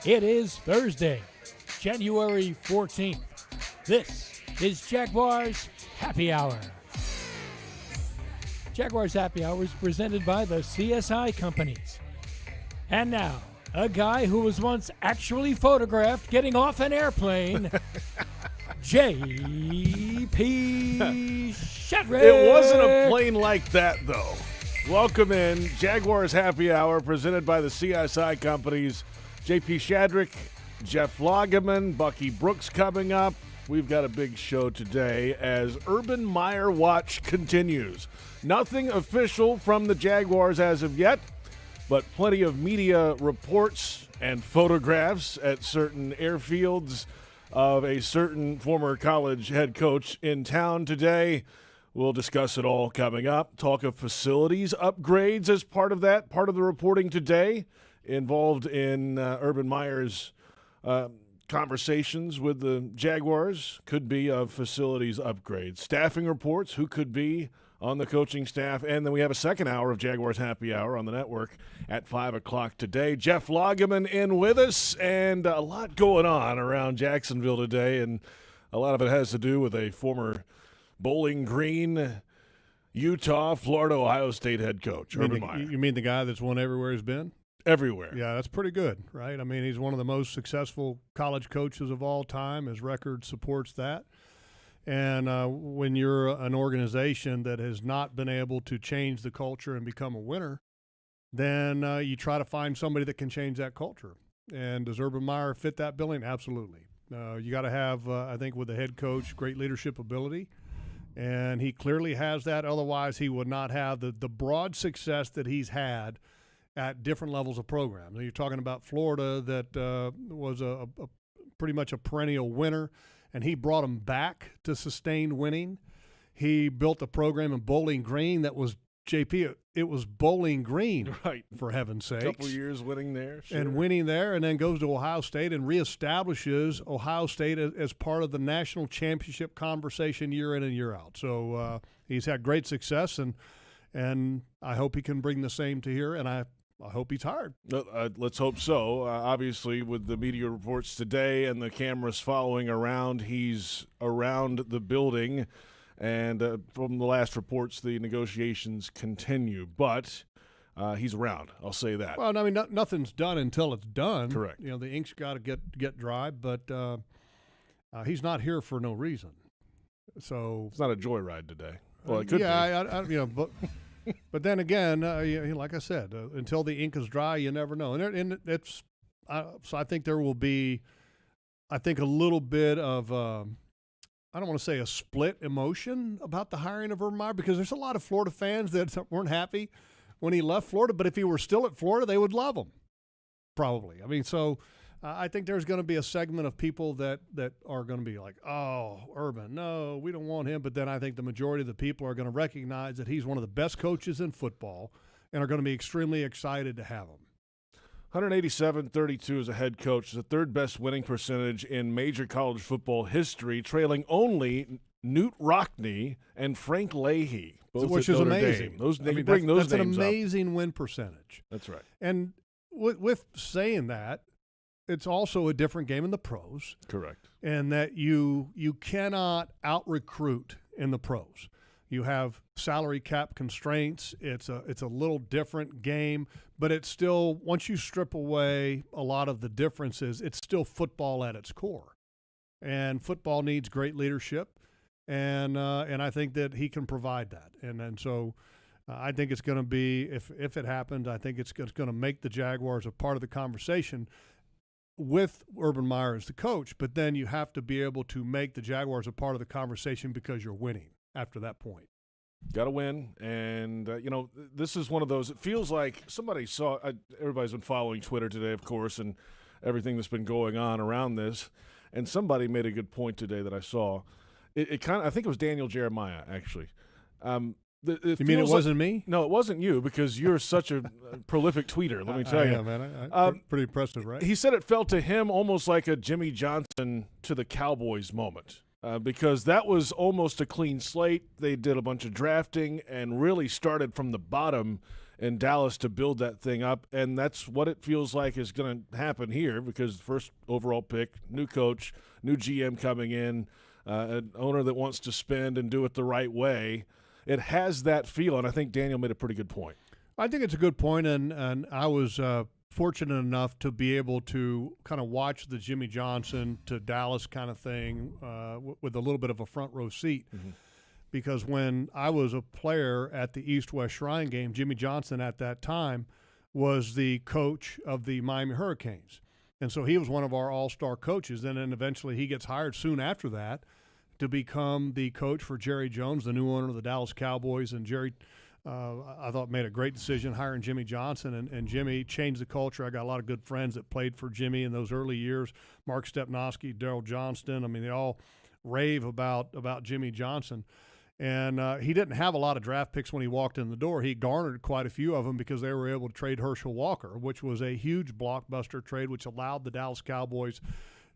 It is Thursday, January 14th. This is Jaguars Happy Hour. Jaguars Happy Hour is presented by the CSI Companies. And now, a guy who was once actually photographed getting off an airplane, J.P. Shadrick. It wasn't a plane like that, though. Welcome in, Jaguars Happy Hour, presented by the CSI Companies. J.P. Shadrick, Jeff Lageman, Bucky Brooks coming up. We've got a big show today as Urban Meyer watch continues. Nothing official from the Jaguars as of yet, but plenty of media reports and photographs at certain airfields of a certain former college head coach in town today. We'll discuss it all coming up. Talk of facilities upgrades as part of that, part of the reporting today involved in Urban Meyer's conversations with the Jaguars. Could be of facilities upgrades. Staffing reports, who could be on the coaching staff. And then we have a second hour of Jaguars Happy Hour on the network at 5 o'clock today. Jeff Lageman in with us, and a lot going on around Jacksonville today, and a lot of it has to do with a former Bowling Green, Utah, Florida, Ohio State head coach, Urban Meyer. You mean the guy that's won everywhere he's been? Everywhere. Yeah, that's pretty good, right? I mean, he's one of the most successful college coaches of all time. His record supports that. And when you're an organization that has not been able to change the culture and become a winner, then you try to find somebody that can change that culture. And does Urban Meyer fit that billing? Absolutely. You got to have, I think, with the head coach, great leadership ability. And he clearly has that. Otherwise, he would not have the broad success that he's had at different levels of programs. You're talking about Florida that was a pretty much a perennial winner, and he brought them back to sustained winning. He built a program in Bowling Green that was, JP, it was Bowling Green, right? For heaven's sakes. A couple of years winning there. Sure. And winning there, and then goes to Ohio State and reestablishes Ohio State as part of the national championship conversation year in and year out. So he's had great success, and I hope he can bring the same to here, and I hope he's hired. Let's hope so. Obviously, with the media reports today and the cameras following around, he's around the building. And from the last reports, the negotiations continue. But he's around. I'll say that. Well, I mean, nothing's done until it's done. Correct. You know, the ink's got to get dry, but he's not here for no reason. So it's not a joyride today. Well, it could be. But then again, like I said, until the ink is dry, you never know. And it's so I think there will be, a little bit of I don't want to say a split emotion about the hiring of Urban Meyer, because there's a lot of Florida fans that weren't happy when he left Florida. But if he were still at Florida, they would love him, probably. I mean, so I think there's going to be a segment of people that are going to be like, oh, Urban, no, we don't want him. But then I think the majority of the people are going to recognize that he's one of the best coaches in football and are going to be extremely excited to have him. 187-32 as a head coach, the third best winning percentage in major college football history, trailing only Newt Rockne and Frank Leahy, both which at is Notre amazing. Dame. That's an amazing win percentage. That's right. And with saying that, it's also a different game in the pros. Correct. And that you cannot out-recruit in the pros. You have salary cap constraints. It's a little different game, but it's still, once you strip away a lot of the differences, it's still football at its core. And football needs great leadership, and I think that he can provide that. And so I think it's going to be, if it happens, I think it's going to make the Jaguars a part of the conversation with Urban Meyer as the coach, but then you have to be able to make the Jaguars a part of the conversation because you're winning after that point. Got to win, and, this is one of those, it feels like somebody saw, everybody's been following Twitter today, of course, and everything that's been going on around this, and somebody made a good point today that I saw. It kind of, I think it was Daniel Jeremiah, actually. You mean it wasn't me? No, it wasn't you, because you're such a prolific tweeter, let me tell you. Yeah, man. Pretty impressive, right? He said it felt to him almost like a Jimmy Johnson to the Cowboys moment, because that was almost a clean slate. They did a bunch of drafting and really started from the bottom in Dallas to build that thing up, and that's what it feels like is going to happen here because first overall pick, new coach, new GM coming in, an owner that wants to spend and do it the right way. It has that feel, and I think Daniel made a pretty good point. I think it's a good point, and I was fortunate enough to be able to kind of watch the Jimmy Johnson to Dallas kind of thing with a little bit of a front row seat. Mm-hmm. Because when I was a player at the East-West Shrine game, Jimmy Johnson at that time was the coach of the Miami Hurricanes. And so he was one of our all-star coaches. And then eventually he gets hired soon after that to become the coach for Jerry Jones, the new owner of the Dallas Cowboys. And Jerry, I thought, made a great decision hiring Jimmy Johnson. And Jimmy changed the culture. I got a lot of good friends that played for Jimmy in those early years. Mark Stepnoski, Daryl Johnston. I mean, they all rave about Jimmy Johnson. And he didn't have a lot of draft picks when he walked in the door. He garnered quite a few of them because they were able to trade Herschel Walker, which was a huge blockbuster trade, which allowed the Dallas Cowboys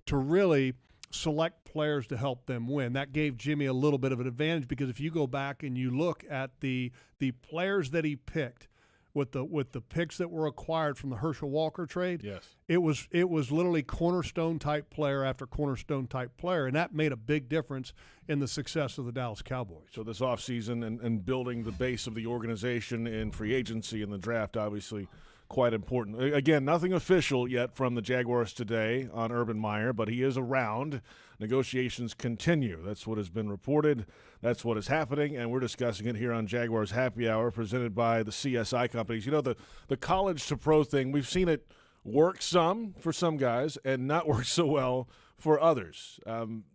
to really select players to help them win. That gave Jimmy a little bit of an advantage because if you go back and you look at the players that he picked with the picks that were acquired from the Herschel Walker trade, yes, it was literally cornerstone type player after cornerstone type player, and that made a big difference in the success of the Dallas Cowboys. So this offseason and building the base of the organization in free agency and the draft, obviously quite important. Again, nothing official yet from the Jaguars today on Urban Meyer, but he is around. Negotiations continue. That's what has been reported. That's what is happening, and we're discussing it here on Jaguars Happy Hour, presented by the CSI Companies. You know, the college to pro thing, we've seen it work some for some guys and not work so well for others.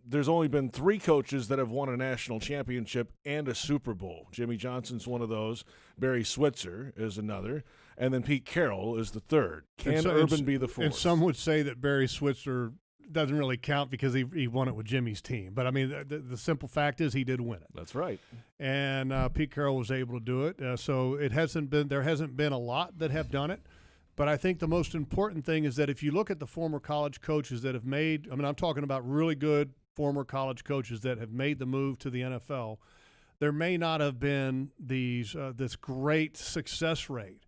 There's only been 3 coaches that have won a national championship and a Super Bowl. Jimmy Johnson's one of those. Barry Switzer is another. And then Pete Carroll is the third. Can Urban be the fourth? And some would say that Barry Switzer doesn't really count because he won it with Jimmy's team. But, I mean, the simple fact is he did win it. That's right. And Pete Carroll was able to do it. So there hasn't been a lot that have done it. But I think the most important thing is that if you look at the former college coaches that have made – I mean, I'm talking about really good former college coaches that have made the move to the NFL, there may not have been this great success rate.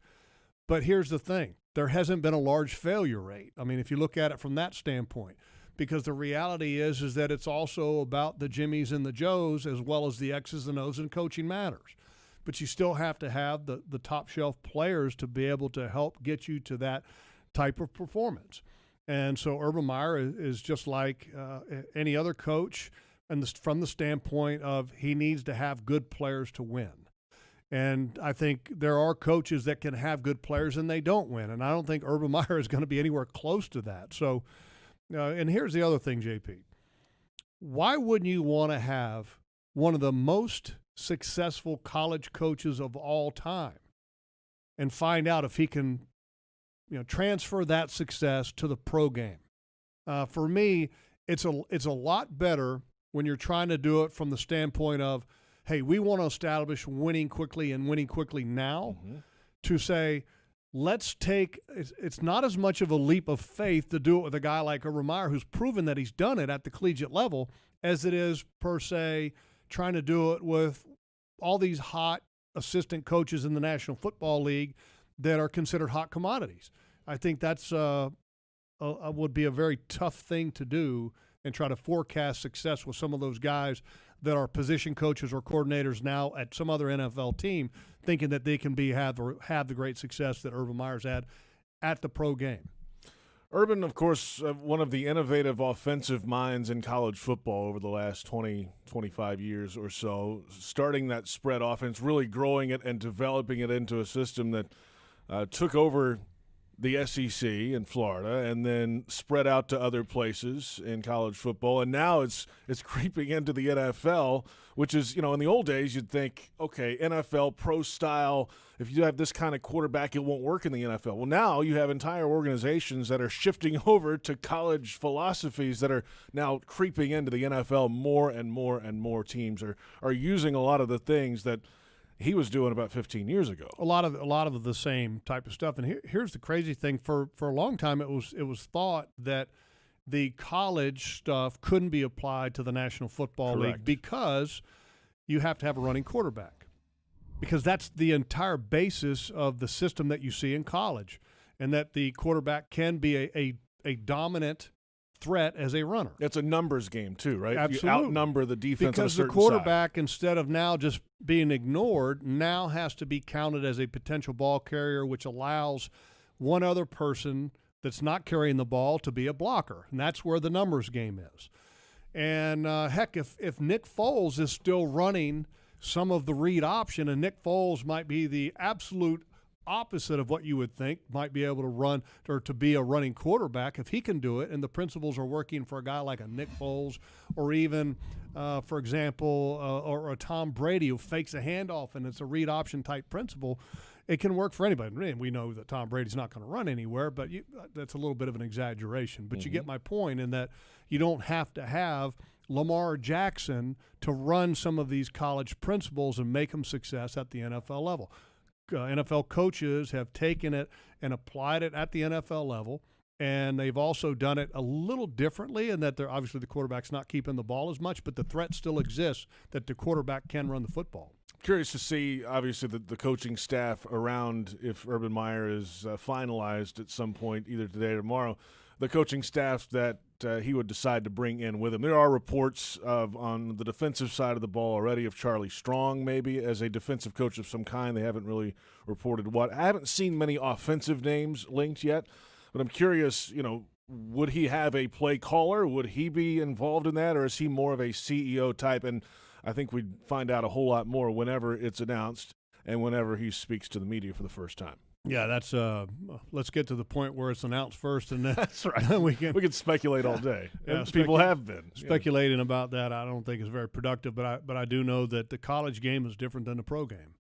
But here's the thing. There hasn't been a large failure rate. I mean, if you look at it from that standpoint, because the reality is that it's also about the Jimmies and the Joes as well as the X's and O's, and coaching matters. But you still have to have the top shelf players to be able to help get you to that type of performance. And so Urban Meyer is just like any other coach, and from the standpoint of he needs to have good players to win. And I think there are coaches that can have good players and they don't win. And I don't think Urban Meyer is going to be anywhere close to that. So, and here's the other thing, JP. Why wouldn't you want to have one of the most successful college coaches of all time and find out if he can, transfer that success to the pro game? For me, it's a lot better when you're trying to do it from the standpoint of, hey, we want to establish winning quickly and winning quickly now, to say, let's take – it's not as much of a leap of faith to do it with a guy like Urban Meyer who's proven that he's done it at the collegiate level as it is, per se, trying to do it with all these hot assistant coaches in the National Football League that are considered hot commodities. I think that's would be a very tough thing to do and try to forecast success with some of those guys that are position coaches or coordinators now at some other NFL team, thinking that they can have the great success that Urban Meyer's had at the pro game. Urban, of course, one of the innovative offensive minds in college football over the last 20, 25 years or so, starting that spread offense, really growing it and developing it into a system that took over the SEC in Florida and then spread out to other places in college football. And now it's creeping into the NFL, which is, in the old days you'd think, okay, NFL pro style, if you have this kind of quarterback, it won't work in the NFL. Well, now you have entire organizations that are shifting over to college philosophies that are now creeping into the NFL. More and more and more teams are using a lot of the things that he was doing about 15 years ago. A lot of the same type of stuff. And here's the crazy thing: for a long time, it was thought that the college stuff couldn't be applied to the National Football League because you have to have a running quarterback. because that's the entire basis of the system that you see in college, and that the quarterback can be a dominant threat as a runner. It's a numbers game too, right? Absolutely. You outnumber the defense on a because certain the quarterback, side. instead of now just being ignored, now has to be counted as a potential ball carrier, which allows one other person that's not carrying the ball to be a blocker, and that's where the numbers game is. And heck, if Nick Foles is still running some of the read option, and Nick Foles might be the absolute opposite of what you would think, might be able to run or to be a running quarterback, if he can do it and the principles are working for a guy like a Nick Foles, or even for example or a Tom Brady who fakes a handoff and it's a read option type principle, it can work for anybody. And we know that Tom Brady's not going to run anywhere, but that's a little bit of an exaggeration. But you get my point in that you don't have to have Lamar Jackson to run some of these college principles and make them success at the NFL level. NFL coaches have taken it and applied it at the NFL level, and they've also done it a little differently in that they're obviously the quarterback's not keeping the ball as much, but the threat still exists that the quarterback can run the football. Curious to see, obviously, the coaching staff around, if Urban Meyer is finalized at some point, either today or tomorrow, the coaching staff that he would decide to bring in with him. There are reports of, on the defensive side of the ball already, of Charlie Strong maybe as a defensive coach of some kind. They haven't really reported what. I haven't seen many offensive names linked yet, but I'm curious, would he have a play caller? Would he be involved in that, or is he more of a CEO type? And I think we'd find out a whole lot more whenever it's announced and whenever he speaks to the media for the first time. Yeah, that's let's get to the point where it's announced first, and then that's right. we can speculate all day. Yeah, and people have been speculating about that. I don't think is very productive, but I do know that the college game is different than the pro game.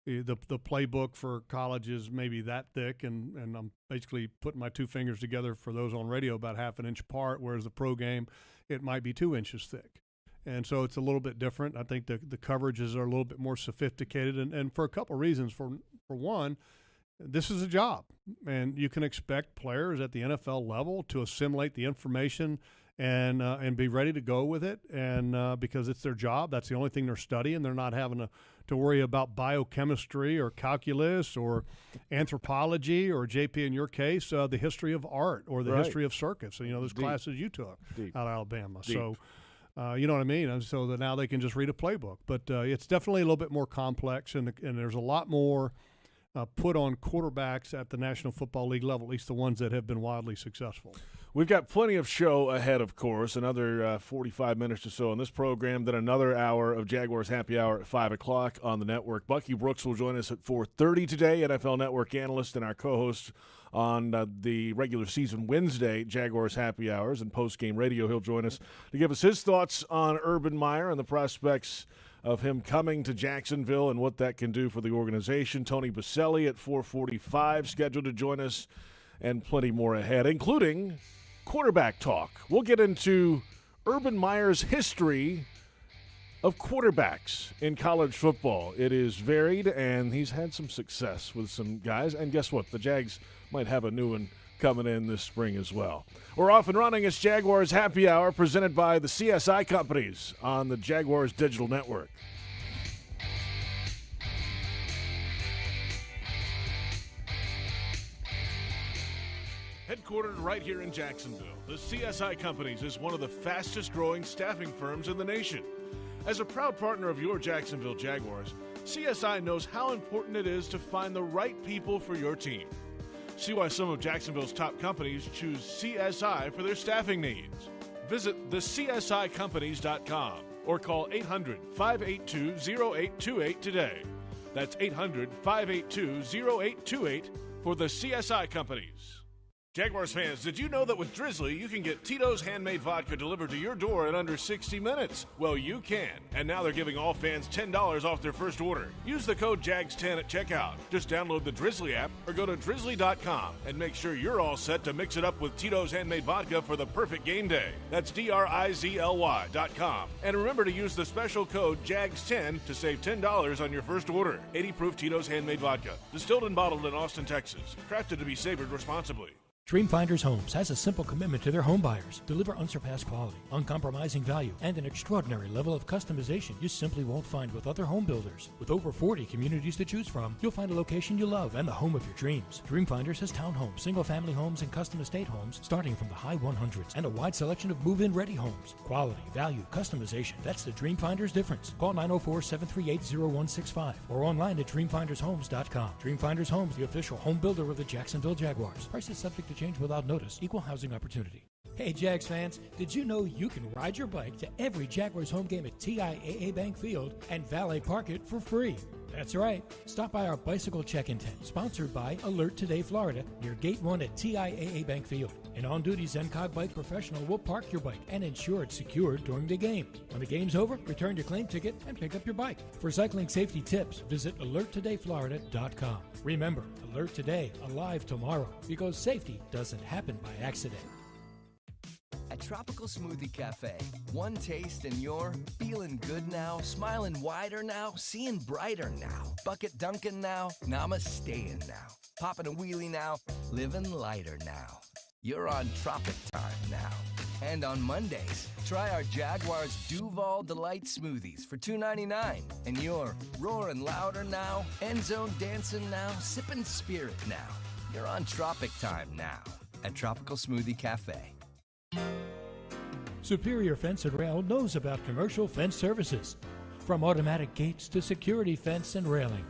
The playbook for college is maybe that thick, and I'm basically putting my two fingers together for those on radio about half an inch apart, whereas the pro game, it might be 2 inches thick. And so it's a little bit different. I think the coverages are a little bit more sophisticated, and for a couple of reasons. For one, this is a job, and you can expect players at the NFL level to assimilate the information and be ready to go with it. And because it's their job, that's the only thing they're studying. They're not having to worry about biochemistry or calculus or anthropology or, JP, in your case, the history of art or the history of circus. So, those classes you took out of Alabama. Deep. So, you know what I mean? And so that now they can just read a playbook. But it's definitely a little bit more complex, and there's a lot more put on quarterbacks at the National Football League level, at least the ones that have been wildly successful. We've got plenty of show ahead, of course, another 45 minutes or so on this program, then another hour of Jaguars Happy Hour at 5 o'clock on the network. Bucky Brooks will join us at 4:30 today, NFL Network analyst and our co-host on the regular season Wednesday Jaguars Happy Hours and post-game radio. He'll join us to give us his thoughts on Urban Meyer and the prospects of him coming to Jacksonville and what that can do for the organization. Tony Boselli at 4:45 scheduled to join us, and plenty more ahead, including quarterback talk. We'll get into Urban Meyer's history of quarterbacks in college football. It is varied, and he's had some success with some guys. And guess what? The Jags might have a new one coming in this spring as well. We're off and running. It's Jaguars Happy Hour, presented by the CSI Companies on the Jaguars Digital Network. Headquartered right here in Jacksonville, the CSI Companies is one of the fastest-growing staffing firms in the nation. As a proud partner of your Jacksonville Jaguars, CSI knows how important it is to find the right people for your team. See why some of Jacksonville's top companies choose CSI for their staffing needs. Visit thecsicompanies.com or call 800-582-0828 today. That's 800-582-0828 for the CSI Companies. Jaguars fans, did you know that with Drizzly, you can get Tito's handmade vodka delivered to your door in under 60 minutes? Well, you can. And now they're giving all fans $10 off their first order. Use the code JAGS10 at checkout. Just download the Drizzly app or go to drizzly.com and make sure you're all set to mix it up with Tito's handmade vodka for the perfect game day. That's DRIZLY.com. And remember to use the special code JAGS10 to save $10 on your first order. 80 proof Tito's handmade vodka. Distilled and bottled in Austin, Texas. Crafted to be savored responsibly. Dreamfinders Homes has a simple commitment to their home buyers. Deliver unsurpassed quality, uncompromising value, and an extraordinary level of customization you simply won't find with other home builders. With over 40 communities to choose from, you'll find a location you love and the home of your dreams. Dreamfinders has townhomes, single-family homes, and custom estate homes starting from the high 100s and a wide selection of move-in ready homes. Quality, value, customization. That's the Dreamfinders difference. Call 904-738-0165 or online at dreamfindershomes.com. Dreamfinders Homes, the official home builder of the Jacksonville Jaguars. Prices subject to change without notice. Equal housing opportunity. Hey Jags fans, did you know you can ride your bike to every Jaguars home game at TIAA Bank Field and valet park it for free? That's right. Stop by our bicycle check-in tent, sponsored by Alert Today Florida, near Gate 1 at TIAA Bank Field. An on-duty ZenCog bike professional will park your bike and ensure it's secured during the game. When the game's over, return your claim ticket and pick up your bike. For cycling safety tips, visit alerttodayflorida.com. Remember, Alert Today, alive tomorrow, because safety doesn't happen by accident. At Tropical Smoothie Cafe, one taste and you're feeling good now, smiling wider now, seeing brighter now, bucket dunking now, namasteing now, popping a wheelie now, living lighter now. You're on Tropic Time now. And on Mondays, try our Jaguars Duval Delight Smoothies for $2.99. And you're roaring louder now, end zone dancing now, sipping spirit now. You're on Tropic Time now at Tropical Smoothie Cafe. Superior Fence and Rail knows about commercial fence services, from automatic gates to security fence and railing.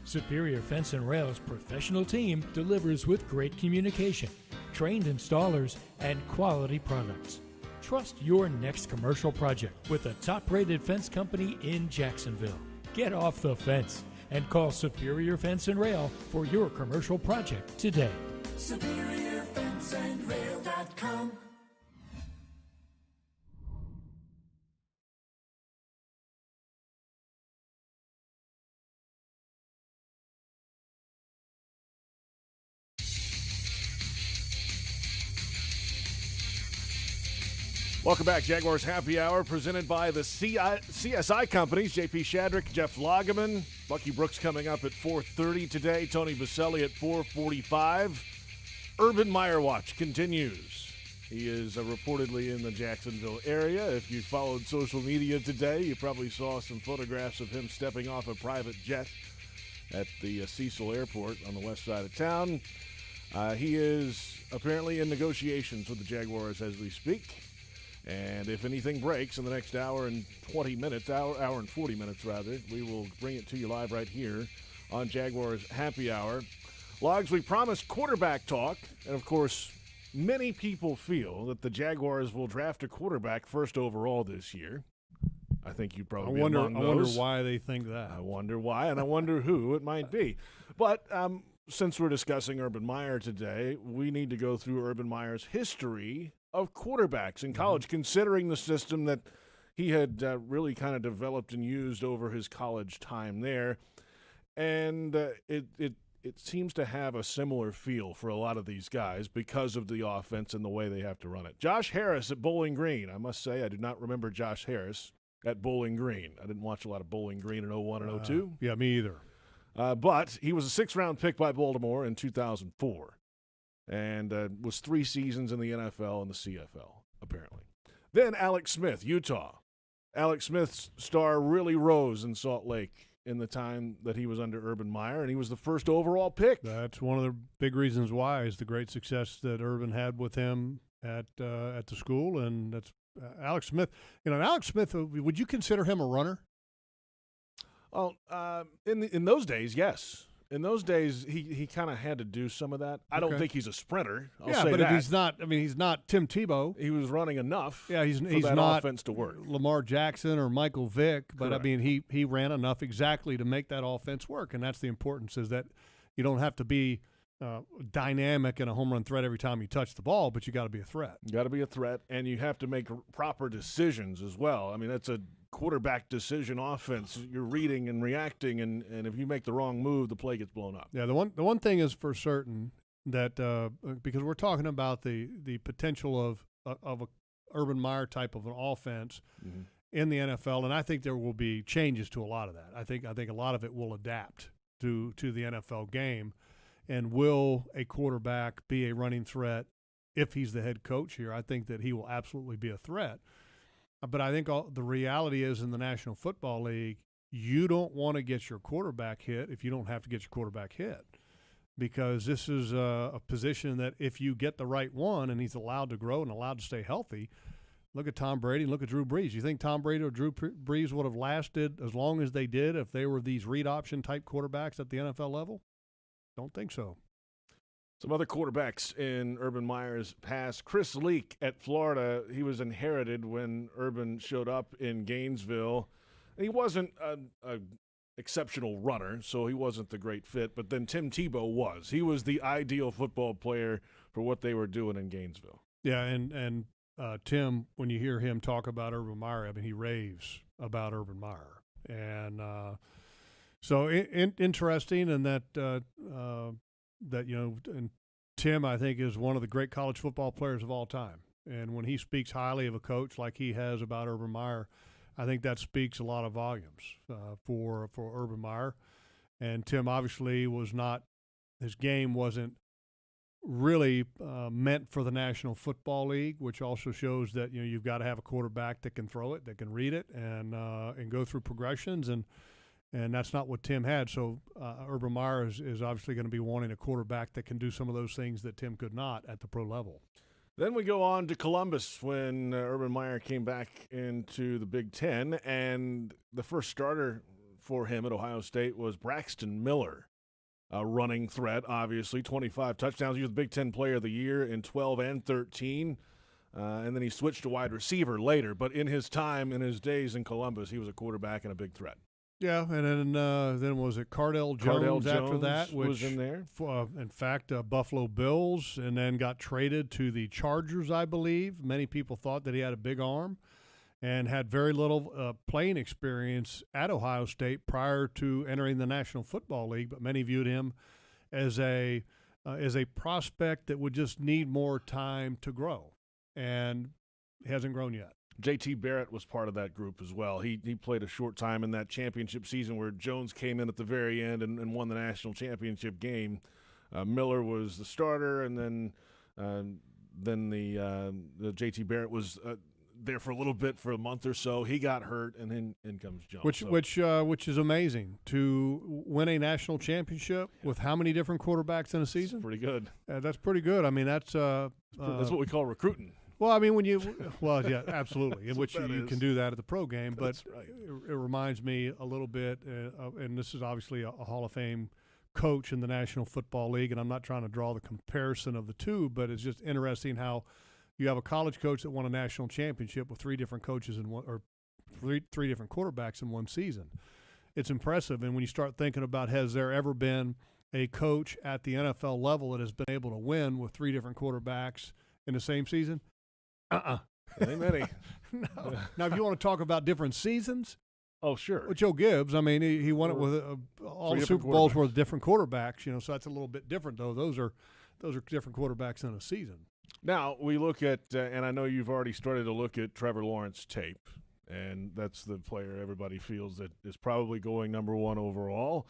Superior Fence and Rail's professional team delivers with great communication, trained installers, and quality products. Trust your next commercial project with a top-rated fence company in Jacksonville. Get off the fence and call Superior Fence and Rail for your commercial project today. SuperiorFenceandRail.com. Welcome back, Jaguars Happy Hour, presented by the CSI Companies. JP Shadrick, Jeff Lageman, Bucky Brooks coming up at 4:30 today. Tony Boselli at 4:45. Urban Meyer watch continues. He is reportedly in the Jacksonville area. If you followed social media today, you probably saw some photographs of him stepping off a private jet at the Cecil Airport on the west side of town. He is apparently in negotiations with the Jaguars as we speak. And if anything breaks in the next hour and 20 minutes, hour and 40 minutes rather, we will bring it to you live right here on Jaguars Happy Hour. Logs, we promised quarterback talk, and of course, many people feel that the Jaguars will draft a quarterback first overall this year. I think you probably I wonder why they think that. I wonder why, and I wonder who it might be. But since we're discussing Urban Meyer today, we need to go through Urban Meyer's history of quarterbacks in college, considering the system that he had really kind of developed and used over his college time there. And it seems to have a similar feel for a lot of these guys because of the offense and the way they have to run it. Josh Harris at Bowling Green. I must say I do not remember Josh Harris at Bowling Green. I didn't watch a lot of Bowling Green in 01 and 02. Yeah, me either. But he was a sixth-round pick by Baltimore in 2004. And was 3 seasons in the NFL and the CFL, apparently. Then Alex Smith, Utah. Alex Smith's star really rose in Salt Lake in the time that he was under Urban Meyer, and he was the first overall pick. That's one of the big reasons why is the great success that Urban had with him at the school, and that's Alex Smith. You know, Alex Smith, would you consider him a runner? Oh, in those days, yes. In those days, he kind of had to do some of that. I don't think he's a sprinter. I'll say but that. he's not. I mean, he's not Tim Tebow. He was running enough. Yeah, he's that not offense to work. Lamar Jackson or Michael Vick, but Correct. I mean, he ran enough exactly to make that offense work, and that's the importance. Is that you don't have to be dynamic and a home run threat every time you touch the ball, but you got to be a threat. You got to be a threat, and you have to make proper decisions as well. I mean, that's a quarterback decision offense. You're reading and reacting, and if you make the wrong move, the play gets blown up. Yeah, the one thing is for certain that because we're talking about the potential of a Urban Meyer type of an offense in the NFL, and I think there will be changes to a lot of that. I think a lot of it will adapt to the NFL game, And will a quarterback be a running threat if he's the head coach here? I think that he will absolutely be a threat. But I think the reality is in the National Football League, you don't want to get your quarterback hit if you don't have to get your quarterback hit, because this is a position that if you get the right one and he's allowed to grow and allowed to stay healthy, look at Tom Brady and look at Drew Brees. You think Tom Brady or Drew Brees would have lasted as long as they did if they were these read option type quarterbacks at the NFL level? Don't think so. Some other quarterbacks in Urban Meyer's past. Chris Leak at Florida, he was inherited when Urban showed up in Gainesville. And he wasn't an exceptional runner, so he wasn't the great fit. But then Tim Tebow was. He was the ideal football player for what they were doing in Gainesville. Yeah, and Tim, when you hear him talk about Urban Meyer, I mean, he raves about Urban Meyer. And so interesting, and that and Tim, I think, is one of the great college football players of all time. And when he speaks highly of a coach like he has about Urban Meyer, I think that speaks a lot of volumes for Urban Meyer. And Tim obviously his game wasn't really meant for the National Football League, which also shows that you've got to have a quarterback that can throw it, that can read it, and go through progressions, and that's not what Tim had. So Urban Meyer is obviously going to be wanting a quarterback that can do some of those things that Tim could not at the pro level. Then we go on to Columbus when Urban Meyer came back into the Big Ten, and the first starter for him at Ohio State was Braxton Miller. A running threat, obviously, 25 touchdowns. He was the Big Ten Player of the Year in 12 and 13, and then he switched to wide receiver later. But in his time, in his days in Columbus, he was a quarterback and a big threat. Yeah, and then was it Cardell Jones after that? Which was in there. In fact, Buffalo Bills, and then got traded to the Chargers, I believe. Many people thought that he had a big arm and had very little playing experience at Ohio State prior to entering the National Football League, but many viewed him as a prospect that would just need more time to grow, and he hasn't grown yet. J.T. Barrett was part of that group as well. He played a short time in that championship season where Jones came in at the very end and won the national championship game. Miller was the starter, and then the J.T. Barrett was there for a little bit, for a month or so. He got hurt, and then in comes Jones. Which is amazing to win a national championship with how many different quarterbacks in a season? That's pretty good. That's pretty good. I mean, that's what we call recruiting. Well, I mean, yeah, absolutely, in which you can do that at the pro game. But right. It reminds me a little bit, and this is obviously a Hall of Fame coach in the National Football League, and I'm not trying to draw the comparison of the two, but it's just interesting how you have a college coach that won a national championship with three different coaches in one, or three different quarterbacks in one season. It's impressive, and when you start thinking about, has there ever been a coach at the NFL level that has been able to win with three different quarterbacks in the same season? Ain't many. No. Now, if you want to talk about different seasons, oh sure. With Joe Gibbs, I mean, he won it with all the Super Bowls were with different quarterbacks. So that's a little bit different, though. Those are different quarterbacks in a season. Now we look at, and I know you've already started to look at Trevor Lawrence tape, and that's the player everybody feels that is probably going number one overall.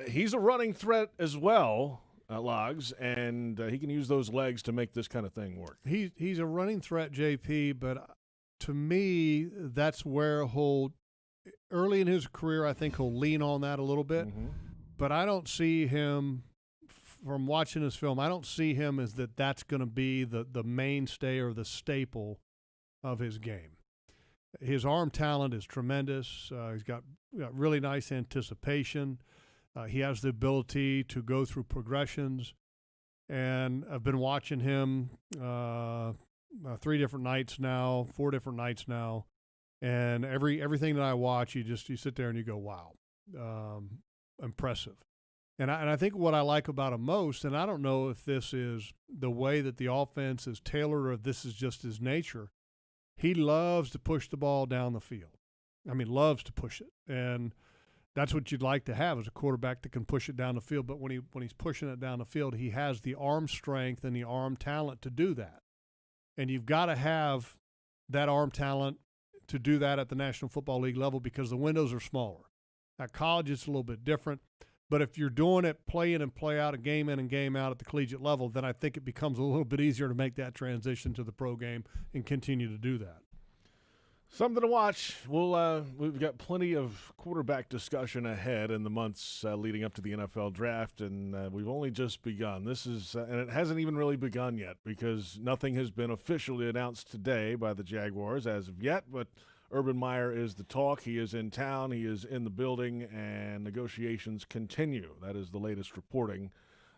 He's a running threat as well. Logs, and he can use those legs to make this kind of thing work. He's a running threat, JP, but to me, that's where early in his career, I think he'll lean on that a little bit. Mm-hmm. But I don't see him, from watching his film, I don't see him as that's going to be the mainstay or the staple of his game. His arm talent is tremendous. He's got really nice anticipation. He has the ability to go through progressions, and I've been watching him 4 different nights now, and everything that I watch, you sit there and you go, wow, impressive. And I think what I like about him most, and I don't know if this is the way that the offense is tailored or if this is just his nature, he loves to push the ball down the field. I mean, loves to push it, and that's what you'd like to have, is a quarterback that can push it down the field. But when he's pushing it down the field, he has the arm strength and the arm talent to do that. And you've got to have that arm talent to do that at the National Football League level because the windows are smaller. At college, it's a little bit different. But if you're doing it, play in and play out, a game in and game out at the collegiate level, then I think it becomes a little bit easier to make that transition to the pro game and continue to do that. Something to watch. We've got plenty of quarterback discussion ahead in the months leading up to the NFL draft, and we've only just begun. And it hasn't even really begun yet because nothing has been officially announced today by the Jaguars as of yet, but Urban Meyer is the talk. He is in town. He is in the building, and negotiations continue. That is the latest reporting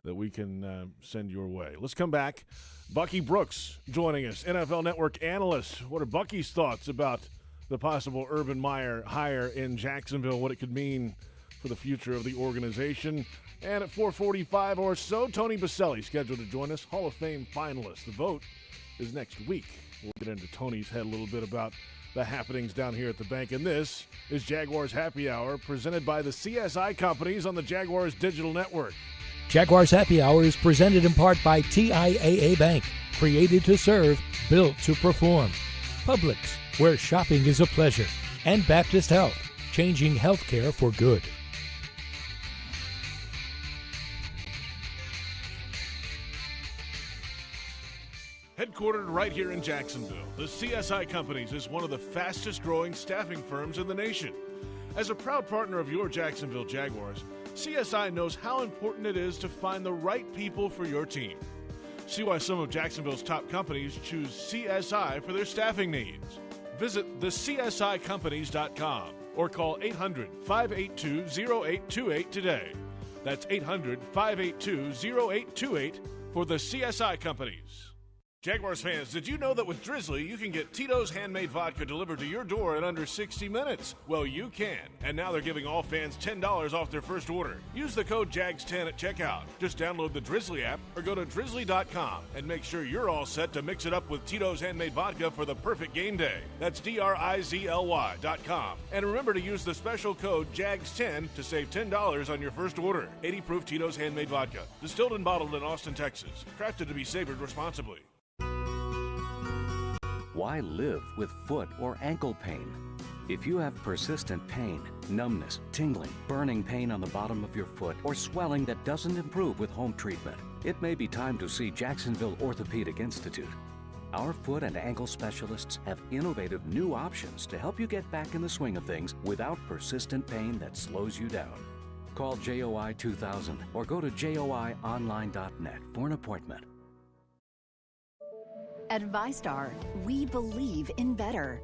that we can send your way. Let's come back. Bucky Brooks joining us, NFL Network analyst. What are Bucky's thoughts about the possible Urban Meyer hire in Jacksonville, what it could mean for the future of the organization? And at 4:45 or so, Tony Boselli scheduled to join us, Hall of Fame finalist. The vote is next week. We'll get into Tony's head a little bit about the happenings down here at the bank. And this is Jaguars Happy Hour, presented by the CSI Companies on the Jaguars Digital Network. Jaguars Happy Hour is presented in part by TIAA Bank, created to serve, built to perform. Publix, where shopping is a pleasure. And Baptist Health, changing healthcare for good. Headquartered right here in Jacksonville, the CSI Companies is one of the fastest growing staffing firms in the nation. As a proud partner of your Jacksonville Jaguars, CSI knows how important it is to find the right people for your team. See why some of Jacksonville's top companies choose CSI for their staffing needs. Visit thecsicompanies.com or call 800-582-0828 today. That's 800-582-0828 for the CSI Companies. Jaguars fans, did you know that with Drizzly, you can get Tito's handmade vodka delivered to your door in under 60 minutes? Well, you can. And now they're giving all fans $10 off their first order. Use the code JAGS10 at checkout. Just download the Drizzly app or go to drizzly.com and make sure you're all set to mix it up with Tito's handmade vodka for the perfect game day. That's DRIZLY.com. And remember to use the special code JAGS10 to save $10 on your first order. 80 proof Tito's handmade vodka. Distilled and bottled in Austin, Texas. Crafted to be savored responsibly. Why live with foot or ankle pain? If you have persistent pain, numbness, tingling, burning pain on the bottom of your foot, or swelling that doesn't improve with home treatment, it may be time to see Jacksonville Orthopedic Institute. Our foot and ankle specialists have innovative new options to help you get back in the swing of things without persistent pain that slows you down. Call JOI 2000 or go to joionline.net for an appointment. At ViStar, we believe in better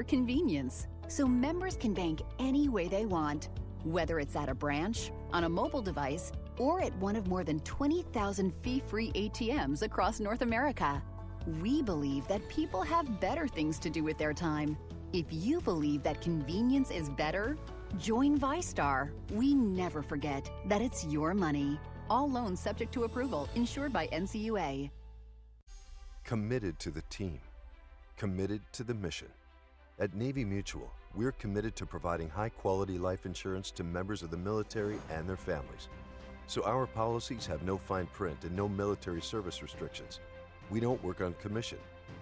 convenience, so members can bank any way they want, whether it's at a branch, on a mobile device, or at one of more than 20,000 fee-free ATMs across North America. We believe that people have better things to do with their time. If you believe that convenience is better, join ViStar. We never forget that it's your money. All loans subject to approval, insured by NCUA. Committed to the team, committed to the mission. At Navy Mutual, we're committed to providing high-quality life insurance to members of the military and their families. So our policies have no fine print and no military service restrictions. We don't work on commission.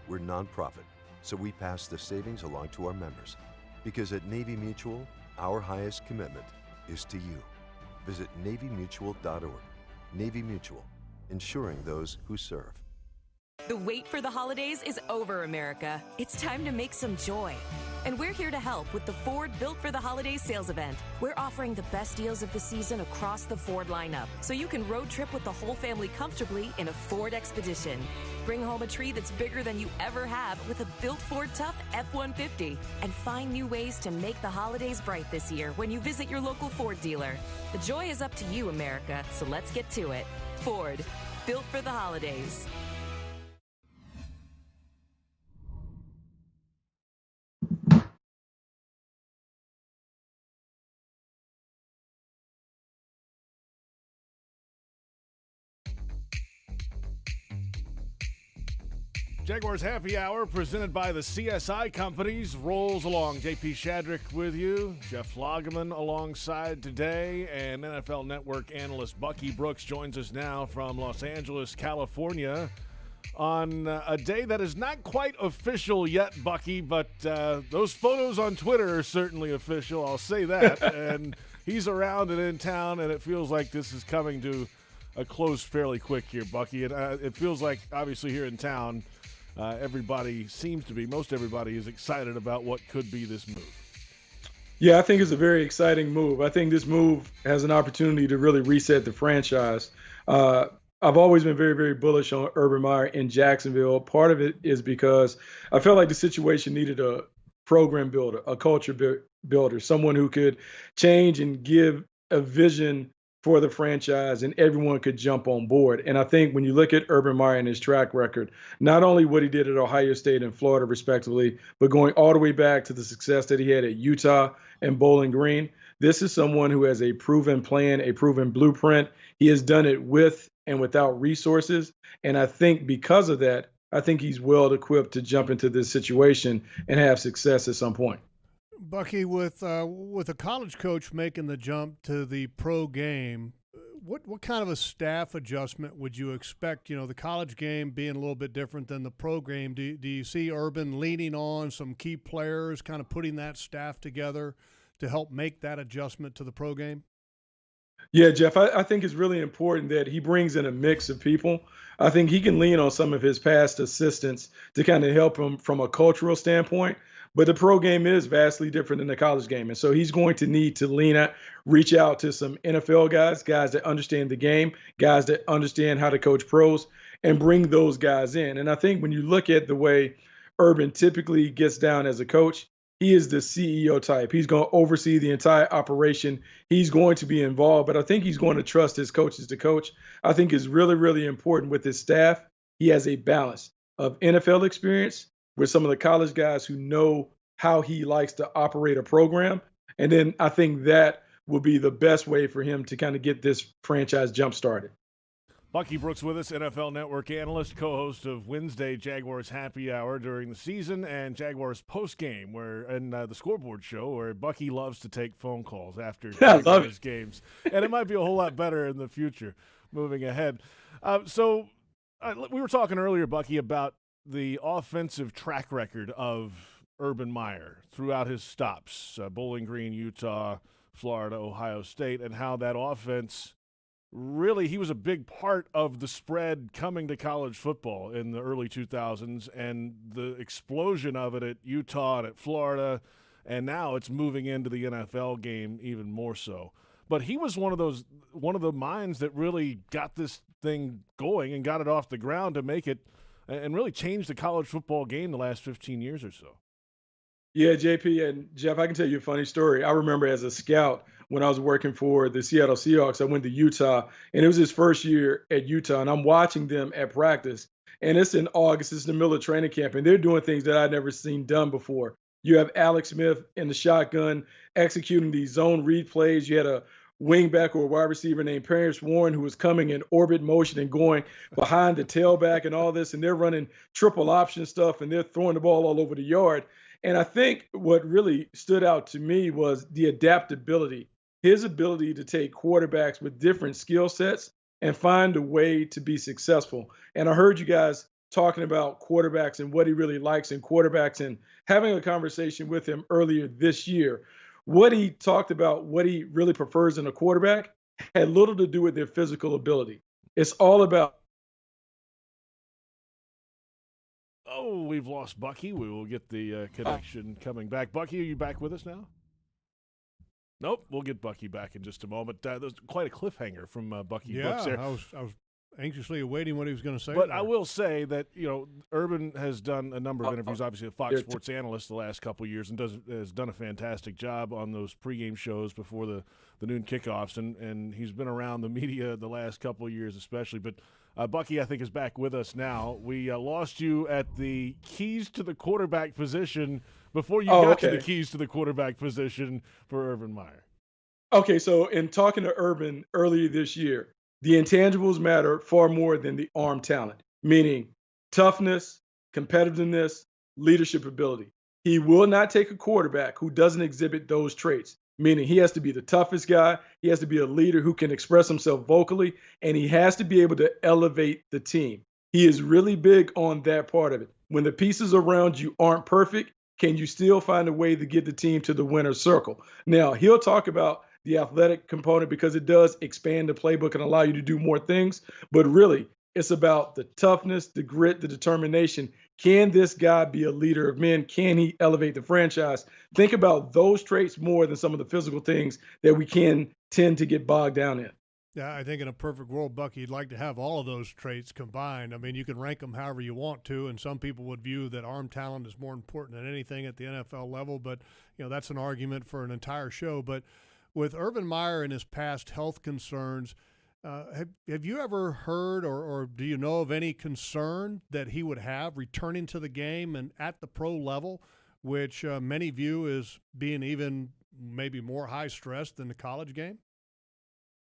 We're nonprofit, so we pass the savings along to our members. Because at Navy Mutual, our highest commitment is to you. Visit NavyMutual.org. Navy Mutual, insuring those who serve. The wait for the holidays is over, America. It's time to make some joy. And we're here to help with the Ford Built for the Holidays sales event. We're offering the best deals of the season across the Ford lineup, so you can road trip with the whole family comfortably in a Ford Expedition. Bring home a tree that's bigger than you ever have with a built Ford Tough F-150. And find new ways to make the holidays bright this year when you visit your local Ford dealer. The joy is up to you, America, so let's get to it. Ford, Built for the Holidays. Jaguars Happy Hour, presented by the CSI Companies, rolls along. JP Shadrick with you, Jeff Lageman alongside today, and NFL Network analyst Bucky Brooks joins us now from Los Angeles, California, on a day that is not quite official yet, Bucky, but those photos on Twitter are certainly official, I'll say that. And he's around and in town, and it feels like this is coming to a close fairly quick here, Bucky. And it feels like, obviously, here in town, most everybody is excited about what could be this move. Yeah, I think it's a very exciting move. I think this move has an opportunity to really reset the franchise. I've always been very, very bullish on Urban Meyer in Jacksonville. Part of it is because I felt like the situation needed a program builder, a culture builder, someone who could change and give a vision for the franchise and everyone could jump on board. And I think when you look at Urban Meyer and his track record, not only what he did at Ohio State and Florida respectively, but going all the way back to the success that he had at Utah and Bowling Green, this is someone who has a proven plan, a proven blueprint. He has done it with and without resources. And I think because of that, I think he's well equipped to jump into this situation and have success at some point. Bucky, with a college coach making the jump to the pro game, what kind of a staff adjustment would you expect? You know, the college game being a little bit different than the pro game. Do you see Urban leaning on some key players, kind of putting that staff together to help make that adjustment to the pro game? Yeah, Jeff, I think it's really important that he brings in a mix of people. I think he can lean on some of his past assistants to kind of help him from a cultural standpoint. But the pro game is vastly different than the college game. And so he's going to need to reach out to some NFL guys that understand the game, guys that understand how to coach pros, and bring those guys in. And I think when you look at the way Urban typically gets down as a coach, he is the CEO type. He's going to oversee the entire operation. He's going to be involved, but I think he's going to trust his coaches to coach. I think it's really, really important with his staff. He has a balance of NFL experience with some of the college guys who know how he likes to operate a program. And then I think that will be the best way for him to kind of get this franchise jump started. Bucky Brooks with us, NFL Network analyst, co-host of Wednesday Jaguars Happy Hour during the season and Jaguars postgame, and the scoreboard show, where Bucky loves to take phone calls after Jaguars games. And it might be a whole lot better in the future moving ahead. We were talking earlier, Bucky, about the offensive track record of Urban Meyer throughout his stops, Bowling Green, Utah, Florida, Ohio State, and how that offense really, he was a big part of the spread coming to college football in the early 2000s and the explosion of it at Utah and at Florida, and now it's moving into the NFL game even more so. But he was one of the minds that really got this thing going and got it off the ground to make it and really changed the college football game the last 15 years or so. Yeah, JP and Jeff, I can tell you a funny story. I remember as a scout when I was working for the Seattle Seahawks, I went to Utah, and it was his first year at Utah, and I'm watching them at practice. And it's in August, it's in the middle of training camp, and they're doing things that I'd never seen done before. You have Alex Smith in the shotgun executing these zone read plays. You had a wingback or a wide receiver named Paris Warren who was coming in orbit motion and going behind the tailback and all this, and they're running triple option stuff, and they're throwing the ball all over the yard. And I think what really stood out to me was the adaptability, his ability to take quarterbacks with different skill sets and find a way to be successful. And I heard you guys talking about quarterbacks and what he really likes in quarterbacks, and having a conversation with him earlier this year. What he talked about, what he really prefers in a quarterback, had little to do with their physical ability. It's all about. Oh, we've lost Bucky. We will get the connection coming back. Bucky, are you back with us now? Nope. We'll get Bucky back in just a moment. There's quite a cliffhanger from Bucky Brooks there. I was anxiously awaiting what he was going to say. But I will say that, Urban has done a number of interviews, obviously a Fox Sports analyst the last couple of years, and has done a fantastic job on those pregame shows before the noon kickoffs, and he's been around the media the last couple of years especially. But Bucky, I think, is back with us now. We lost you at the keys to the quarterback position before you got to the keys to the quarterback position for Urban Meyer. Okay, so in talking to Urban earlier this year, the intangibles matter far more than the arm talent, meaning toughness, competitiveness, leadership ability. He will not take a quarterback who doesn't exhibit those traits, meaning he has to be the toughest guy, he has to be a leader who can express himself vocally, and he has to be able to elevate the team. He is really big on that part of it. When the pieces around you aren't perfect, can you still find a way to get the team to the winner's circle? Now, he'll talk about the athletic component because it does expand the playbook and allow you to do more things. But really, it's about the toughness, the grit, the determination. Can this guy be a leader of men? Can he elevate the franchise? Think about those traits more than some of the physical things that we can tend to get bogged down in. Yeah, I think in a perfect world, Bucky, you'd like to have all of those traits combined. I mean, you can rank them however you want to, and some people would view that arm talent is more important than anything at the NFL level, but, that's an argument for an entire show. But with Urban Meyer and his past health concerns, have you ever heard or do you know of any concern that he would have returning to the game and at the pro level, which many view as being even maybe more high stress than the college game?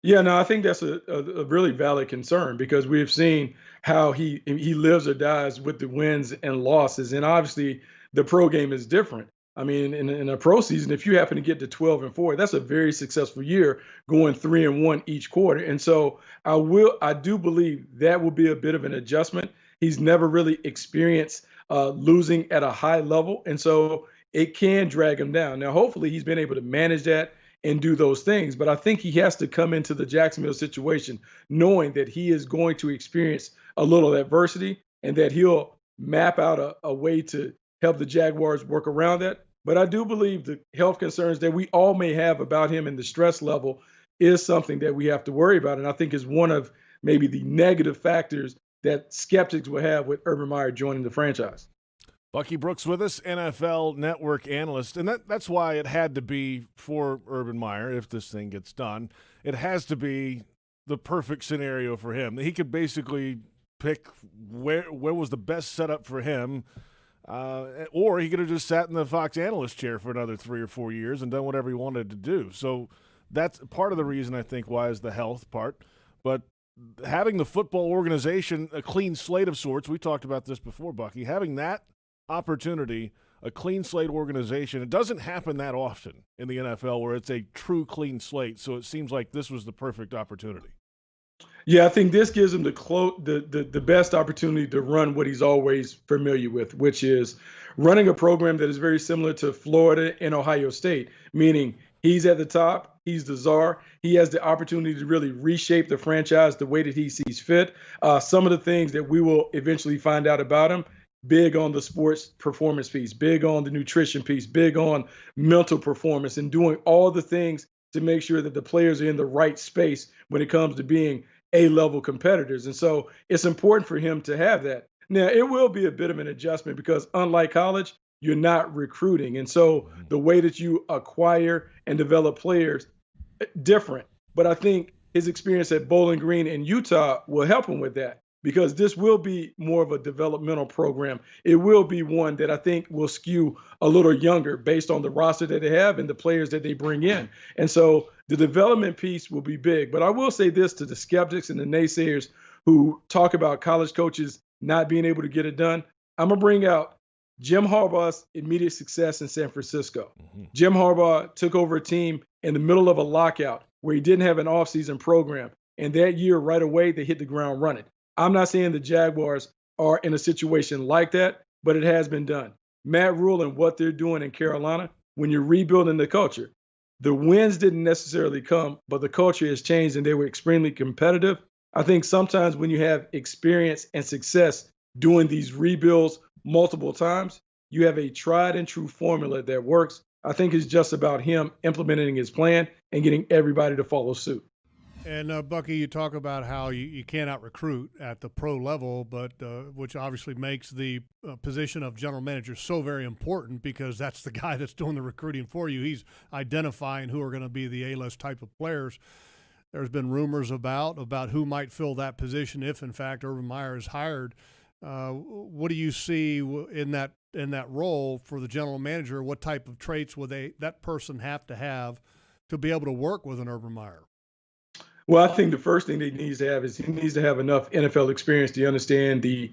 Yeah, no, I think that's a really valid concern because we've seen how he lives or dies with the wins and losses, and obviously the pro game is different. I mean, in a pro season, if you happen to get to 12-4, that's a very successful year, going 3-1 each quarter. And so I do believe that will be a bit of an adjustment. He's never really experienced losing at a high level, and so it can drag him down. Now, hopefully, he's been able to manage that and do those things. But I think he has to come into the Jacksonville situation knowing that he is going to experience a little adversity and that he'll map out a way to help the Jaguars work around that. But I do believe the health concerns that we all may have about him and the stress level is something that we have to worry about. And I think is one of maybe the negative factors that skeptics will have with Urban Meyer joining the franchise. Bucky Brooks with us, NFL Network analyst. And that's why it had to be for Urban Meyer, if this thing gets done, it has to be the perfect scenario for him. He could basically pick where was the best setup for him, or he could have just sat in the Fox analyst chair for another 3 or 4 years and done whatever he wanted to do. So that's part of the reason, I think, why is the health part. But having the football organization a clean slate of sorts, we talked about this before, Bucky, having that opportunity, a clean slate organization. It doesn't happen that often in the NFL where it's a true clean slate. So it seems like this was the perfect opportunity. Yeah, I think this gives him the best opportunity to run what he's always familiar with, which is running a program that is very similar to Florida and Ohio State, meaning he's at the top, he's the czar, he has the opportunity to really reshape the franchise the way that he sees fit. Some of the things that we will eventually find out about him, big on the sports performance piece, big on the nutrition piece, big on mental performance, and doing all the things to make sure that the players are in the right space when it comes to being A-level competitors. And so it's important for him to have that. Now, it will be a bit of an adjustment because unlike college, you're not recruiting. And so the way that you acquire and develop players, different. But I think his experience at Bowling Green in Utah will help him with that, because this will be more of a developmental program. It will be one that I think will skew a little younger based on the roster that they have and the players that they bring in. And so the development piece will be big. But I will say this to the skeptics and the naysayers who talk about college coaches not being able to get it done. I'm going to bring out Jim Harbaugh's immediate success in San Francisco. Jim Harbaugh took over a team in the middle of a lockout where he didn't have an offseason program. And that year, right away, they hit the ground running. I'm not saying the Jaguars are in a situation like that, but it has been done. Matt Rule and what they're doing in Carolina, when you're rebuilding the culture, the wins didn't necessarily come, but the culture has changed and they were extremely competitive. I think sometimes when you have experience and success doing these rebuilds multiple times, you have a tried and true formula that works. I think it's just about him implementing his plan and getting everybody to follow suit. And, Bucky, you talk about how you cannot recruit at the pro level, but which obviously makes the position of general manager so very important because that's the guy that's doing the recruiting for you. He's identifying who are going to be the A-list type of players. There's been rumors about who might fill that position if, in fact, Urban Meyer is hired. What do you see in that role for the general manager? What type of traits will that person have to be able to work with an Urban Meyer? Well, I think the first thing that he needs to have is he needs to have enough NFL experience to understand the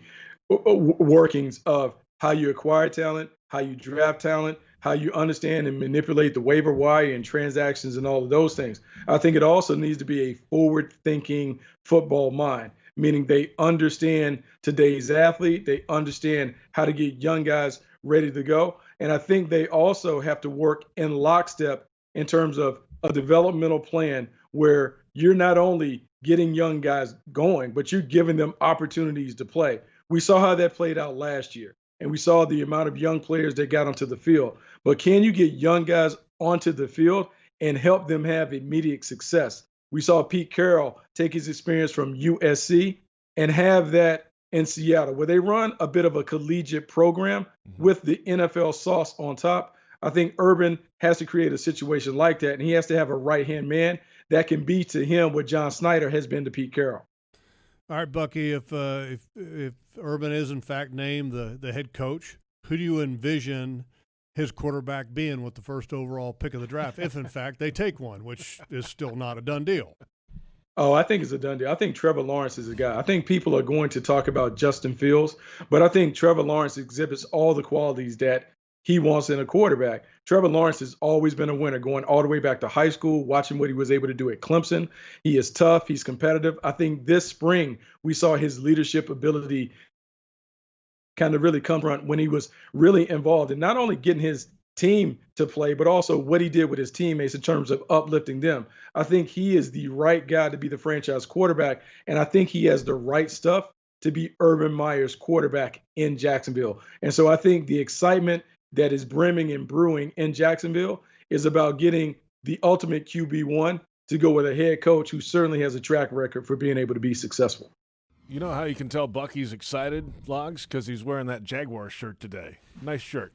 workings of how you acquire talent, how you draft talent, how you understand and manipulate the waiver wire and transactions and all of those things. I think it also needs to be a forward-thinking football mind, meaning they understand today's athlete, they understand how to get young guys ready to go. And I think they also have to work in lockstep in terms of a developmental plan where you're not only getting young guys going, but you're giving them opportunities to play. We saw how that played out last year, and we saw the amount of young players that got onto the field. But can you get young guys onto the field and help them have immediate success? We saw Pete Carroll take his experience from USC and have that in Seattle, where they run a bit of a collegiate program with the NFL sauce on top. I think Urban has to create a situation like that, and he has to have a right-hand man that can be to him what John Snyder has been to Pete Carroll. All right, Bucky, if Urban is in fact named the head coach, who do you envision his quarterback being with the first overall pick of the draft, if in fact they take one, which is still not a done deal? Oh, I think it's a done deal. I think Trevor Lawrence is a guy. I think people are going to talk about Justin Fields, but I think Trevor Lawrence exhibits all the qualities that he wants in a quarterback. Trevor Lawrence has always been a winner, going all the way back to high school, watching what he was able to do at Clemson. He is tough. He's competitive. I think this spring we saw his leadership ability kind of really come front when he was really involved in not only getting his team to play, but also what he did with his teammates in terms of uplifting them. I think he is the right guy to be the franchise quarterback, and I think he has the right stuff to be Urban Meyer's quarterback in Jacksonville. And so I think the excitement that is brimming and brewing in Jacksonville is about getting the ultimate QB1 to go with a head coach who certainly has a track record for being able to be successful. You know how you can tell Bucky's excited, Logs? Because he's wearing that Jaguars shirt today. Nice shirt.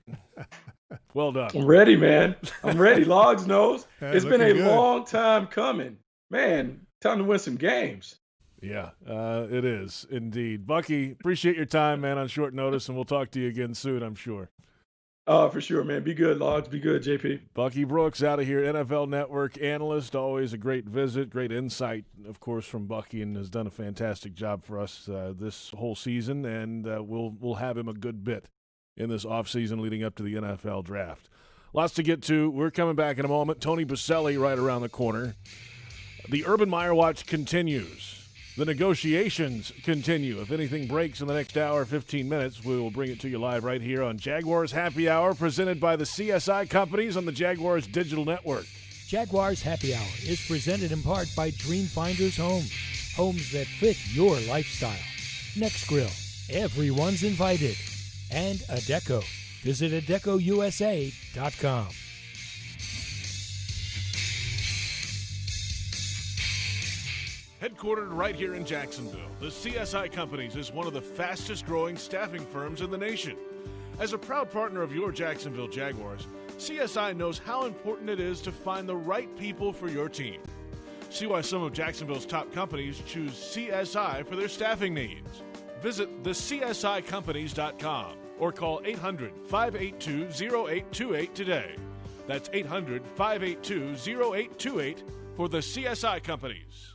Well done. I'm ready, man. I'm ready. Logs knows. It's been a good. long time coming. Man, time to win some games. Yeah, it is indeed. Bucky, appreciate your time, man, on short notice, and we'll talk to you again soon, I'm sure. For sure, man. Be good, Logs. Be good, JP. Bucky Brooks out of here, NFL Network analyst. Always a great visit, great insight, of course, from Bucky, and has done a fantastic job for us this whole season, and we'll have him a good bit in this offseason leading up to the NFL draft. Lots to get to. We're coming back in a moment. Tony Boselli right around the corner. The Urban Meyer Watch continues. The negotiations continue. If anything breaks in the next hour, 15 minutes, we will bring it to you live right here on Jaguars Happy Hour, presented by the CSI Companies on the Jaguars Digital Network. Jaguars Happy Hour is presented in part by Dreamfinders Homes, homes that fit your lifestyle. Next Grill, everyone's invited. And Adecco. Visit AdeccoUSA.com. Headquartered right here in Jacksonville, the CSI Companies is one of the fastest growing staffing firms in the nation. As a proud partner of your Jacksonville Jaguars, CSI knows how important it is to find the right people for your team. See why some of Jacksonville's top companies choose CSI for their staffing needs. Visit thecsicompanies.com or call 800-582-0828 today. That's 800-582-0828 for the CSI Companies.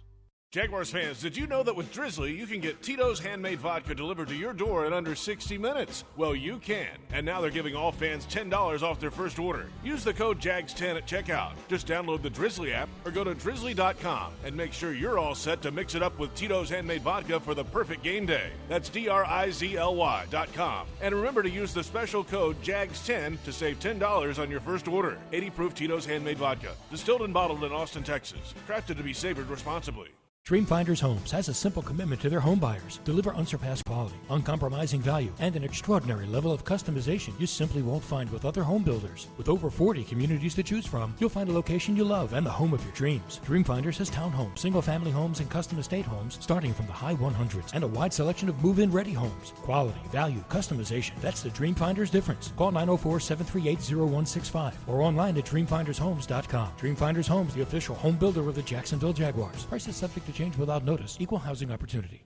Jaguars fans, did you know that with Drizzly, you can get Tito's handmade vodka delivered to your door in under 60 minutes? Well, you can. And now they're giving all fans $10 off their first order. Use the code JAGS10 at checkout. Just download the Drizzly app or go to drizzly.com and make sure you're all set to mix it up with Tito's handmade vodka for the perfect game day. That's DRIZLY.com. And remember to use the special code JAGS10 to save $10 on your first order. 80 proof Tito's handmade vodka. Distilled and bottled in Austin, Texas. Crafted to be savored responsibly. Dreamfinders Homes has a simple commitment to their home buyers. Deliver unsurpassed quality, uncompromising value, and an extraordinary level of customization you simply won't find with other home builders. With over 40 communities to choose from, you'll find a location you love and the home of your dreams. Dreamfinders has townhomes, single-family homes, and custom estate homes starting from the high 100s and a wide selection of move-in ready homes. Quality, value, customization. That's the Dreamfinders difference. Call 904-738-0165 or online at dreamfindershomes.com. Dreamfinders Homes, the official home builder of the Jacksonville Jaguars. Prices subject to change without notice. Equal housing opportunity.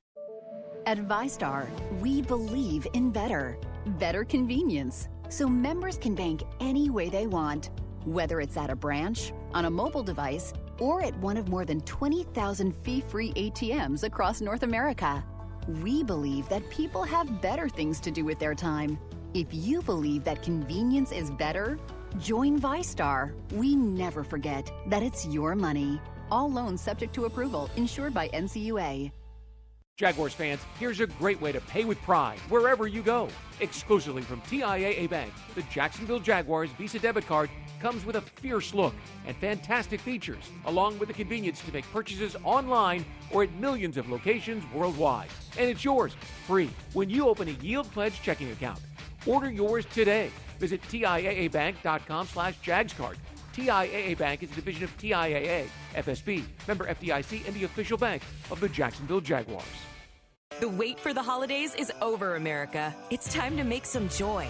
At VyStar, we believe in better convenience, so members can bank any way they want, whether it's at a branch, on a mobile device, or at one of more than 20,000 fee-free ATMs across North America. We believe that people have better things to do with their time. If you believe that convenience is better, join VyStar. We never forget that it's your money. All loans subject to approval, insured by NCUA. Jaguars fans, here's a great way to pay with pride wherever you go. Exclusively from TIAA Bank, the Jacksonville Jaguars Visa debit card comes with a fierce look and fantastic features, along with the convenience to make purchases online or at millions of locations worldwide. And it's yours, free, when you open a Yield Pledge checking account. Order yours today. Visit TIAABank.com/JagsCard. TIAA Bank is a division of TIAA, FSB, member FDIC, and the official bank of the Jacksonville Jaguars. The wait for the holidays is over, America. It's time to make some joy.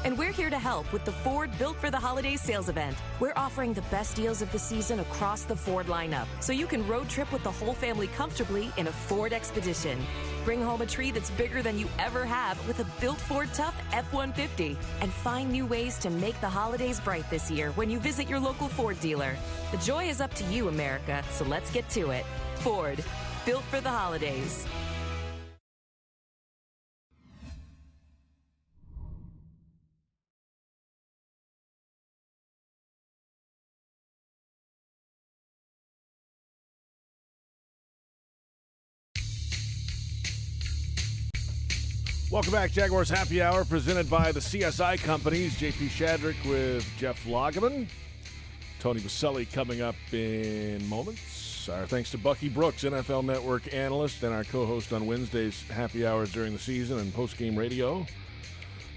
And we're here to help with the Ford Built for the Holidays sales event. We're offering the best deals of the season across the Ford lineup, so you can road trip with the whole family comfortably in a Ford Expedition. Bring home a tree that's bigger than you ever have with a built Ford Tough F-150. And find new ways to make the holidays bright this year when you visit your local Ford dealer. The joy is up to you, America, so let's get to it. Ford, built for the holidays. Welcome back, Jaguars Happy Hour, presented by the CSI Companies. JP Shadrick with Jeff Lageman. Tony Boselli coming up in moments. Our thanks to Bucky Brooks, NFL Network analyst and our co-host on Wednesday's Happy Hours during the season and post-game radio. A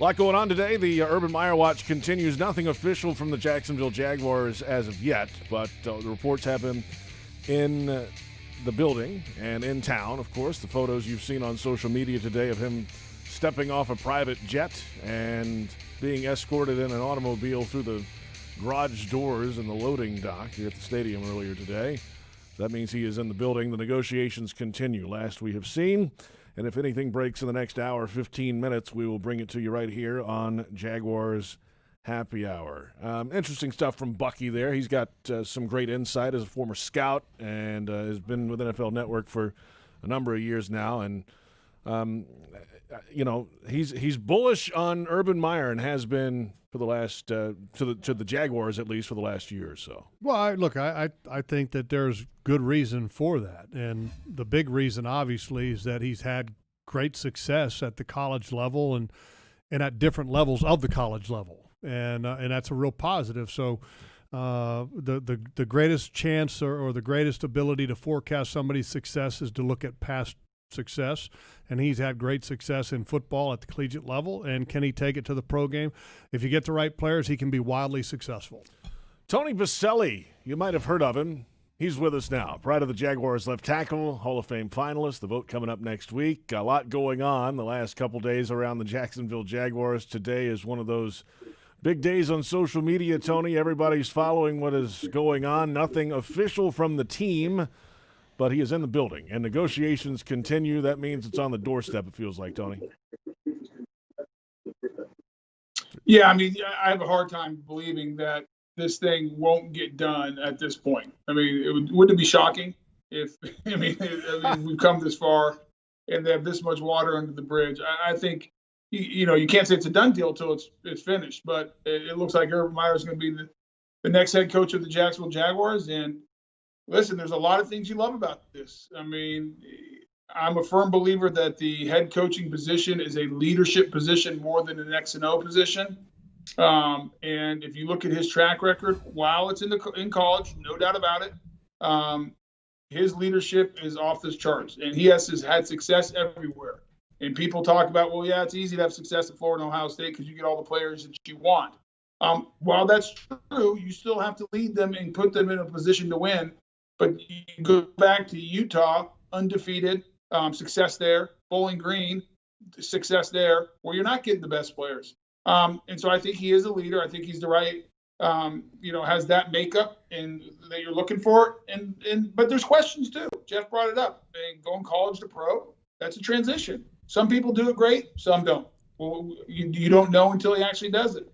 lot going on today. The Urban Meyer watch continues. Nothing official from the Jacksonville Jaguars as of yet, but the reports have him in the building and in town, of course. The photos you've seen on social media today of him stepping off a private jet and being escorted in an automobile through the garage doors in the loading dock here at the stadium earlier today. That means he is in the building. The negotiations continue. Last we have seen, and if anything breaks in the next hour, 15 minutes, we will bring it to you right here on Jaguars Happy Hour. Interesting stuff from Bucky there. He's got some great insight as a former scout and has been with NFL Network for a number of years now, and he's bullish on Urban Meyer and has been for the last to the Jaguars, at least for the last year or so. Well, I think that there's good reason for that, and the big reason obviously is that he's had great success at the college level and at different levels of the college level, and that's a real positive. So the greatest chance or the greatest ability to forecast somebody's success is to look at past success, and he's had great success in football at the collegiate level. And can he take it to the pro game? If you get the right players, he can be wildly successful. Tony Boselli, you might have heard of him. He's with us now. Pride of the Jaguars left tackle, Hall of Fame finalist. The vote coming up next week. A lot going on the last couple days around the Jacksonville Jaguars. Today is one of those big days on social media, Tony. Everybody's following what is going on. Nothing official from the team, but he is in the building, and negotiations continue. That means it's on the doorstep, it feels like, Tony. Yeah, I mean, I have a hard time believing that this thing won't get done at this point. I mean, wouldn't it be shocking if, we've come this far and they have this much water under the bridge? I think, you can't say it's a done deal until it's finished, but it looks like Urban Meyer is going to be the next head coach of the Jacksonville Jaguars. And listen, there's a lot of things you love about this. I mean, I'm a firm believer that the head coaching position is a leadership position more than an X and O position. And if you look at his track record, while it's in college, no doubt about it, his leadership is off the charts, and he has had success everywhere. And people talk about, well, yeah, it's easy to have success at Florida and Ohio State because you get all the players that you want. While that's true, you still have to lead them and put them in a position to win. But you go back to Utah, undefeated, success there. Bowling Green, success there, where you're not getting the best players. And so I think he is a leader. I think he's the right, has that makeup and that you're looking for. But there's questions too. Jeff brought it up. Going college to pro, that's a transition. Some people do it great, some don't. Well, you don't know until he actually does it.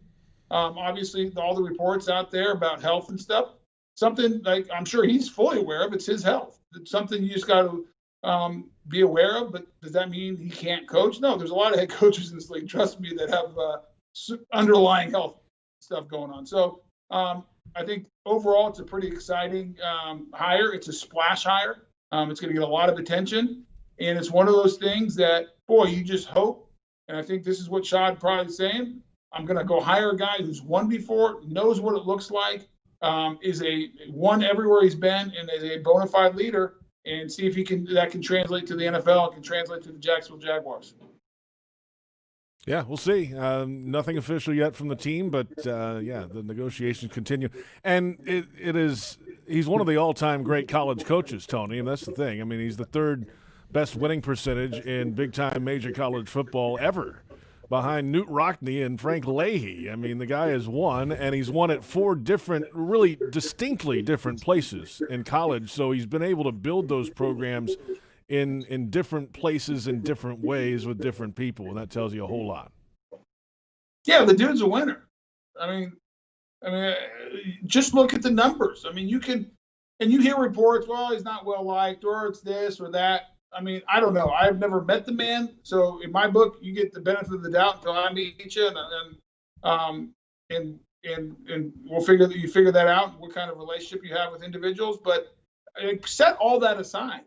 Obviously, all the reports out there about health and stuff, something like I'm sure he's fully aware of, it's his health. It's something you just got to be aware of, but does that mean he can't coach? No, there's a lot of head coaches in this league, trust me, that have underlying health stuff going on. So I think overall it's a pretty exciting hire. It's a splash hire. It's going to get a lot of attention. And it's one of those things that, boy, you just hope. And I think this is what Shad probably is saying. I'm going to go hire a guy who's won before, knows what it looks like, is a won everywhere he's been, and is a bona fide leader, and see if that can translate to the NFL and can translate to the Jacksonville Jaguars. Yeah, we'll see. Nothing official yet from the team, but the negotiations continue. And he's one of the all-time great college coaches, Tony, and that's the thing. I mean, he's the third best winning percentage in big-time major college football ever, behind Newt Rockne and Frank Leahy. I mean, the guy has won, and he's won at 4 different, really distinctly different places in college. So he's been able to build those programs in different places in different ways with different people, and that tells you a whole lot. Yeah, the dude's a winner. I mean, just look at the numbers. I mean, you hear reports, well, he's not well liked, or it's this or that. I mean, I don't know. I've never met the man, so in my book, you get the benefit of the doubt until I meet you, and we'll figure that out. What kind of relationship you have with individuals, but set all that aside,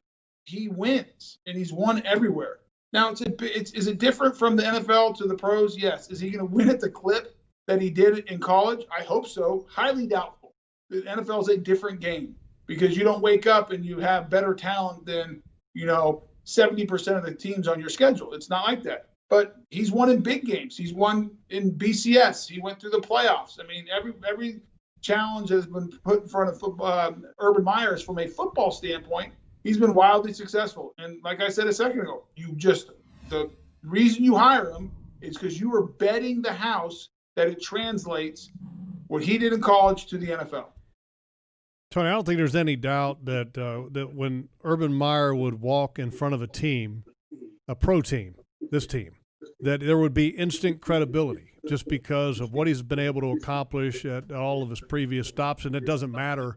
he wins, and he's won everywhere. Now, is it different from the NFL to the pros? Yes. Is he going to win at the clip that he did in college? I hope so. Highly doubtful. The NFL is a different game because you don't wake up and you have better talent than 70% of the teams on your schedule. It's not like that. But he's won in big games. He's won in BCS. He went through the playoffs. I mean, every challenge has been put in front of Urban Meyer from a football standpoint. He's been wildly successful. And like I said a second ago, the reason you hire him is because you are betting the house that it translates what he did in college to the NFL. Tony, I don't think there's any doubt that that when Urban Meyer would walk in front of a team, a pro team, this team, that there would be instant credibility just because of what he's been able to accomplish at all of his previous stops. And it doesn't matter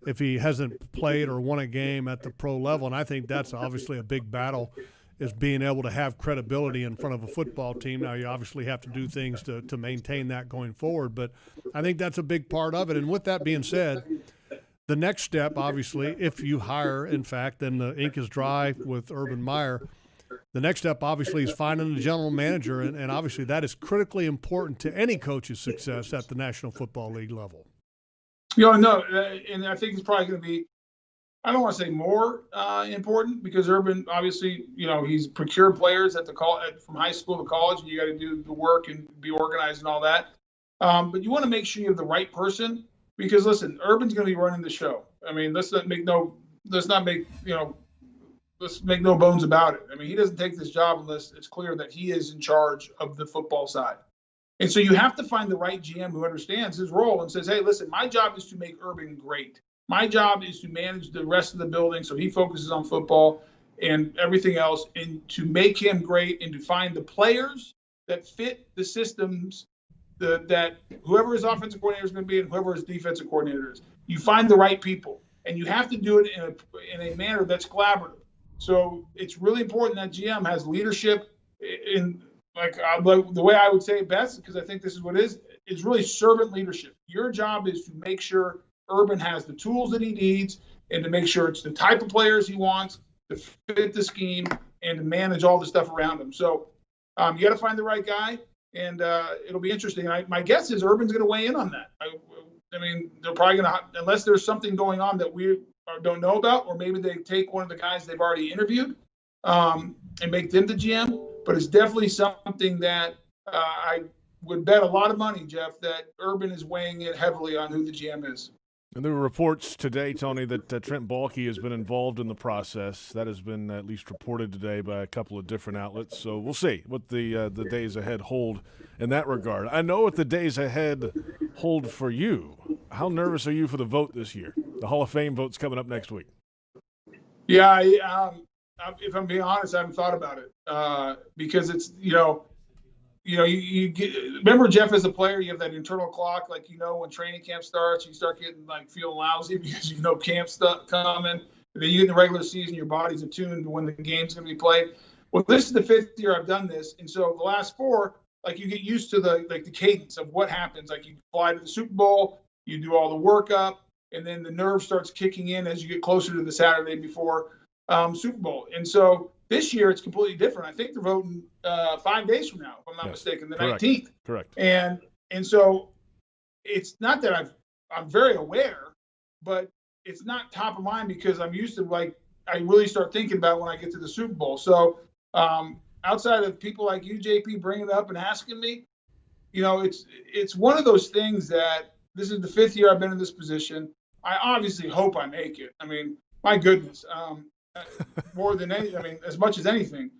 if he hasn't played or won a game at the pro level. And I think that's obviously a big battle, is being able to have credibility in front of a football team. Now, you obviously have to do things to maintain that going forward, but I think that's a big part of it. And with that being said, the next step, obviously, if you hire, in fact, then the ink is dry with Urban Meyer. The next step, obviously, is finding a general manager, and obviously that is critically important to any coach's success at the National Football League level. No, and I think it's probably going to be, I don't want to say more important, because Urban, obviously, he's procured players from high school to college, and you got to do the work and be organized and all that. But you want to make sure you have the right person. Because listen, Urban's going to be running the show. I mean, let's make no bones about it. I mean, he doesn't take this job unless it's clear that he is in charge of the football side. And so you have to find the right GM who understands his role and says, hey, listen, my job is to make Urban great. My job is to manage the rest of the building so he focuses on football and everything else, and to make him great and to find the players that fit the systems that whoever his offensive coordinator is going to be and whoever his defensive coordinator is. You find the right people, and you have to do it in a manner that's collaborative. So it's really important that GM has leadership in, like the way I would say it best, because I think this is what it is. It's really servant leadership. Your job is to make sure Urban has the tools that he needs, and to make sure it's the type of players he wants to fit the scheme and to manage all the stuff around him. So you got to find the right guy. And it'll be interesting. My guess is Urban's going to weigh in on that. I mean, they're probably going to, unless there's something going on that we don't know about, or maybe they take one of the guys they've already interviewed and make them the GM. But it's definitely something that I would bet a lot of money, Jeff, that Urban is weighing in heavily on who the GM is. And there were reports today, Tony, that Trent Baalke has been involved in the process. That has been at least reported today by a couple of different outlets. So we'll see what the days ahead hold in that regard. I know what the days ahead hold for you. How nervous are you for the vote this year? The Hall of Fame vote's coming up next week. Yeah, if I'm being honest, I haven't thought about it because it's, you get, remember, Jeff, as a player, you have that internal clock, like, when training camp starts, you start getting feeling lousy because camp's stuff coming. And then you get in the regular season, your body's attuned to when the game's going to be played. Well, this is the 5th year I've done this, and so the last 4, you get used to the cadence of what happens. You fly to the Super Bowl, you do all the workup, and then the nerve starts kicking in as you get closer to the Saturday before Super Bowl. And so This year, it's completely different. I think they're voting 5 days from now, if I'm not mistaken, the 19th. Correct. And so it's not that I'm very aware, but it's not top of mind because I'm used to, like, I really start thinking about it when I get to the Super Bowl. So outside of people like you, JP, bringing it up and asking me, it's one of those things that this is the 5th year I've been in this position. I obviously hope I make it. I mean, my goodness, more than as much as anything.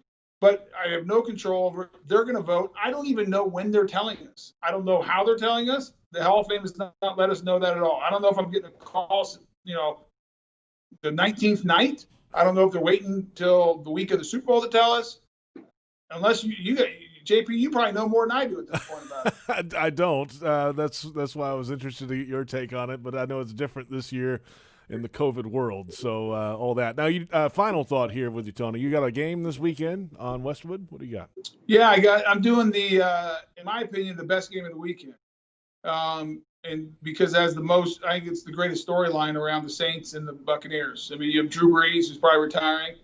But I have no control over it. They're going to vote. I don't even know when they're telling us. I don't know how they're telling us. The Hall of Fame has not let us know that at all. I don't know if I'm getting a call, the 19th night. I don't know if they're waiting till the week of the Super Bowl to tell us. Unless you JP, you probably know more than I do at this point about it. I don't. That's why I was interested to get your take on it. But I know it's different this year in the COVID world. So all that. Now, final thought here with you, Tony. You got a game this weekend on Westwood. What do you got? Yeah, I'm doing in my opinion, the best game of the weekend. And because I think it's the greatest storyline around the Saints and the Buccaneers. I mean, you have Drew Brees, who's probably retiring,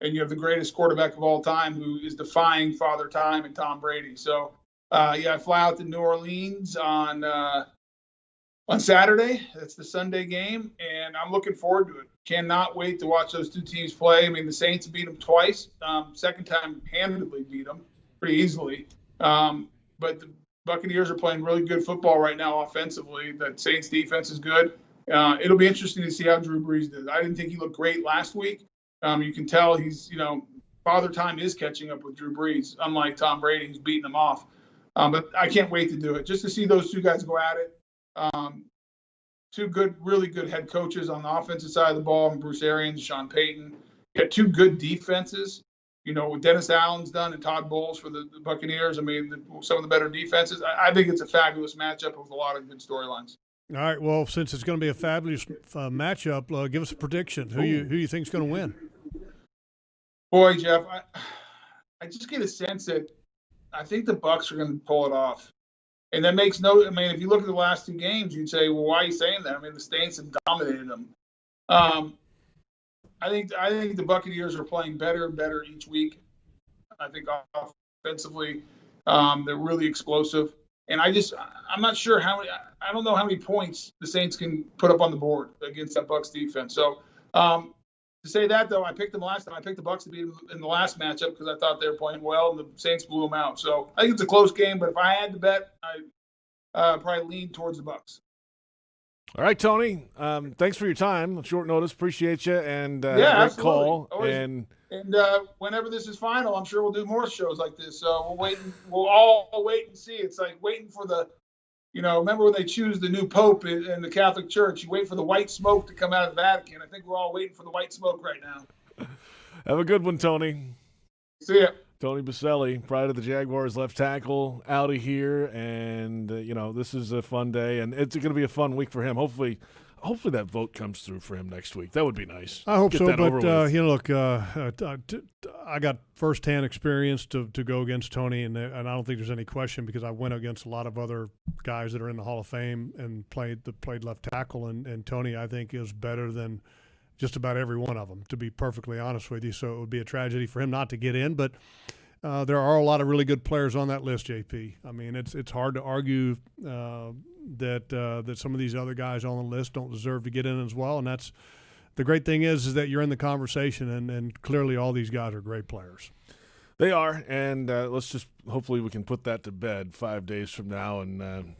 and you have the greatest quarterback of all time, who is defying Father Time, and Tom Brady. So, I fly out to New Orleans on Saturday. That's the Sunday game, and I'm looking forward to it. Cannot wait to watch those two teams play. I mean, the Saints beat them twice. Second time handedly beat them pretty easily. But the Buccaneers are playing really good football right now offensively. The Saints defense is good. It'll be interesting to see how Drew Brees did. I didn't think he looked great last week. You can tell he's, Father Time is catching up with Drew Brees, unlike Tom Brady, who's beating him off. But I can't wait to do it, just to see those two guys go at it. Two really good head coaches on the offensive side of the ball, and Bruce Arians, Sean Payton. You got two good defenses. What Dennis Allen's done and Todd Bowles for the Buccaneers. I mean, some of the better defenses. I think it's a fabulous matchup with a lot of good storylines. All right. Well, since it's going to be a fabulous matchup, give us a prediction. Who you think is going to win? Boy, Jeff, I just get a sense that I think the Bucs are going to pull it off. And that makes if you look at the last two games, you'd say, well, why are you saying that? I mean, the Saints have dominated them. I think the Buccaneers are playing better and better each week. I think offensively, they're really explosive. And I'm not sure I don't know how many points the Saints can put up on the board against that Bucs defense. So to say that, though, I picked them last time. I picked the Bucs to beat them in the last matchup because I thought they were playing well, and the Saints blew them out. So I think it's a close game, but if I had to bet, I'd probably lean towards the Bucs. All right, Tony. Thanks for your time. Short notice. Appreciate you. And great call. Always. And whenever this is final, I'm sure we'll do more shows like this. So we'll all wait and see. It's like waiting for the, remember when they choose the new pope in the Catholic Church? You wait for the white smoke to come out of the Vatican. I think we're all waiting for the white smoke right now. Have a good one, Tony. See ya. Tony Boselli, pride of the Jaguars left tackle, out of here, and this is a fun day, and it's going to be a fun week for him. Hopefully that vote comes through for him next week. That would be nice. I hope so, but look, I got firsthand experience to go against Tony, and I don't think there's any question because I went against a lot of other guys that are in the Hall of Fame and played left tackle, and Tony I think is better than just about every one of them, to be perfectly honest with you. So it would be a tragedy for him not to get in, but there are a lot of really good players on that list, JP. I mean, it's hard to argue that some of these other guys on the list don't deserve to get in as well. And that's the great thing is that you're in the conversation, and clearly all these guys are great players. They are, and let's just hopefully we can put that to bed 5 days from now and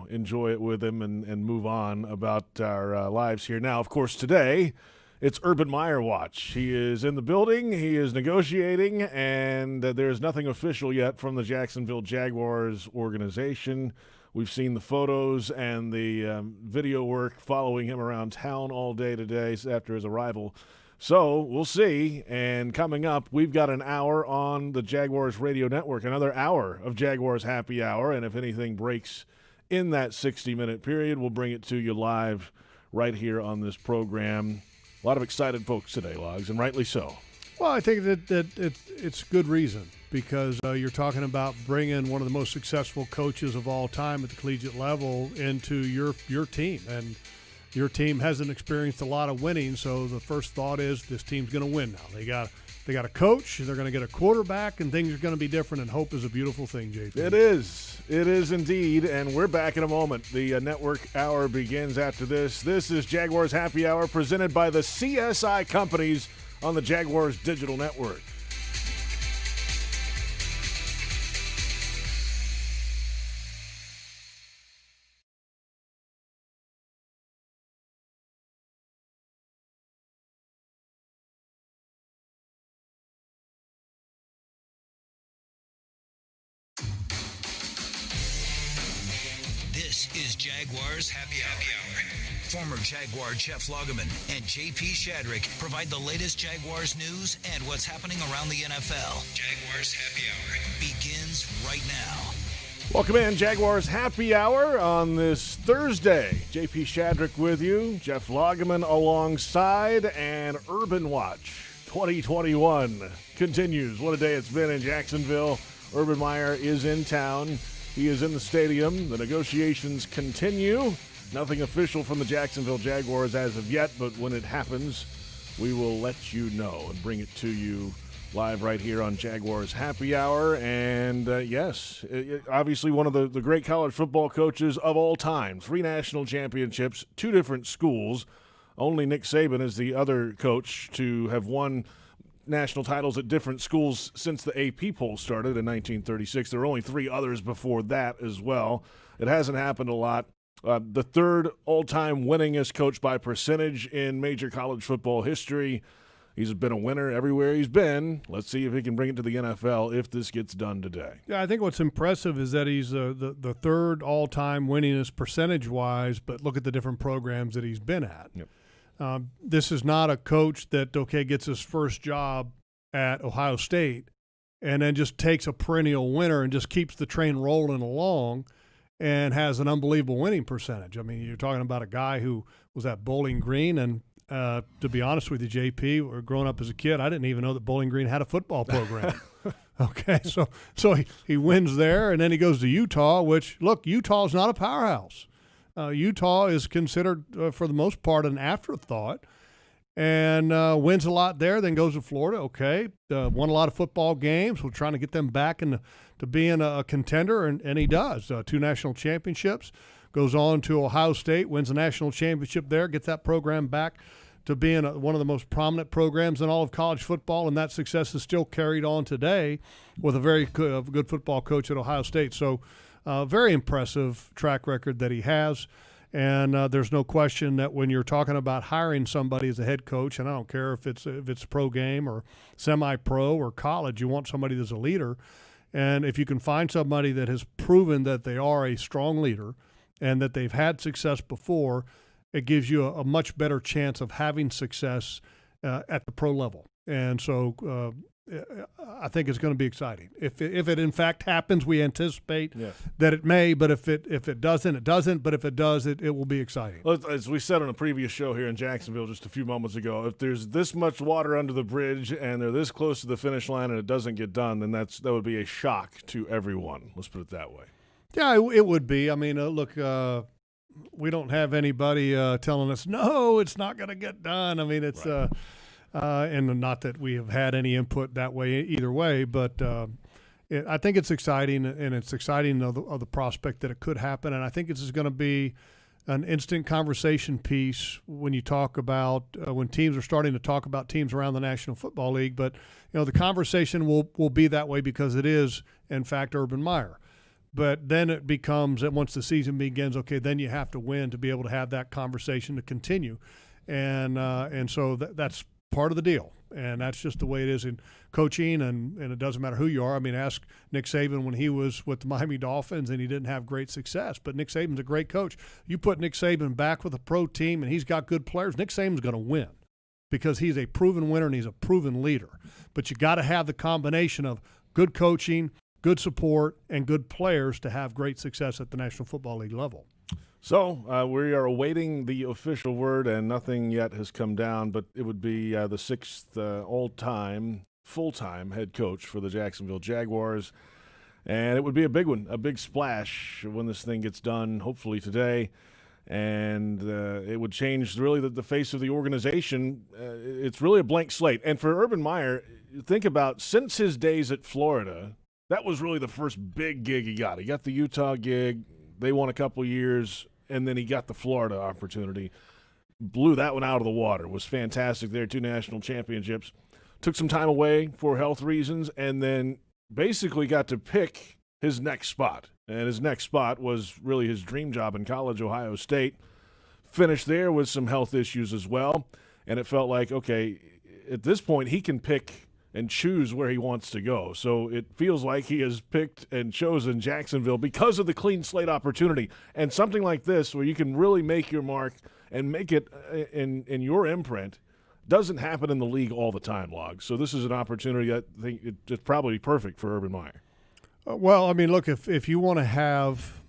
enjoy it with him and move on about our lives here. Now, of course, today it's Urban Meyer watch. He is in the building. He is negotiating, and there's nothing official yet from the Jacksonville Jaguars organization. We've seen the photos and the video work following him around town all day today after his arrival. So we'll see. And coming up, we've got an hour on the Jaguars radio network, another hour of Jaguars Happy Hour. And if anything breaks in that 60-minute period, we'll bring it to you live right here on this program. A lot of excited folks today, Logs, and rightly so. Well, I think that it's good reason because you're talking about bringing one of the most successful coaches of all time at the collegiate level into your team. And your team hasn't experienced a lot of winning, so the first thought is this team's going to win now. They They got a coach, they're going to get a quarterback, and things are going to be different, and hope is a beautiful thing, JP. It is. It is indeed, and we're back in a moment. The network hour begins after this. This is Jaguars Happy Hour presented by the CSI Companies on the Jaguars Digital Network. This is Jaguars Happy Hour. Former Jaguar Jeff Lageman and JP Shadrick provide the latest Jaguars news and what's happening around the NFL. Jaguars Happy Hour begins right now. Welcome in, Jaguars Happy Hour on this Thursday. JP Shadrick with you, Jeff Lageman alongside, and Urban Watch 2021 continues. What a day it's been in Jacksonville. Urban Meyer is in town. He is in the stadium. The negotiations continue. Nothing official from the Jacksonville Jaguars as of yet, but when it happens, we will let you know and bring it to you live right here on Jaguars Happy Hour. And yes, obviously one of the great college football coaches of all time. 3 national championships, 2 different schools. Only Nick Saban is the other coach to have won national titles at different schools since the AP poll started in 1936. There were only 3 others before that as well. It hasn't happened a lot. The 3rd all-time winningest coach by percentage in major college football history. He's been a winner everywhere he's been. Let's see if he can bring it to the NFL if this gets done today. Yeah, I think what's impressive is that he's the 3rd all-time winningest percentage-wise, but look at the different programs that he's been at. Yep. This is not a coach that, gets his first job at Ohio State and then just takes a perennial winner and just keeps the train rolling along and has an unbelievable winning percentage. I mean, you're talking about a guy who was at Bowling Green, and to be honest with you, JP, or growing up as a kid, I didn't even know that Bowling Green had a football program. Okay, so he wins there, and then he goes to Utah, which, look, Utah's not a powerhouse. Utah is considered, for the most part, an afterthought, and wins a lot there, then goes to Florida. Okay, won a lot of football games. We're trying to get them back to being a contender, and he does. 2 national championships, goes on to Ohio State, wins a national championship there, gets that program back to being one of the most prominent programs in all of college football, and that success is still carried on today with a very good football coach at Ohio State. So very impressive track record that he has. And there's no question that when you're talking about hiring somebody as a head coach, and I don't care if it's pro game or semi-pro or college, you want somebody that's a leader. And if you can find somebody that has proven that they are a strong leader and that they've had success before, it gives you a much better chance of having success at the pro level. And so I think it's going to be exciting. If it in fact happens, we anticipate that it may, but if it doesn't, it doesn't. But if it does, it will be exciting. Well, as we said on a previous show here in Jacksonville just a few moments ago, if there's this much water under the bridge and they're this close to the finish line and it doesn't get done, then that would be a shock to everyone. Let's put it that way. Yeah, it would be. I mean, look, we don't have anybody telling us, no, it's not going to get done. I mean, it's right. And not that we have had any input that way either way, but I think it's exciting, and it's exciting of the prospect that it could happen. And I think this is going to be an instant conversation piece when you talk about when teams are starting to talk about teams around the National Football League. But the conversation will be that way because it is, in fact, Urban Meyer. But then it becomes that once the season begins, okay, then you have to win to be able to have that conversation to continue, and so that's part of the deal, and that's just the way it is in coaching, and it doesn't matter who you are. I mean, ask Nick Saban when he was with the Miami Dolphins and he didn't have great success, but Nick Saban's a great coach. You put Nick Saban back with a pro team and he's got good players, Nick Saban's going to win because he's a proven winner and he's a proven leader. But you got to have the combination of good coaching, good support, and good players to have great success at the National Football League level. So we are awaiting the official word, and nothing yet has come down, but it would be the 6th all-time, full-time head coach for the Jacksonville Jaguars. And it would be a big one, a big splash when this thing gets done, hopefully today. and it would change really the face of the organization. It's really a blank slate. And for Urban Meyer, think about since his days at Florida, that was really the first big gig he got. He got the Utah gig. They won a couple years, and then he got the Florida opportunity. Blew that one out of the water. Was fantastic there, 2 national championships. Took some time away for health reasons, and then basically got to pick his next spot. And his next spot was really his dream job in college, Ohio State. Finished there with some health issues as well. And it felt like, okay, at this point he can pick and choose where he wants to go. So it feels like he has picked and chosen Jacksonville because of the clean slate opportunity. And something like this where you can really make your mark and make it in your imprint doesn't happen in the league all the time, Log. So this is an opportunity I think it's probably perfect for Urban Meyer. Well, I mean, look, if you want to have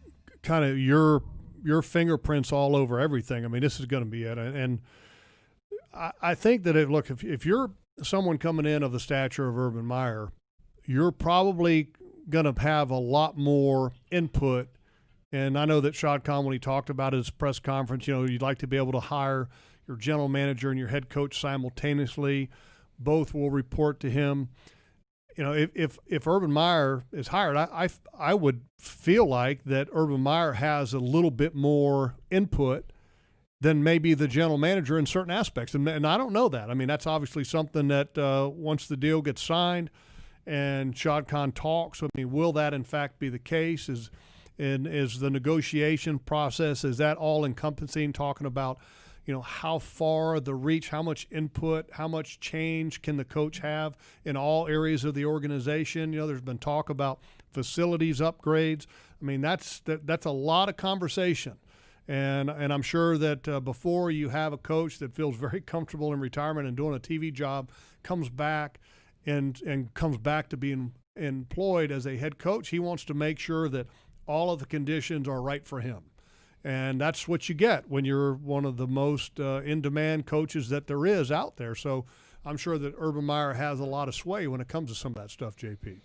kind of your fingerprints all over everything, I mean, this is going to be it. And I think that, if you're someone coming in of the stature of Urban Meyer, you're probably going to have a lot more input. And I know that Shad Khan, when he talked about his press conference, you'd like to be able to hire your general manager and your head coach simultaneously. Both will report to him. If Urban Meyer is hired, I would feel like that Urban Meyer has a little bit more input than maybe the general manager in certain aspects. And I don't know that. I mean, that's obviously something that once the deal gets signed and Shad Khan talks, I mean, will that in fact be the case? Is the negotiation process, is that all encompassing, talking about how far the reach, how much input, how much change can the coach have in all areas of the organization? There's been talk about facilities upgrades. I mean, that's a lot of conversation. And I'm sure that before you have a coach that feels very comfortable in retirement and doing a TV job, comes back and comes back to being employed as a head coach, he wants to make sure that all of the conditions are right for him. And that's what you get when you're one of the most in-demand coaches that there is out there. So I'm sure that Urban Meyer has a lot of sway when it comes to some of that stuff, JP.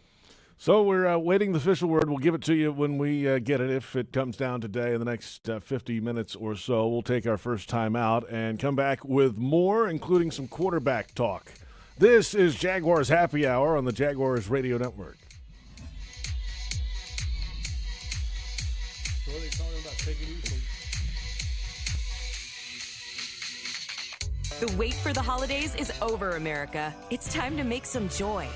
So we're waiting the official word. We'll give it to you when we get it. If it comes down today in the next 50 minutes or so, we'll take our first time out and come back with more, including some quarterback talk. This is Jaguars Happy Hour on the Jaguars Radio Network. What are they talking about? Take it easy. The wait for the holidays is over, America. It's time to make some joy.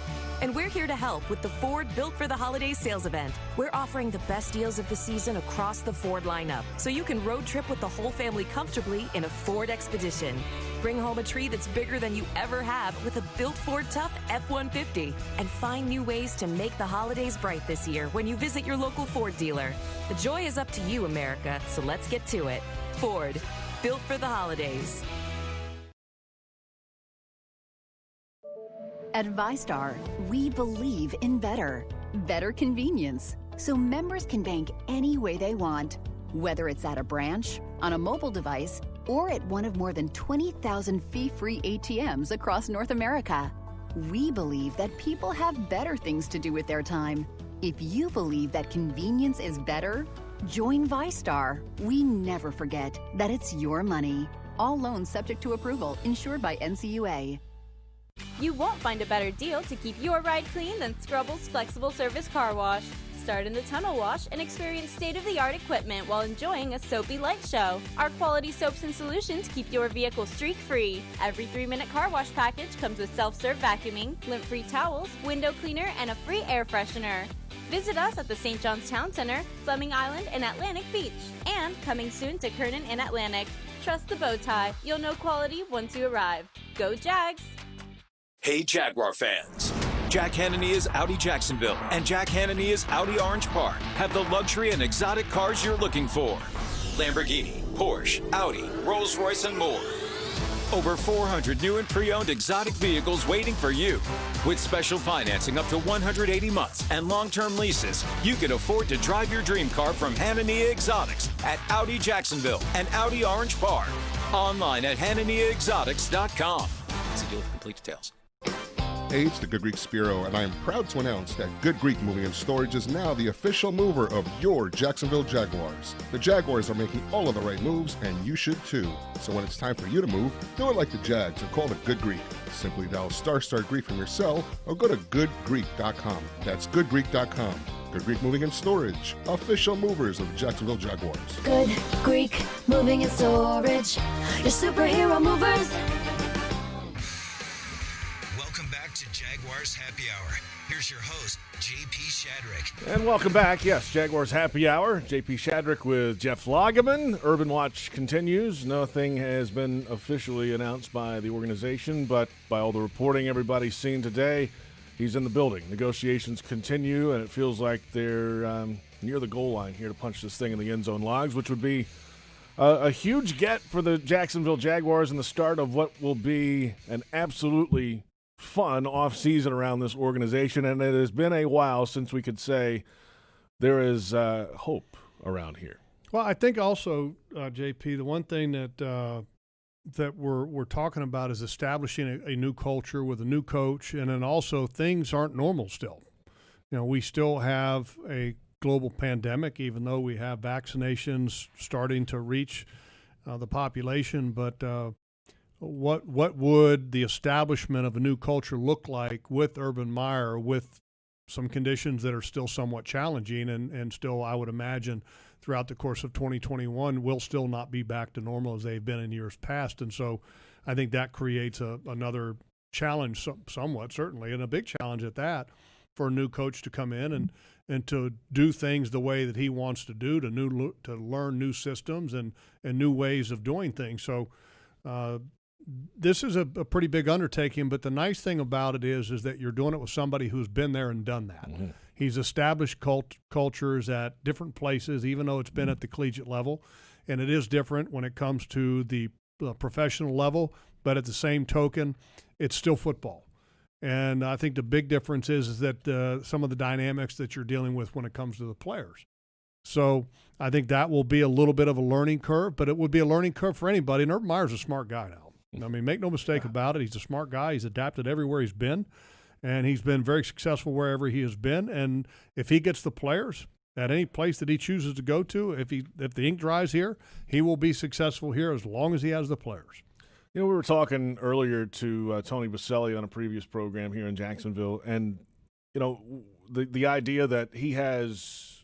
And we're here to help with the Ford Built for the Holidays sales event. We're offering the best deals of the season across the Ford lineup, so you can road trip with the whole family comfortably in a Ford Expedition. Bring home a tree that's bigger than you ever have with a built Ford Tough F-150. And find new ways to make the holidays bright this year when you visit your local Ford dealer. The joy is up to you, America, so let's get to it. Ford, built for the holidays. At ViStar, we believe in better convenience, so members can bank any way they want, whether it's at a branch, on a mobile device, or at one of more than 20,000 fee-free ATMs across North America. We believe that people have better things to do with their time. If you believe that convenience is better, join ViStar. We never forget that it's your money. All loans subject to approval, insured by NCUA. You won't find a better deal to keep your ride clean than Scrubble's Flexible Service Car Wash. Start in the tunnel wash and experience state-of-the-art equipment while enjoying a soapy light show. Our quality soaps and solutions keep your vehicle streak-free. Every 3-minute car wash package comes with self-serve vacuuming, lint-free towels, window cleaner, and a free air freshener. Visit us at the St. John's Town Center, Fleming Island, and Atlantic Beach. And coming soon to Kernan and Atlantic. Trust the bow tie. You'll know quality once you arrive. Go Jags! Hey Jaguar fans, Jack Hanany is Audi Jacksonville and Jack Hanany is Audi Orange Park. Have the luxury and exotic cars you're looking for. Lamborghini, Porsche, Audi, Rolls-Royce, and more. Over 400 new and pre-owned exotic vehicles waiting for you. With special financing up to 180 months and long-term leases, you can afford to drive your dream car from Hanany Exotics at Audi Jacksonville and Audi Orange Park. Online at HananyExotics.com. See deal for complete details. Hey, it's the Good Greek Spiro, and I am proud to announce that Good Greek Moving and Storage is now the official mover of your Jacksonville Jaguars. The Jaguars are making all of the right moves, and you should too. So when it's time for you to move, do it like the Jags and call the Good Greek. Simply dial ** Greek from your cell or go to goodgreek.com. That's goodgreek.com. Good Greek Moving and Storage, official movers of the Jacksonville Jaguars. Good Greek Moving and Storage, your superhero movers. Welcome back to Jaguars Happy Hour. Here's your host, JP Shadrick. And welcome back. Yes, Jaguars Happy Hour. JP Shadrick with Jeff Lageman. Urban Watch continues. Nothing has been officially announced by the organization, but by all the reporting everybody's seen today, he's in the building. Negotiations continue, and it feels like they're near the goal line here to punch this thing in the end zone logs, which would be a huge get for the Jacksonville Jaguars and the start of what will be an absolutely fun off-season around this organization. And it has been a while since we could say there is hope around here. Well, I think also, JP, the one thing that we're talking about is establishing a new culture with a new coach, and then also things aren't normal still. You know, we still have a global pandemic, even though we have vaccinations starting to reach the population. But what would the establishment of a new culture look like with Urban Meyer, with some conditions that are still somewhat challenging and still, I would imagine, throughout the course of 2021 will still not be back to normal as they've been in years past. And so I think that creates another challenge somewhat, certainly, and a big challenge at that, for a new coach to come in and to do things the way that he wants to do, to learn new systems and new ways of doing things. So this is a pretty big undertaking, but the nice thing about it is that you're doing it with somebody who's been there and done that. Mm-hmm. He's established cultures at different places, even though it's been at the collegiate level, and it is different when it comes to the professional level, but at the same token, it's still football. And I think the big difference is that some of the dynamics that you're dealing with when it comes to the players. So I think that will be a little bit of a learning curve, but it would be a learning curve for anybody. And Urban Meyer's a smart guy now. I mean, make no mistake about it. He's a smart guy. He's adapted everywhere he's been, and he's been very successful wherever he has been. And if he gets the players at any place that he chooses to go to, if the ink dries here, he will be successful here as long as he has the players. You know, we were talking earlier to Tony Boselli on a previous program here in Jacksonville, and, you know, the idea that he has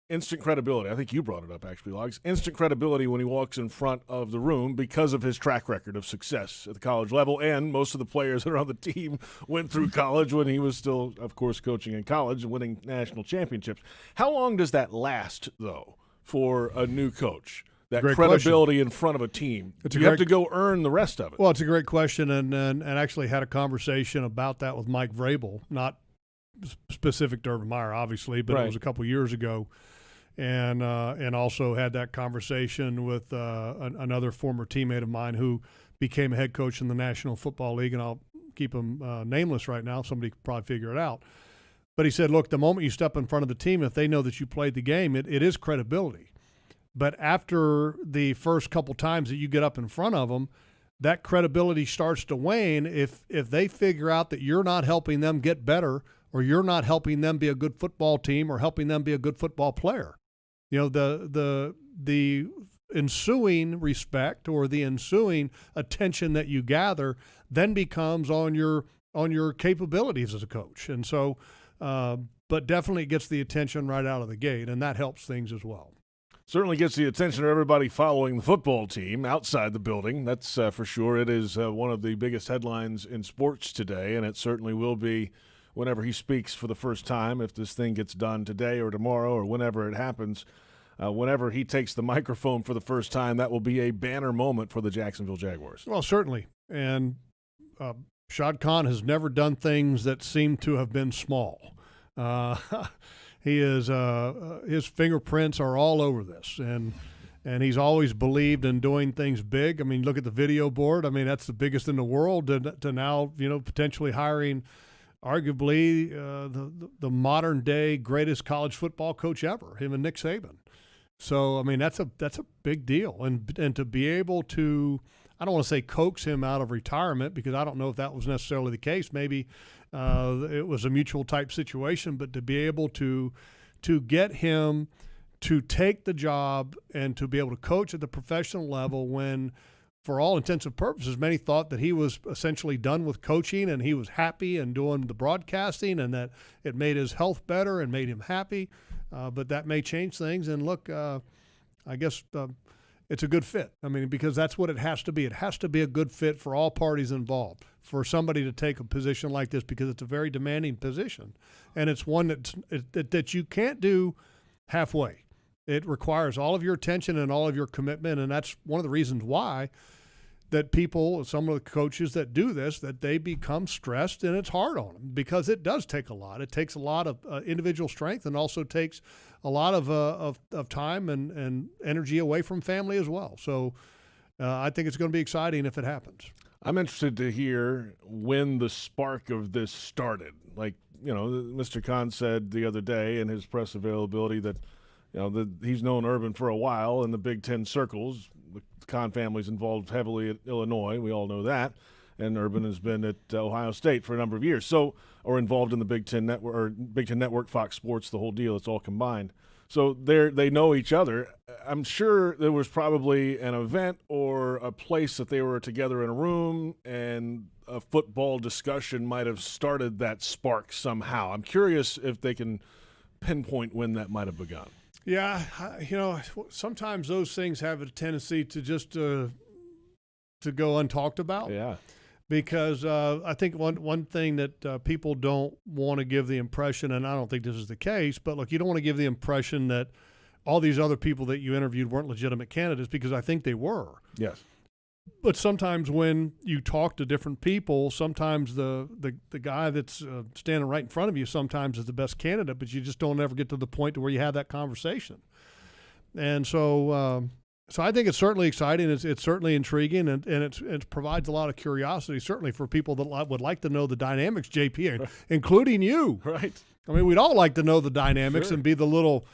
instant credibility. I think you brought it up, actually, Logs. Instant credibility when he walks in front of the room because of his track record of success at the college level, and most of the players that are on the team went through college when he was still, of course, coaching in college and winning national championships. How long does that last, though, for a new coach? That great credibility question. In front of a team. You have to go earn the rest of it. Well, it's a great question, and actually had a conversation about that with Mike Vrabel, not specific to Urban Meyer, obviously, but It was a couple years ago. And also had that conversation with another former teammate of mine who became a head coach in the National Football League, and I'll keep him nameless right now. Somebody could probably figure it out. But he said, look, the moment you step in front of the team, if they know that you played the game, it is credibility. But after the first couple times that you get up in front of them, that credibility starts to wane if they figure out that you're not helping them get better, or you're not helping them be a good football team, or helping them be a good football player. You know, the ensuing respect or the ensuing attention that you gather then becomes on your capabilities as a coach. And so, but definitely gets the attention right out of the gate, and that helps things as well. Certainly gets the attention of everybody following the football team outside the building. That's for sure. It is one of the biggest headlines in sports today, and it certainly will be whenever he speaks for the first time, if this thing gets done today or tomorrow or whenever it happens. Whenever he takes the microphone for the first time, that will be a banner moment for the Jacksonville Jaguars. Well, certainly. And Shad Khan has never done things that seem to have been small. He is his fingerprints are all over this, and he's always believed in doing things big. I mean, look at the video board. I mean, that's the biggest in the world. To now, potentially hiring, arguably the modern day greatest college football coach ever, him and Nick Saban. So I mean, that's a big deal, and to be able to, I don't want to say coax him out of retirement, because I don't know if that was necessarily the case. Maybe It was a mutual type situation, but to be able to get him to take the job and to be able to coach at the professional level when, for all intents and purposes, many thought that he was essentially done with coaching and he was happy and doing the broadcasting and that it made his health better and made him happy. But that may change things. And look, I guess it's a good fit. I mean, because that's what it has to be. It has to be a good fit for all parties involved, for somebody to take a position like this, because it's a very demanding position. And it's one that you can't do halfway. It requires all of your attention and all of your commitment, and that's one of the reasons why that people, some of the coaches that do this, that they become stressed and it's hard on them, because it does take a lot. It takes a lot of individual strength, and also takes a lot of time and energy away from family as well. So I think it's going to be exciting if it happens. I'm interested to hear when the spark of this started. Like, Mr. Khan said the other day in his press availability that he's known Urban for a while in the Big Ten circles. The Khan family's involved heavily at Illinois. We all know that. And Urban has been at Ohio State for a number of years. Or involved in the Big Ten Network, or Big Ten Network, Fox Sports, the whole deal. It's all combined. So they know each other. I'm sure there was probably an event or a place that they were together in a room, and a football discussion might have started that spark somehow. I'm curious if they can pinpoint when that might have begun. Yeah, sometimes those things have a tendency to just to go untalked about. Yeah, because I think one thing that people don't want to give the impression, and I don't think this is the case, but look, you don't want to give the impression that all these other people that you interviewed weren't legitimate candidates, because I think they were. Yes. But sometimes when you talk to different people, sometimes the guy that's standing right in front of you sometimes is the best candidate, but you just don't ever get to the point to where you have that conversation. And so I think it's certainly exciting. It's certainly intriguing, and it provides a lot of curiosity, certainly for people that would like to know the dynamics, JP, including you. Right. I mean, we'd all like to know the dynamics. Sure. And be the little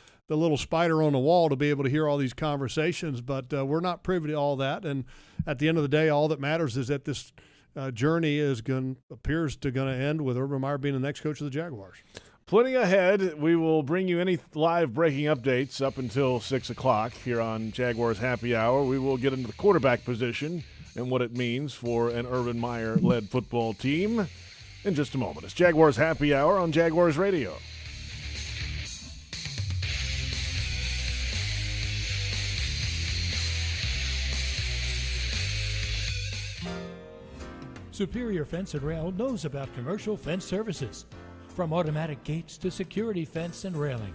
spider on the wall to be able to hear all these conversations, but we're not privy to all that. And at the end of the day, all that matters is that this journey appears to end with Urban Meyer being the next coach of the Jaguars. Plenty ahead. We will bring you any live breaking updates up until 6 o'clock here on Jaguars Happy Hour. We will get into the quarterback position and what it means for an Urban Meyer-led football team in just a moment. It's Jaguars Happy Hour on Jaguars Radio. Superior Fence and Rail knows about commercial fence services, from automatic gates to security fence and railing.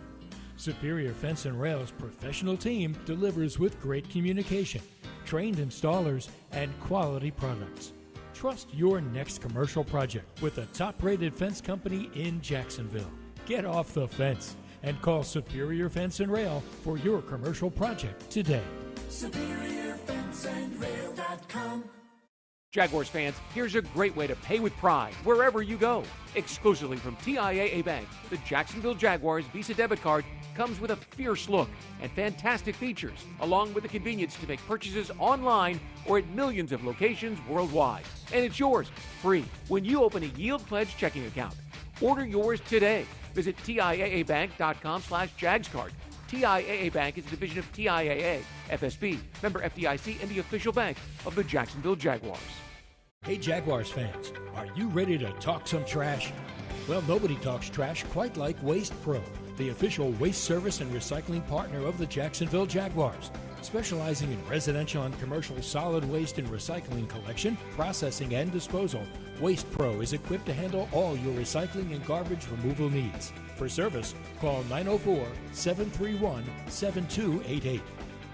Superior Fence and Rail's professional team delivers with great communication, trained installers, and quality products. Trust your next commercial project with a top-rated fence company in Jacksonville. Get off the fence and call Superior Fence and Rail for your commercial project today. SuperiorFenceandRail.com. Jaguars fans, here's a great way to pay with pride wherever you go. Exclusively from TIAA Bank, the Jacksonville Jaguars Visa debit card comes with a fierce look and fantastic features, along with the convenience to make purchases online or at millions of locations worldwide. And it's yours, free, when you open a Yield Pledge checking account. Order yours today. Visit TIAABank.com/JagsCard. TIAA Bank is a division of TIAA, FSB, member FDIC, and the official bank of the Jacksonville Jaguars. Hey Jaguars fans, are you ready to talk some trash? Well, nobody talks trash quite like Waste Pro, the official waste service and recycling partner of the Jacksonville Jaguars. Specializing in residential and commercial solid waste and recycling collection, processing, and disposal, Waste Pro is equipped to handle all your recycling and garbage removal needs. For service, call 904-731-7288.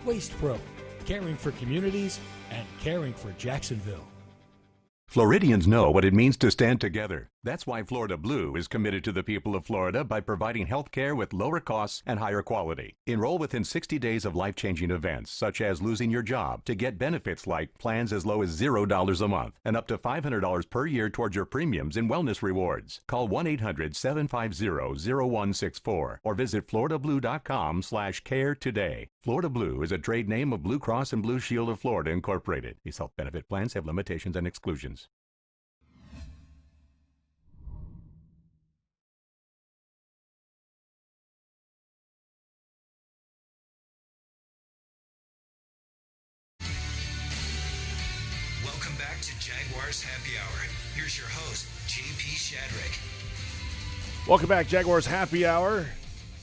Waste Pro, caring for communities and caring for Jacksonville. Floridians know what it means to stand together. That's why Florida Blue is committed to the people of Florida by providing health care with lower costs and higher quality. Enroll within 60 days of life-changing events, such as losing your job, to get benefits like plans as low as $0 a month and up to $500 per year towards your premiums and wellness rewards. Call 1-800-750-0164 or visit floridablue.com/care today. Florida Blue is a trade name of Blue Cross and Blue Shield of Florida, Incorporated. These health benefit plans have limitations and exclusions. back to Jaguars Happy Hour. Here's your host, JP Shadrick. Welcome back, Jaguars Happy Hour.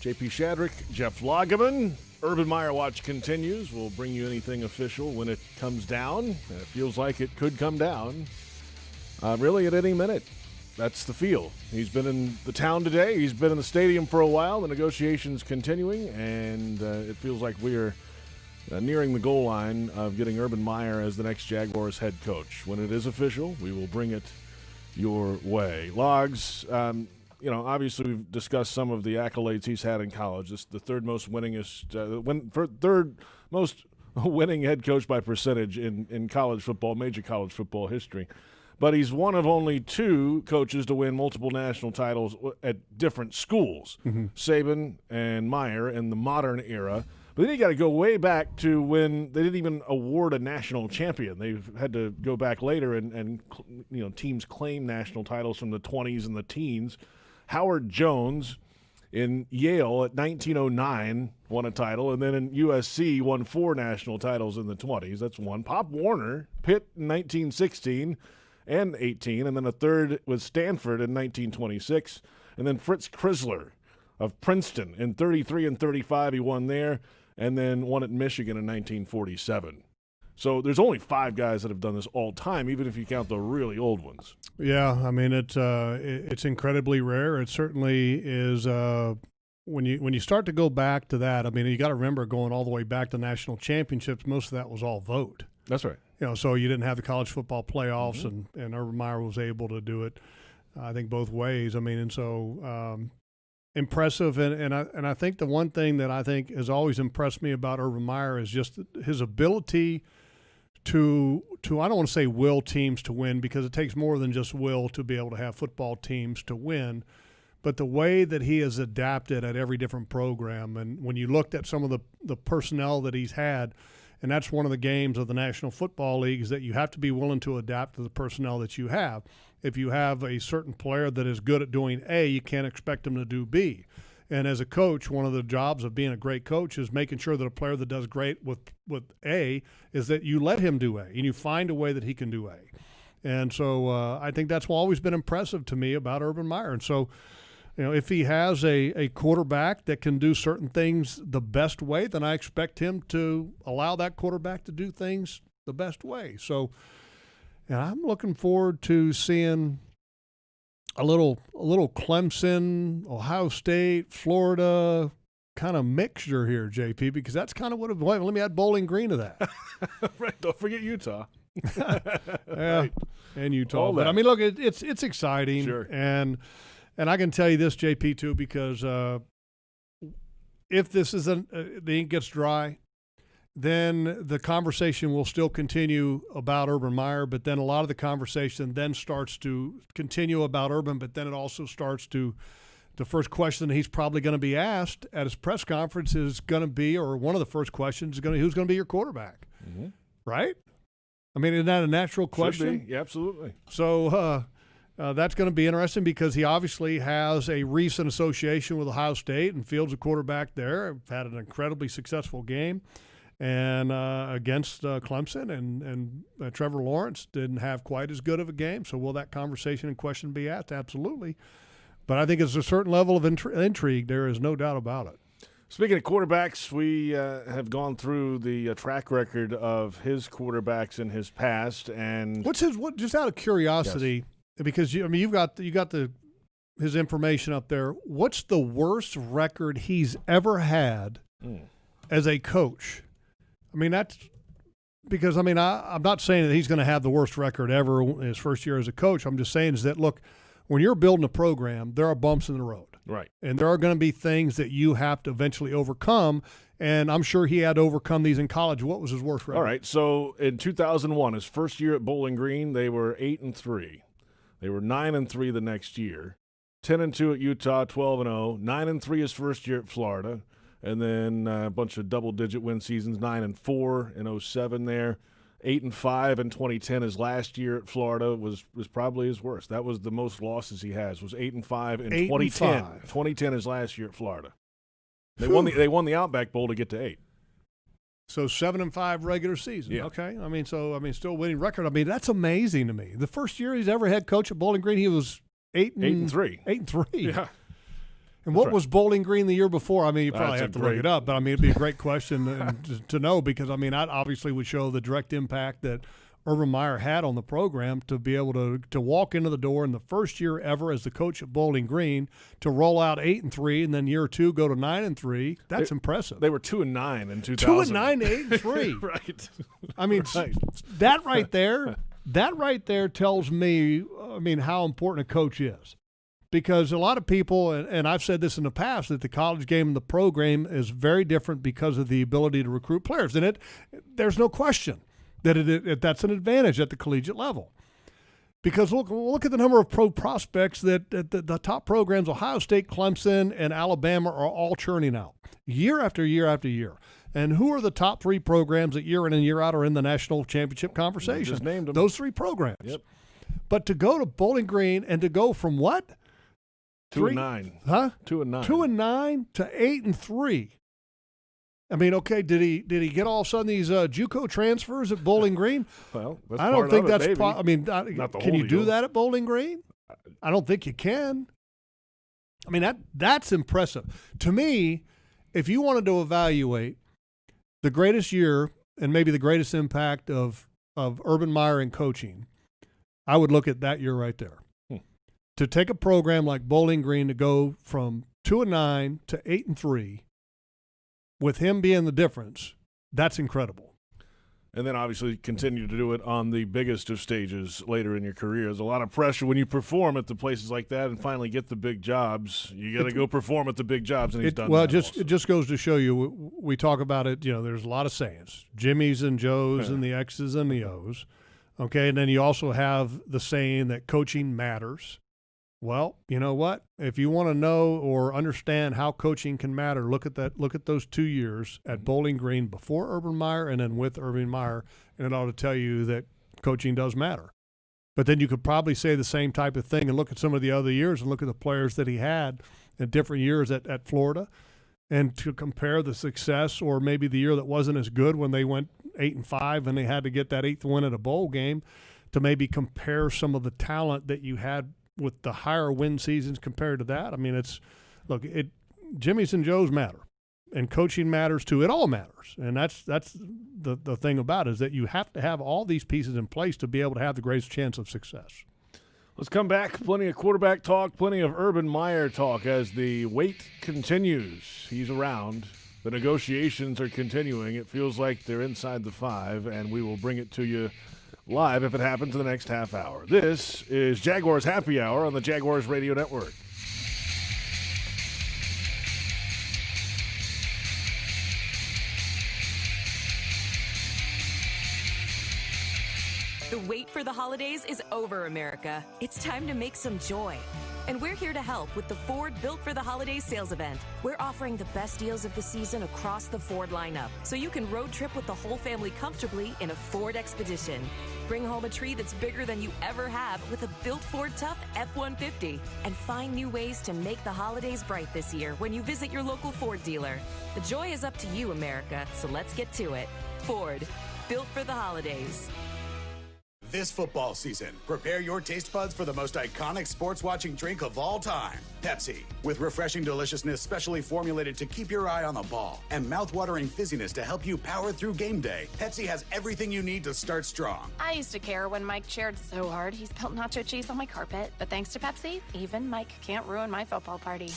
JP Shadrick, Jeff Lageman. Urban Meyer watch continues. We'll bring you anything official when it comes down. And it feels like it could come down really at any minute. That's the feel. He's been in the town today. He's been in the stadium for a while. The negotiations continuing, and it feels like we are nearing the goal line of getting Urban Meyer as the next Jaguars head coach. When it is official, we will bring it your way. Logs, obviously we've discussed some of the accolades he's had in college. This is the third most winning head coach by percentage in college football, major college football history. But he's one of only two coaches to win multiple national titles at different schools, Saban and Meyer in the modern era. But then you got to go way back to when they didn't even award a national champion. They've had to go back later and teams claim national titles from the 20s and the teens. Howard Jones in Yale at 1909 won a title, and then in USC won 4 national titles in the 20s. That's one. Pop Warner, Pitt in 1916 and 18, and then a third with Stanford in 1926. And then Fritz Crisler of Princeton in 33 and 35, he won there, and then won at Michigan in 1947. So there's only 5 guys that have done this all time, even if you count the really old ones. Yeah, I mean it's incredibly rare. It certainly is. When you start to go back to that, I mean, you got to remember going all the way back to national championships. Most of that was all vote. That's right. So you didn't have the college football playoffs, and Urban Meyer was able to do it. I think both ways. I mean, and so impressive. And I think the one thing that I think has always impressed me about Urban Meyer is just his ability to I don't want to say will teams to win, because it takes more than just will to be able to have football teams to win, but the way that he has adapted at every different program. And when you looked at some of the personnel that he's had, and that's one of the games of the National Football League, is that you have to be willing to adapt to the personnel that you have. If you have a certain player that is good at doing A, you can't expect him to do B. And as a coach, one of the jobs of being a great coach is making sure that a player that does great with A is that you let him do A, and you find a way that he can do A. And so I think that's always been impressive to me about Urban Meyer. And so, if he has a quarterback that can do certain things the best way, then I expect him to allow that quarterback to do things the best way. So, and I'm looking forward to seeing a little Clemson, Ohio State, Florida kind of mixture here, JP, because that's kind of what let me add Bowling Green to that. Right, don't forget Utah. Yeah, right. And Utah. But I mean, look, it's exciting. Sure. And I can tell you this, JP, too, because if this isn't the ink gets dry, then the conversation will still continue about Urban Meyer, but then a lot of the conversation then starts to continue about Urban, but then it also starts to the first question that he's probably going to be asked at his press conference is going to be, or one of the first questions is going to be, who's going to be your quarterback, right? I mean, isn't that a natural question? Should be. Yeah, absolutely. So that's going to be interesting because he obviously has a recent association with Ohio State and fields a quarterback there. Had an incredibly successful game. And against Clemson, and Trevor Lawrence didn't have quite as good of a game. So will that conversation and question be asked? Absolutely. But I think it's a certain level of intrigue. There is no doubt about it. Speaking of quarterbacks, we have gone through the track record of his quarterbacks in his past. And what's his? Just out of curiosity, because you've got his information up there. What's the worst record he's ever had as a coach? I mean, that's because, I'm not saying that he's going to have the worst record ever in his first year as a coach. I'm just saying is that, look, when you're building a program, there are bumps in the road. Right. And there are going to be things that you have to eventually overcome. And I'm sure he had to overcome these in college. What was his worst record? All right. So in 2001, his first year at Bowling Green, they were 8-3. They were 9-3 the next year. 10-2 at Utah, 12-0. 9-3 his first year at Florida. And then a bunch of double-digit win seasons, 9-4 in 07 there. 8-5 in 2010. His last year at Florida was probably his worst. That was the most losses he has, was 8-5 in 2010. 2010, his last year at Florida. They won the Outback Bowl to get to 8. So 7-5 regular season. Yeah. Okay. Still winning record. I mean, that's amazing to me. The first year he's ever head coach at Bowling Green, he was 8-3. 8-3. Yeah. And what was Bowling Green the year before? I mean, you probably have to look it up, but I mean, it'd be a great question to know, because I mean, that obviously would show the direct impact that Urban Meyer had on the program to be able to walk into the door in the first year ever as the coach at Bowling Green, to roll out 8-3, and then year 2 go to 9-3. That's impressive. They were 2-9 in 2000. 2-9 to 8-3. Right. I mean, that right there tells me, I mean, how important a coach is. Because a lot of people, and I've said this in the past, that the college game and the pro game is very different because of the ability to recruit players. And there's no question that that's an advantage at the collegiate level. Because look at the number of pro prospects that the top programs, Ohio State, Clemson, and Alabama, are all churning out year after year after year. And who are the top 3 programs that year in and year out are in the national championship conversation? Just named them. Those 3 programs. Yep. But to go to Bowling Green and to go from what? 2-9. Huh? 2-9. 2-9 to 8-3. I mean, okay, did he get all of a sudden these JUCO transfers at Bowling Green? Well, that's I don't think that's. I mean, can you do that at Bowling Green? I don't think you can. I mean, that's impressive to me. If you wanted to evaluate the greatest year and maybe the greatest impact of Urban Meyer in coaching, I would look at that year right there. To take a program like Bowling Green to go from 2-9 to 8-3, with him being the difference, that's incredible. And then obviously continue to do it on the biggest of stages later in your career. There's a lot of pressure when you perform at the places like that and finally get the big jobs. You got to go perform at the big jobs, and he's done that. Well, it just goes to show you, we talk about it, there's a lot of sayings, Jimmys and Joes and the X's and the O's. Okay, and then you also have the saying that coaching matters. Well, you know what? If you want to know or understand how coaching can matter, look at those 2 years at Bowling Green before Urban Meyer and then with Urban Meyer, and it ought to tell you that coaching does matter. But then you could probably say the same type of thing and look at some of the other years and look at the players that he had in different years at Florida, and to compare the success, or maybe the year that wasn't as good when they went 8-5 and they had to get that 8th win at a bowl game, to maybe compare some of the talent that you had with the higher win seasons compared to that. I mean, Jimmys and Joes matter, and coaching matters too. It all matters, and that's the thing about it, is that you have to have all these pieces in place to be able to have the greatest chance of success. Let's come back. Plenty of quarterback talk, plenty of Urban Meyer talk as the wait continues. He's around. The negotiations are continuing. It feels like they're inside the 5, and we will bring it to you live if it happens in the next half hour. This is Jaguars Happy Hour on the Jaguars Radio Network. The wait for the holidays is over, America. It's time to make some joy. And we're here to help with the Ford Built for the Holidays sales event. We're offering the best deals of the season across the Ford lineup, so you can road trip with the whole family comfortably in a Ford Expedition. Bring home a tree that's bigger than you ever have with a built Ford Tough F-150. And find new ways to make the holidays bright this year when you visit your local Ford dealer. The joy is up to you, America, so let's get to it. Ford, built for the holidays. This football season, prepare your taste buds for the most iconic sports watching drink of all time, Pepsi. With refreshing deliciousness specially formulated to keep your eye on the ball and mouth-watering fizziness to help you power through game day, Pepsi has everything you need to start strong. I used to care when Mike cheered so hard he spilled nacho cheese on my carpet, but thanks to Pepsi, even Mike can't ruin my football party.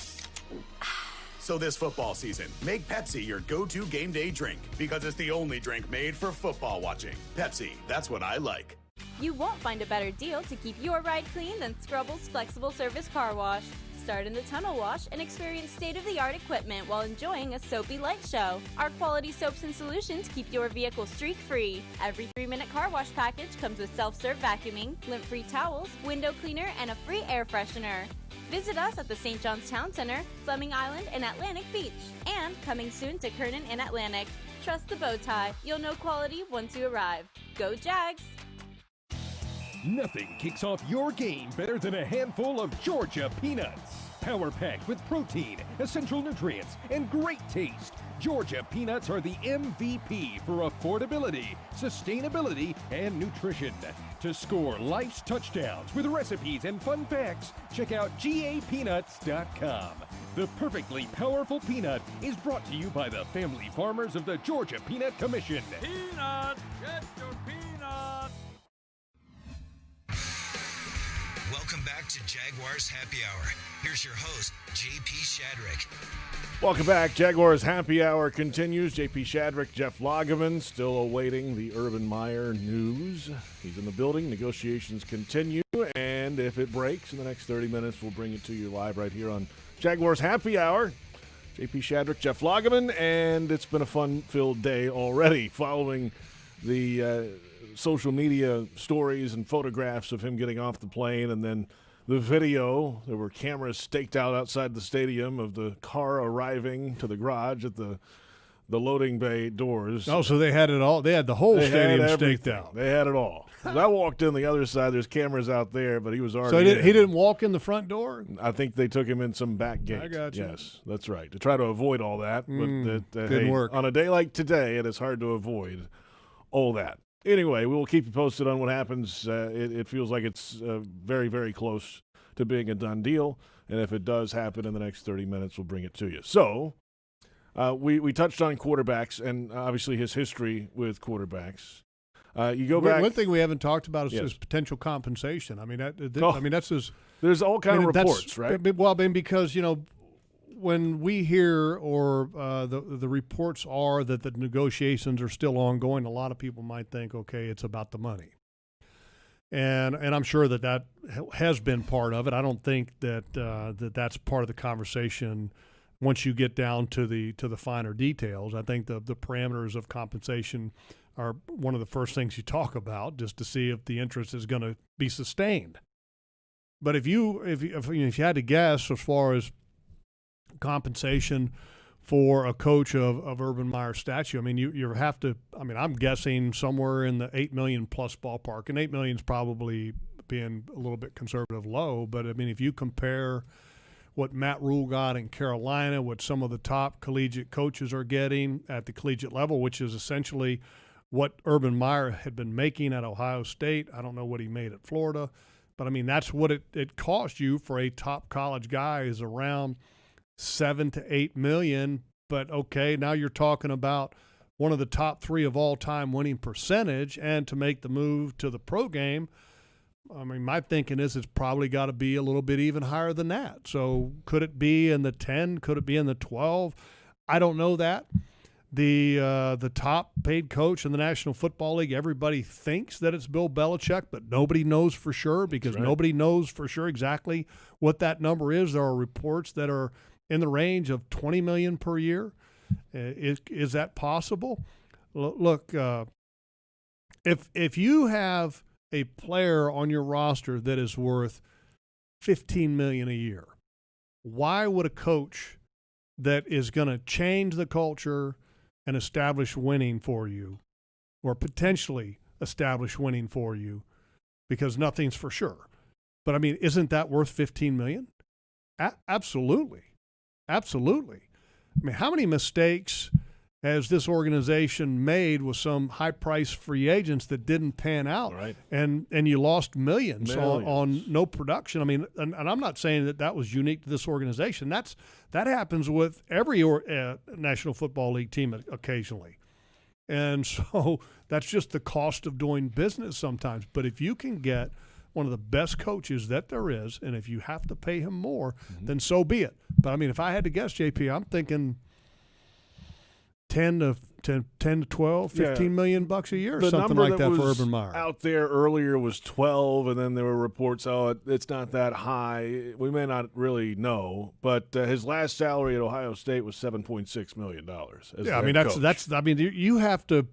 So this football season, make Pepsi your go-to game day drink, because it's the only drink made for football watching. Pepsi, that's what I like. You won't find a better deal to keep your ride clean than Scrubble's Flexible Service Car Wash. Start in the tunnel wash and experience state-of-the-art equipment while enjoying a soapy light show. Our quality soaps and solutions keep your vehicle streak-free. Every 3-minute car wash package comes with self-serve vacuuming, lint-free towels, window cleaner, and a free air freshener. Visit us at the St. John's Town Center, Fleming Island, and Atlantic Beach. And coming soon to Kernan and Atlantic. Trust the bow tie. You'll know quality once you arrive. Go Jags! Nothing kicks off your game better than a handful of Georgia peanuts. Power packed with protein, essential nutrients, and great taste. Georgia peanuts are the MVP for affordability, sustainability, and nutrition. To score life's touchdowns with recipes and fun facts, check out GAPeanuts.com. The perfectly powerful peanut is brought to you by the family farmers of the Georgia Peanut Commission. Peanut! Get your peanut! Welcome back to Jaguars Happy Hour. Here's your host, JP Shadrick. Welcome back. Jaguars Happy Hour continues. JP Shadrick, Jeff Lageman, still awaiting the Urban Meyer news. He's in the building. Negotiations continue, and if it breaks in the next 30 minutes, we'll bring it to you live right here on Jaguars Happy Hour. JP Shadrick, Jeff Lageman, and it's been a fun-filled day already following the social media stories and photographs of him getting off the plane, and then the video. There were cameras staked out outside the stadium of the car arriving to the garage at the loading bay doors. Oh, so they had it all. They had the whole stadium staked out. They had it all. I walked in the other side. There's cameras out there, but he was already So he didn't walk in the front door? I think they took him in some back gate. I got you. Yes, that's right. To try to avoid all that. But good work. On a day like today, it is hard to avoid all that. Anyway, we will keep you posted on what happens. It feels like it's very, very close to being a done deal. And if it does happen in the next 30 minutes, we'll bring it to you. So we touched on quarterbacks and obviously his history with quarterbacks. You go back. One thing we haven't talked about is Yes. his potential compensation. I mean, that's his. There's all kind of reports, right? Well, because when we hear or the reports are that the negotiations are still ongoing, a lot of people might think, okay, it's about the money. And I'm sure that has been part of it. I don't think that that's part of the conversation once you get down to the finer details. I think the parameters of compensation are one of the first things you talk about, just to see if the interest is going to be sustained. But if you had to guess as far as compensation for a coach of Urban Meyer stature, I mean, you have to. I mean, I'm guessing somewhere in the $8 million plus ballpark, and $8 million is probably being a little bit conservative low. But I mean, if you compare what Matt Rule got in Carolina, what some of the top collegiate coaches are getting at the collegiate level, which is essentially what Urban Meyer had been making at Ohio State. I don't know what he made at Florida, but I mean, that's what it cost you for a top college guy, is around $7 to $8 million. But okay, now you're talking about one of the top three of all time winning percentage, and to make the move to the pro game, I mean, my thinking is it's probably got to be a little bit even higher than that. So could it be in the 10? Could it be in the 12? I don't know that. The top paid coach in the National Football League, everybody thinks that it's Bill Belichick, but nobody knows for sure, because nobody knows for sure exactly what that number is. There are reports that are in the range of $20 million per year. Is that possible? Look, if you have a player on your roster that is worth $15 million a year, why would a coach that is going to change the culture and establish winning for you, or potentially establish winning for you, because nothing's for sure, but I mean, isn't that worth $15 million? Absolutely. Absolutely. I mean, how many mistakes has this organization made with some high-priced free agents that didn't pan out, right, and you lost millions. On no production? I mean, and I'm not saying that was unique to this organization. That happens with every National Football League team occasionally. And so that's just the cost of doing business sometimes. But if you can get one of the best coaches that there is, and if you have to pay him more, then so be it. But I mean, if I had to guess, JP, I'm thinking 10 to 12, 15 million bucks a year, or something like that for Urban Meyer. Out there earlier was 12, and then there were reports, it's not that high. We may not really know, but his last salary at Ohio State was $7.6 million. Yeah, I mean, that's. I mean, you have to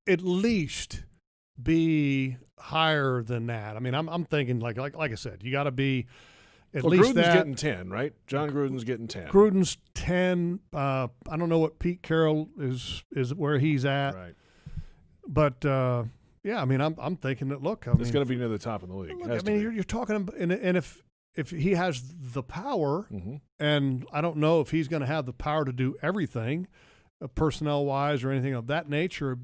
at least be higher than that. I mean, I'm thinking like I said, you got to be at least Gruden's that. Getting 10, right? John Gruden's getting 10. Gruden's 10. I don't know what Pete Carroll is where he's at. Right. But yeah, I mean, I'm thinking that. Look, it's going to be near the top of the league. Look, I mean, you're talking, and if if he has the power, and I don't know if he's going to have the power to do everything, personnel-wise or anything of that nature.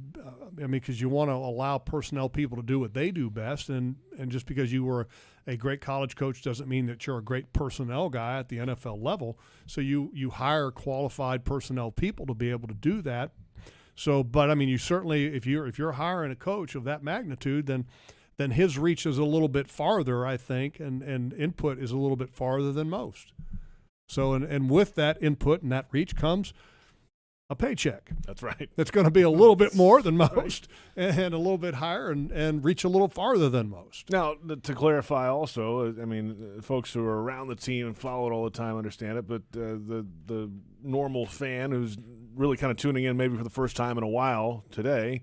I mean, because you want to allow personnel people to do what they do best, and just because you were a great college coach doesn't mean that you're a great personnel guy at the NFL level. So you hire qualified personnel people to be able to do that. So, but I mean, you certainly, if you're hiring a coach of that magnitude, then his reach is a little bit farther, I think, and input is a little bit farther than most. So, and with that input and that reach comes a paycheck. That's right. That's going to be a little bit more than most, and a little bit higher, and reach a little farther than most. Now, to clarify also, I mean, folks who are around the team and follow it all the time understand it, but the normal fan who's really kind of tuning in maybe for the first time in a while today,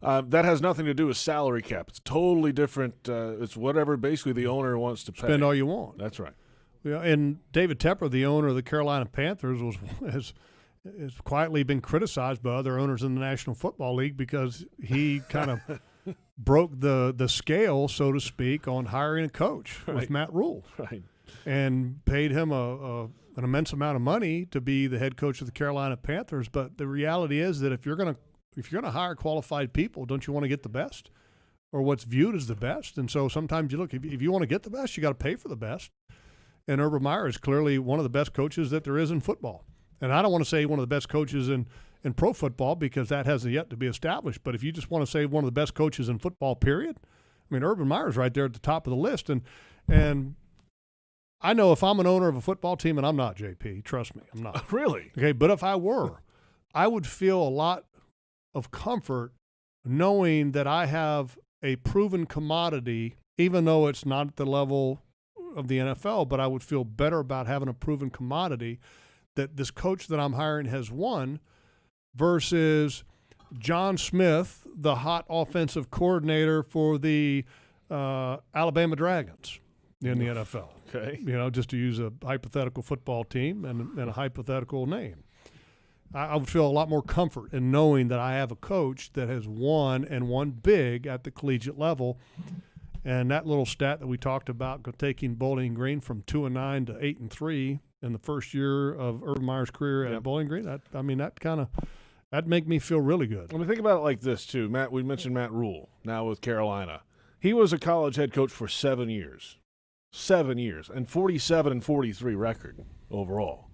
that has nothing to do with salary cap. It's totally different. It's whatever basically the owner wants to pay. Spend all you want. That's right. Yeah, and David Tepper, the owner of the Carolina Panthers, has quietly been criticized by other owners in the National Football League because he kind of broke the scale, so to speak, on hiring a coach with Matt Rule. Right. And paid him an immense amount of money to be the head coach of the Carolina Panthers. But the reality is that if you're going to hire qualified people, don't you want to get the best or what's viewed as the best? And so sometimes you look, if you want to get the best, you got to pay for the best. And Urban Meyer is clearly one of the best coaches that there is in football. And I don't want to say one of the best coaches in pro football because that hasn't yet to be established. But if you just want to say one of the best coaches in football, period, I mean, Urban Meyer's right there at the top of the list. And I know if I'm an owner of a football team, and I'm not, JP, trust me, I'm not. Really? Okay, but if I were, I would feel a lot of comfort knowing that I have a proven commodity, even though it's not at the level of the NFL, but I would feel better about having a proven commodity that this coach that I'm hiring has won versus John Smith, the hot offensive coordinator for the Alabama Dragons in the NFL. Okay. You know, just to use a hypothetical football team and a hypothetical name. I would feel a lot more comfort in knowing that I have a coach that has won and won big at the collegiate level. And that little stat that we talked about, taking Bowling Green from 2-9 to 8-3 in the first year of Urban Meyer's career at Bowling Green, that'd make me feel really good. I mean, think about it like this too, Matt. We mentioned Matt Rule now with Carolina. He was a college head coach for 7 years, and 47-43 record overall.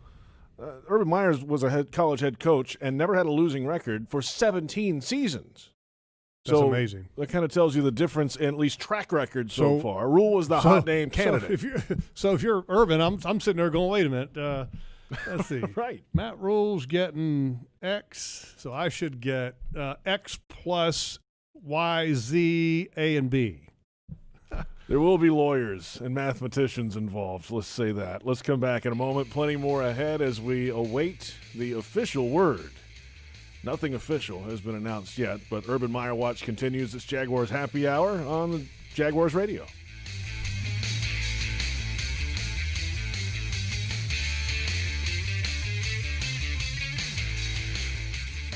Urban Meyer was a college head coach and never had a losing record for 17 seasons. That's amazing. That kind of tells you the difference in at least track record so far. Rule was the hot name candidate. So if you're Urban, I'm sitting there going, wait a minute. Let's see. Right. Matt Rule's getting X, so I should get X plus Y, Z, A, and B. There will be lawyers and mathematicians involved. Let's say that. Let's come back in a moment. Plenty more ahead as we await the official word. Nothing official has been announced yet, but Urban Meyer Watch continues. It's Jaguars Happy Hour on the Jaguars Radio.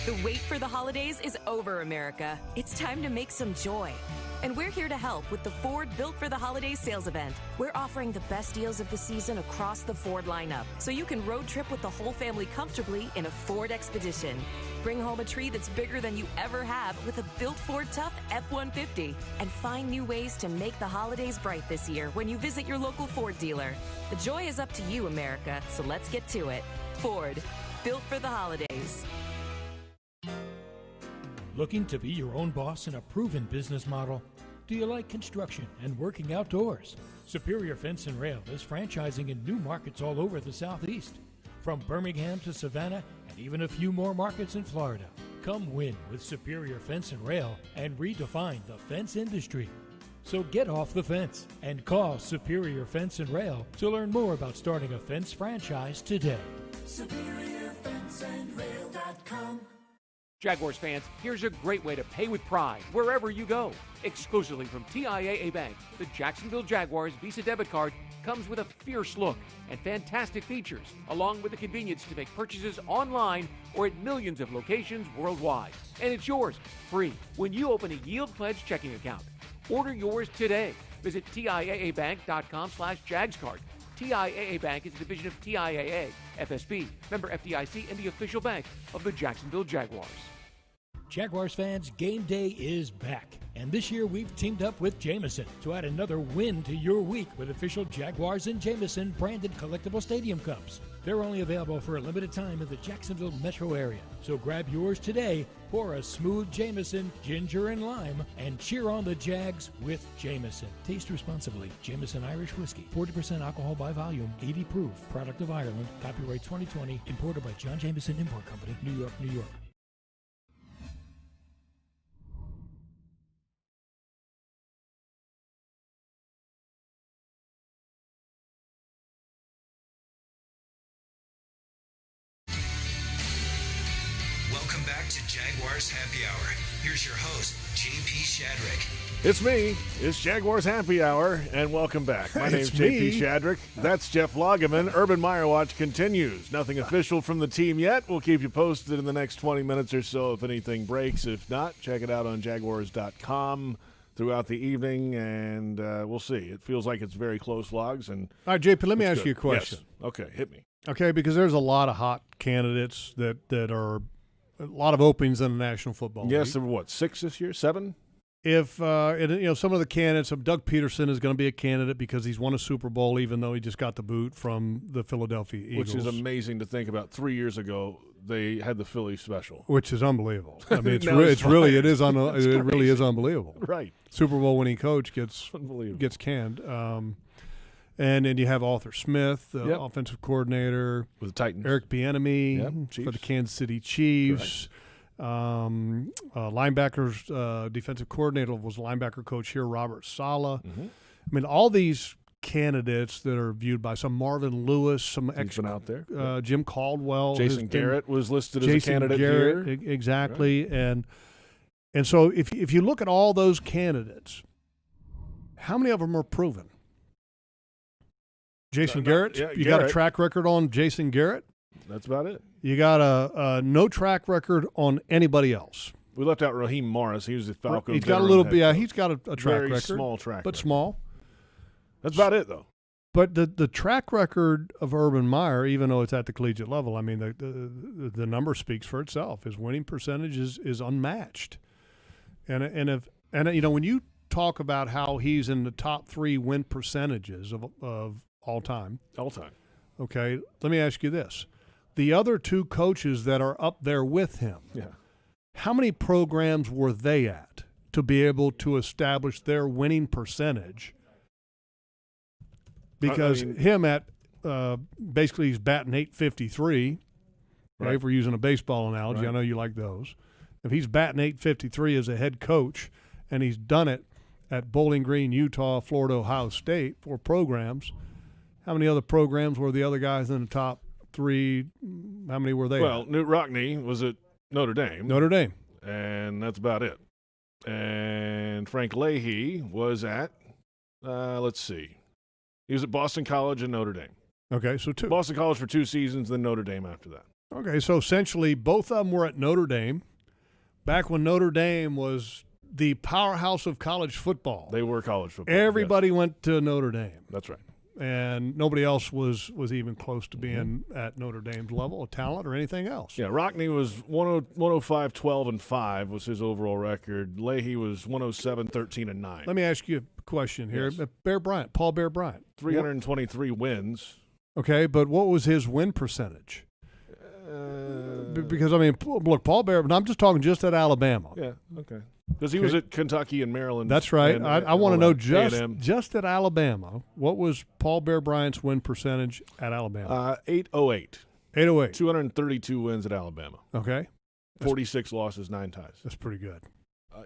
The wait for the holidays is over, America. It's time to make some joy. And we're here to help with the Ford Built for the Holidays sales event. We're offering the best deals of the season across the Ford lineup, so you can road trip with the whole family comfortably in a Ford Expedition. Bring home a tree that's bigger than you ever have with a built Ford Tough F-150. And find new ways to make the holidays bright this year when you visit your local Ford dealer. The joy is up to you, America, so let's get to it. Ford, built for the holidays. Looking to be your own boss in a proven business model? Do you like construction and working outdoors? Superior Fence and Rail is franchising in new markets all over the Southeast, from Birmingham to Savannah and even a few more markets in Florida. Come win with Superior Fence and Rail and redefine the fence industry. So get off the fence and call Superior Fence and Rail to learn more about starting a fence franchise today. SuperiorFenceandRail.com. Jaguars fans, here's a great way to pay with pride wherever you go. Exclusively from TIAA Bank, the Jacksonville Jaguars Visa debit card comes with a fierce look and fantastic features, along with the convenience to make purchases online or at millions of locations worldwide. And it's yours, free, when you open a Yield Pledge checking account. Order yours today. Visit TIAABank.com/JagsCard. TIAA Bank is a division of TIAA, FSB, member FDIC, and the official bank of the Jacksonville Jaguars. Jaguars fans, game day is back. And this year we've teamed up with Jameson to add another win to your week with official Jaguars and Jameson branded collectible stadium cups. They're only available for a limited time in the Jacksonville metro area. So grab yours today, pour a smooth Jameson, ginger and lime, and cheer on the Jags with Jameson. Taste responsibly. Jameson Irish Whiskey, 40% alcohol by volume, 80 proof, product of Ireland, copyright 2020, imported by John Jameson Import Company, New York, New York. Welcome back to Jaguars Happy Hour. Here's your host, JP Shadrick. It's me. It's Jaguars Happy Hour, and welcome back. My name's JP Shadrick. That's Jeff Lageman. Urban Meyer Watch continues. Nothing official from the team yet. We'll keep you posted in the next 20 minutes or so if anything breaks. If not, check it out on Jaguars.com throughout the evening, and we'll see. It feels like it's very close logs. And all right, JP, let me ask you a question. Yes. Okay, hit me. Okay, because there's a lot of hot candidates that are – a lot of openings in the National Football League. Yes, there were what, 6 this year, 7? If some of the candidates, Doug Peterson is going to be a candidate because he's won a Super Bowl, even though he just got the boot from the Philadelphia Eagles, which is amazing to think about. 3 years ago, they had the Philly special, which is unbelievable. I mean, it really is unbelievable. Right, Super Bowl winning coach gets canned. And then you have Arthur Smith, the offensive coordinator with the Titans, Eric Bieniemy for the Kansas City Chiefs. Linebackers, defensive coordinator was linebacker coach here, Robert Saleh. Mm-hmm. I mean, all these candidates that are viewed by some Marvin Lewis, some been out there, Jim Caldwell, Jason Garrett was listed as a candidate here. Exactly, right. and so if you look at all those candidates, how many of them are proven? Jason Garrett, you got a track record on Jason Garrett? That's about it. You got a no track record on anybody else. We left out Raheem Morris. He was the Falcons. He's got a little bit. Yeah, he's got a track record. Very small track but record. Small. That's about it, though. But the track record of Urban Meyer, even though it's at the collegiate level, I mean, the number speaks for itself. His winning percentage is unmatched. And when you talk about how he's in the top 3 win percentages of all time. Okay, let me ask you this. The other 2 coaches that are up there with him, how many programs were they at to be able to establish their winning percentage? Because him at basically he's batting .853, right? If we're using a baseball analogy, right. I know you like those. If he's batting .853 as a head coach and he's done it at Bowling Green, Utah, Florida, Ohio State, 4 programs – how many other programs were the other guys in the top 3? How many were they? Well, Knute Rockne was at Notre Dame. And that's about it. And Frank Leahy was at, let's see. He was at Boston College and Notre Dame. Okay, so 2. Boston College for 2 seasons, then Notre Dame after that. Okay, so essentially both of them were at Notre Dame back when Notre Dame was the powerhouse of college football. They were college football. Everybody went to Notre Dame. That's right. And nobody else was even close to being at Notre Dame's level of talent or anything else. Yeah, Rockne was 105, 12, and 5 was his overall record. Leahy was 107, 13, and 9. Let me ask you a question here. Yes. Paul Bear Bryant. 323 wins. Okay, but what was his win percentage? Because, I mean, look, Paul Bear, I'm just talking just at Alabama. Yeah, okay. Because he was at Kentucky and Maryland. That's right. I want to know just at Alabama, what was Paul Bear Bryant's win percentage at Alabama? 808. 808. 232 wins at Alabama. Okay. 46 losses, 9 ties. That's pretty good.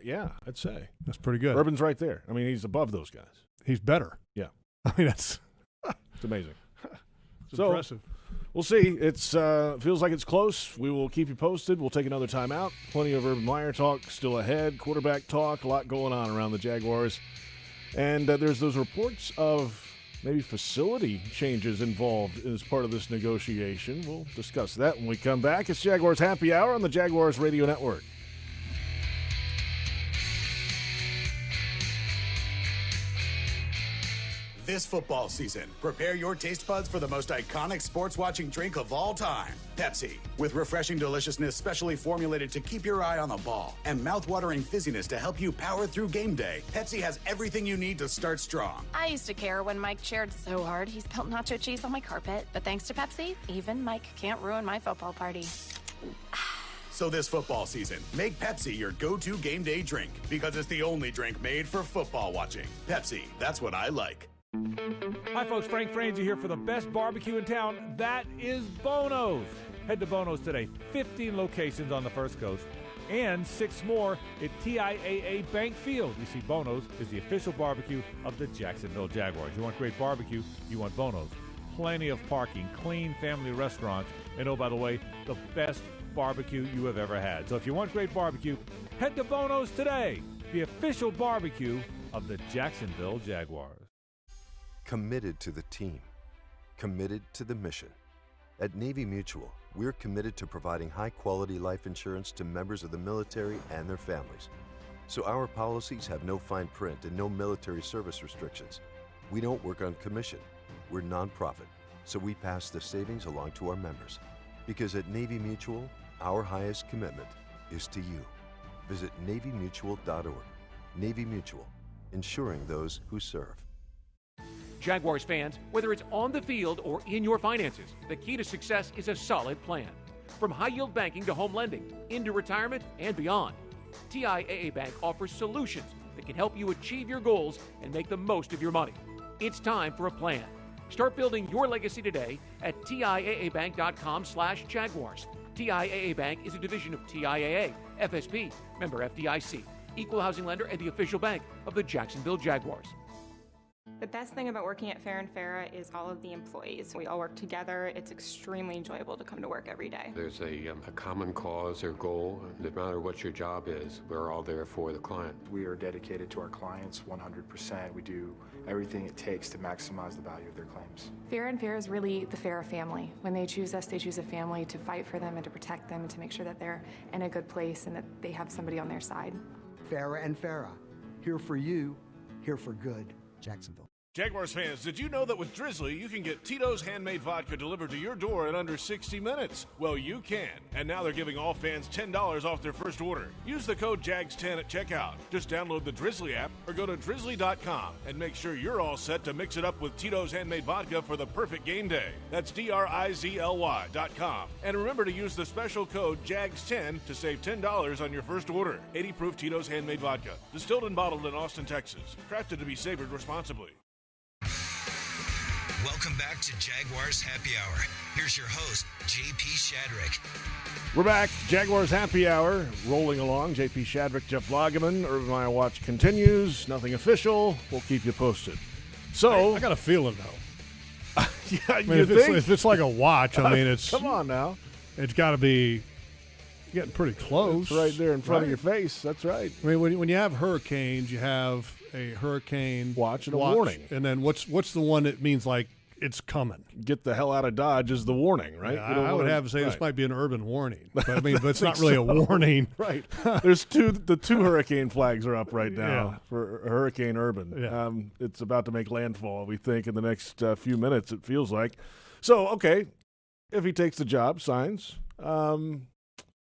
Yeah, I'd say. That's pretty good. Urban's right there. I mean, he's above those guys. He's better. Yeah. I mean, that's it's amazing. It's impressive. We'll see. It's feels like it's close. We will keep you posted. We'll take another time out. Plenty of Urban Meyer talk still ahead. Quarterback talk. A lot going on around the Jaguars. And there's those reports of maybe facility changes involved as part of this negotiation. We'll discuss that when we come back. It's Jaguars Happy Hour on the Jaguars Radio Network. This football season, prepare your taste buds for the most iconic sports watching drink of all time, Pepsi. With refreshing deliciousness specially formulated to keep your eye on the ball and mouth-watering fizziness to help you power through game day, Pepsi has everything you need to start strong. I used to care when Mike cheered so hard he spilled nacho cheese on my carpet, but thanks to Pepsi, even Mike can't ruin my football party. So this football season, make Pepsi your go-to game day drink because it's the only drink made for football watching. Pepsi, that's what I like. Hi, folks. Frank Frangie here for the best barbecue in town. That is Bono's. Head to Bono's today. 15 locations on the First Coast and 6 more at TIAA Bank Field. You see, Bono's is the official barbecue of the Jacksonville Jaguars. You want great barbecue, you want Bono's. Plenty of parking, clean family restaurants, and oh, by the way, the best barbecue you have ever had. So if you want great barbecue, head to Bono's today, the official barbecue of the Jacksonville Jaguars. Committed to the team. Committed to the mission. At Navy Mutual, we're committed to providing high-quality life insurance to members of the military and their families. So our policies have no fine print and no military service restrictions. We don't work on commission. We're nonprofit, so we pass the savings along to our members. Because at Navy Mutual, our highest commitment is to you. Visit NavyMutual.org. Navy Mutual, insuring those who serve. Jaguars fans, whether it's on the field or in your finances, the key to success is a solid plan. From high-yield banking to home lending, into retirement and beyond, TIAA Bank offers solutions that can help you achieve your goals and make the most of your money. It's time for a plan. Start building your legacy today at TIAABank.com/Jaguars. TIAA Bank is a division of TIAA, FSB, member FDIC, equal housing lender, and the official bank of the Jacksonville Jaguars. The best thing about working at Farrah & Farrah is all of the employees. We all work together. It's extremely enjoyable to come to work every day. There's a common cause or goal. No matter what your job is, we're all there for the client. We are dedicated to our clients 100%. We do everything it takes to maximize the value of their claims. Farrah & Farrah is really the Farrah family. When they choose us, they choose a family to fight for them and to protect them and to make sure that they're in a good place and that they have somebody on their side. Farrah & Farrah, here for you, here for good, Jacksonville. Jaguars fans, did you know that with Drizzly, you can get Tito's handmade vodka delivered to your door in under 60 minutes? Well, you can. And now they're giving all fans $10 off their first order. Use the code JAGS10 at checkout. Just download the Drizzly app or go to drizzly.com and make sure you're all set to mix it up with Tito's handmade vodka for the perfect game day. That's DRIZLY.com. And remember to use the special code JAGS10 to save $10 on your first order. 80 proof Tito's handmade vodka. Distilled and bottled in Austin, Texas. Crafted to be savored responsibly. Welcome back to Jaguars Happy Hour. Here's your host, JP Shadrick. We're back. Jaguars Happy Hour rolling along. JP Shadrick, Jeff Lageman. Urban Meyer watch continues. Nothing official. We'll keep you posted. So I got a feeling though. Yeah, I mean, if it's like a watch, I mean, it's come on now. It's got to be getting pretty close. It's right there in front of your face. That's right. I mean, when you have hurricanes, you have a hurricane watch and a warning, and then what's the one that means like it's coming? Get the hell out of Dodge is the warning, right? Yeah, I would have to say this might be an urban warning, but I mean, but it's not so. really a warning, right? There's the two hurricane flags are up right now for Hurricane Urban. Yeah. It's about to make landfall, we think, in the next few minutes. It feels like. So okay, if he takes the job, signs. Then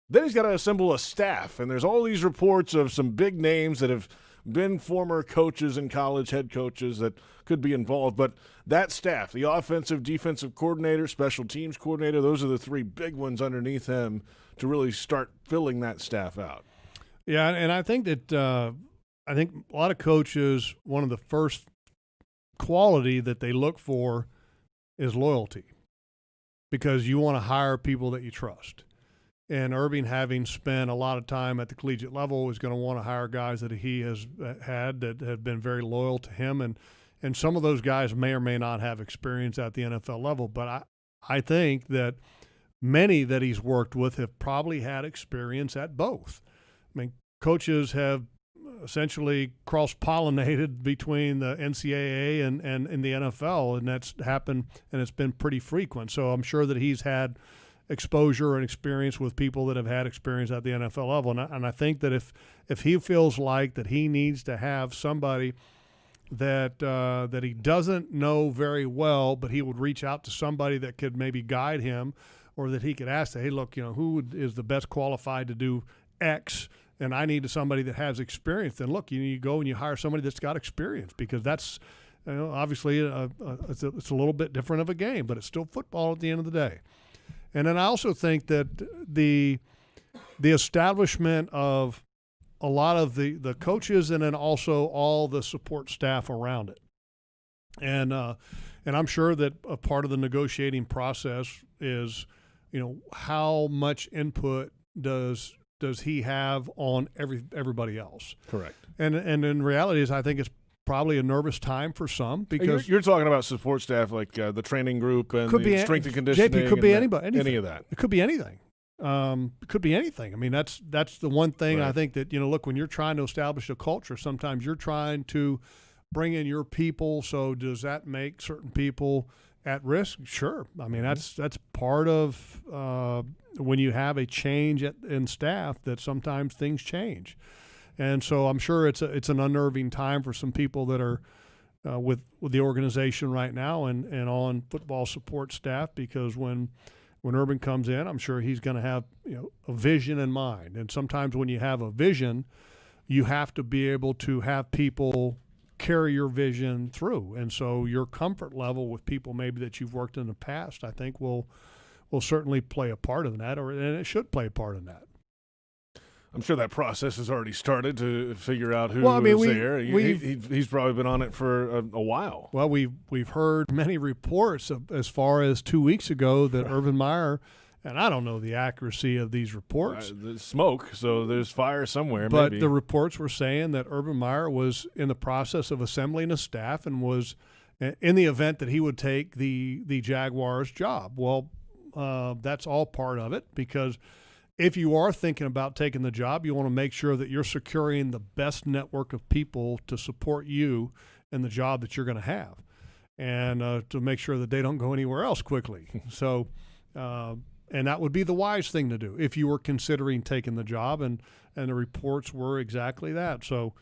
he's got to assemble a staff, and there's all these reports of some big names that have been former coaches in college, head coaches that could be involved. But that staff, the offensive, defensive coordinator, special teams coordinator, those are the three big ones underneath him to really start filling that staff out. Yeah, and I think that a lot of coaches, one of the first quality that they look for is loyalty, because you want to hire people that you trust. And Urban, having spent a lot of time at the collegiate level, is going to want to hire guys that he has had that have been very loyal to him. And some of those guys may or may not have experience at the NFL level. But I think that many that he's worked with have probably had experience at both. I mean, coaches have essentially cross-pollinated between the NCAA and the NFL, and that's happened, and it's been pretty frequent. So I'm sure that he's had exposure and experience with people that have had experience at the NFL level. And I think that if he feels like that he needs to have somebody that he doesn't know very well, but he would reach out to somebody that could maybe guide him, or that he could ask, hey, look, who is the best qualified to do X, and I need somebody that has experience. Then look, you go and you hire somebody that's got experience, because that's obviously it's a little bit different of a game, but it's still football at the end of the day. And then I also think that the establishment of a lot of the coaches, and then also all the support staff around it. And I'm sure that a part of the negotiating process is, how much input does he have on everybody else? Correct. And in reality is, I think it's probably a nervous time for some, because you're talking about support staff like the training group and the strength and conditioning. JP, could be anybody, any of that. It could be anything. It could be anything. I mean, that's the one thing, right. I think that, look, when you're trying to establish a culture, sometimes you're trying to bring in your people. So does that make certain people at risk? Sure. I mean, that's part of when you have a change in staff, that sometimes things change. And so I'm sure it's an unnerving time for some people that are with the organization right now and on football support staff, because when Urban comes in, I'm sure he's going to have a vision in mind. And sometimes when you have a vision, you have to be able to have people carry your vision through. And so your comfort level with people maybe that you've worked in the past, I think will certainly play a part in that, and it should play a part in that. I'm sure that process has already started to figure out who is there. He's probably been on it for a while. Well, we've heard many reports as far as 2 weeks ago that Urban Meyer, and I don't know the accuracy of these reports. There's smoke, so there's fire somewhere. But maybe. The reports were saying that Urban Meyer was in the process of assembling a staff and was in the event that he would take the Jaguars job. Well, that's all part of it, because if you are thinking about taking the job, you want to make sure that you're securing the best network of people to support you in the job that you're going to have, and to make sure that they don't go anywhere else quickly. So, and that would be the wise thing to do if you were considering taking the job, and the reports were exactly that. So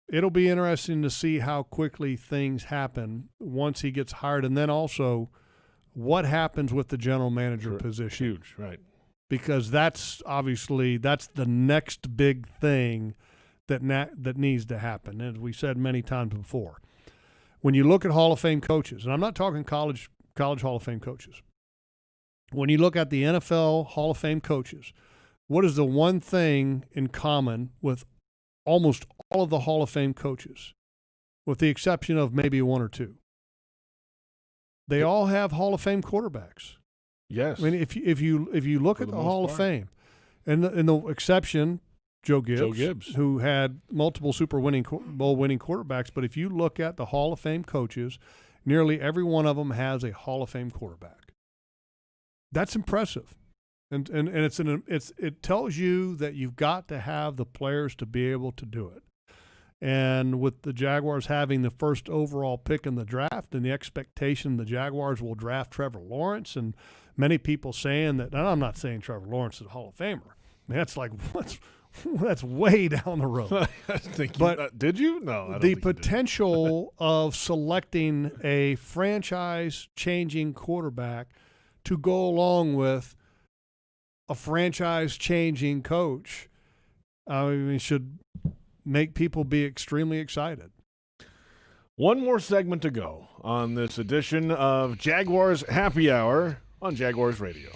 it'll be interesting to see how quickly things happen once he gets hired, and then also what happens with the general manager position. Huge, right. Because that's the next big thing that needs to happen. As we said many times before, when you look at Hall of Fame coaches, and I'm not talking college Hall of Fame coaches, when you look at the NFL Hall of Fame coaches, what is the one thing in common with almost all of the Hall of Fame coaches, with the exception of maybe one or two? They all have Hall of Fame quarterbacks. Yes. I mean, if you look at the Hall of Fame, and the exception, Joe Gibbs, who had multiple Super Bowl winning quarterbacks, but if you look at the Hall of Fame coaches, nearly every one of them has a Hall of Fame quarterback. That's impressive, and it tells you that you've got to have the players to be able to do it. And with the Jaguars having the first overall pick in the draft, and the expectation the Jaguars will draft Trevor Lawrence, and many people saying that, and I'm not saying Trevor Lawrence is a Hall of Famer. I mean, that's way down the road. Did you? No. I don't the think potential of selecting a franchise-changing quarterback to go along with a franchise-changing coach, should make people be extremely excited. One more segment to go on this edition of Jaguars Happy Hour on Jaguars Radio.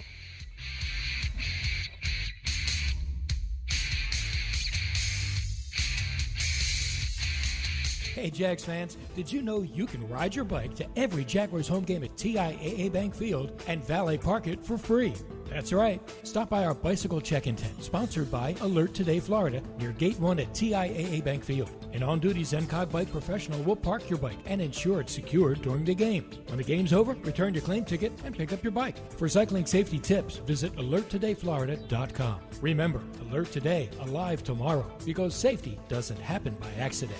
Hey, Jags fans, did you know you can ride your bike to every Jaguars home game at TIAA Bank Field and valet park it for free? That's right. Stop by our bicycle check-in tent, sponsored by Alert Today Florida, near Gate 1 at TIAA Bank Field. An on-duty ZenCog bike professional will park your bike and ensure it's secured during the game. When the game's over, return your claim ticket and pick up your bike. For cycling safety tips, visit alerttodayflorida.com. Remember, Alert Today, alive tomorrow, because safety doesn't happen by accident.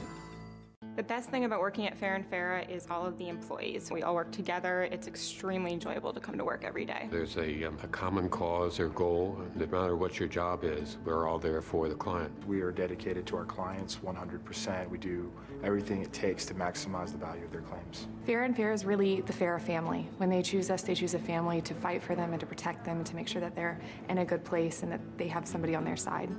The best thing about working at Fair & Farah is all of the employees. We all work together. It's extremely enjoyable to come to work every day. There's a common cause or goal. No matter what your job is, we're all there for the client. We are dedicated to our clients 100%. We do everything it takes to maximize the value of their claims. Fair & Fair is really the Farah family. When they choose us, they choose a family to fight for them and to protect them and to make sure that they're in a good place and that they have somebody on their side.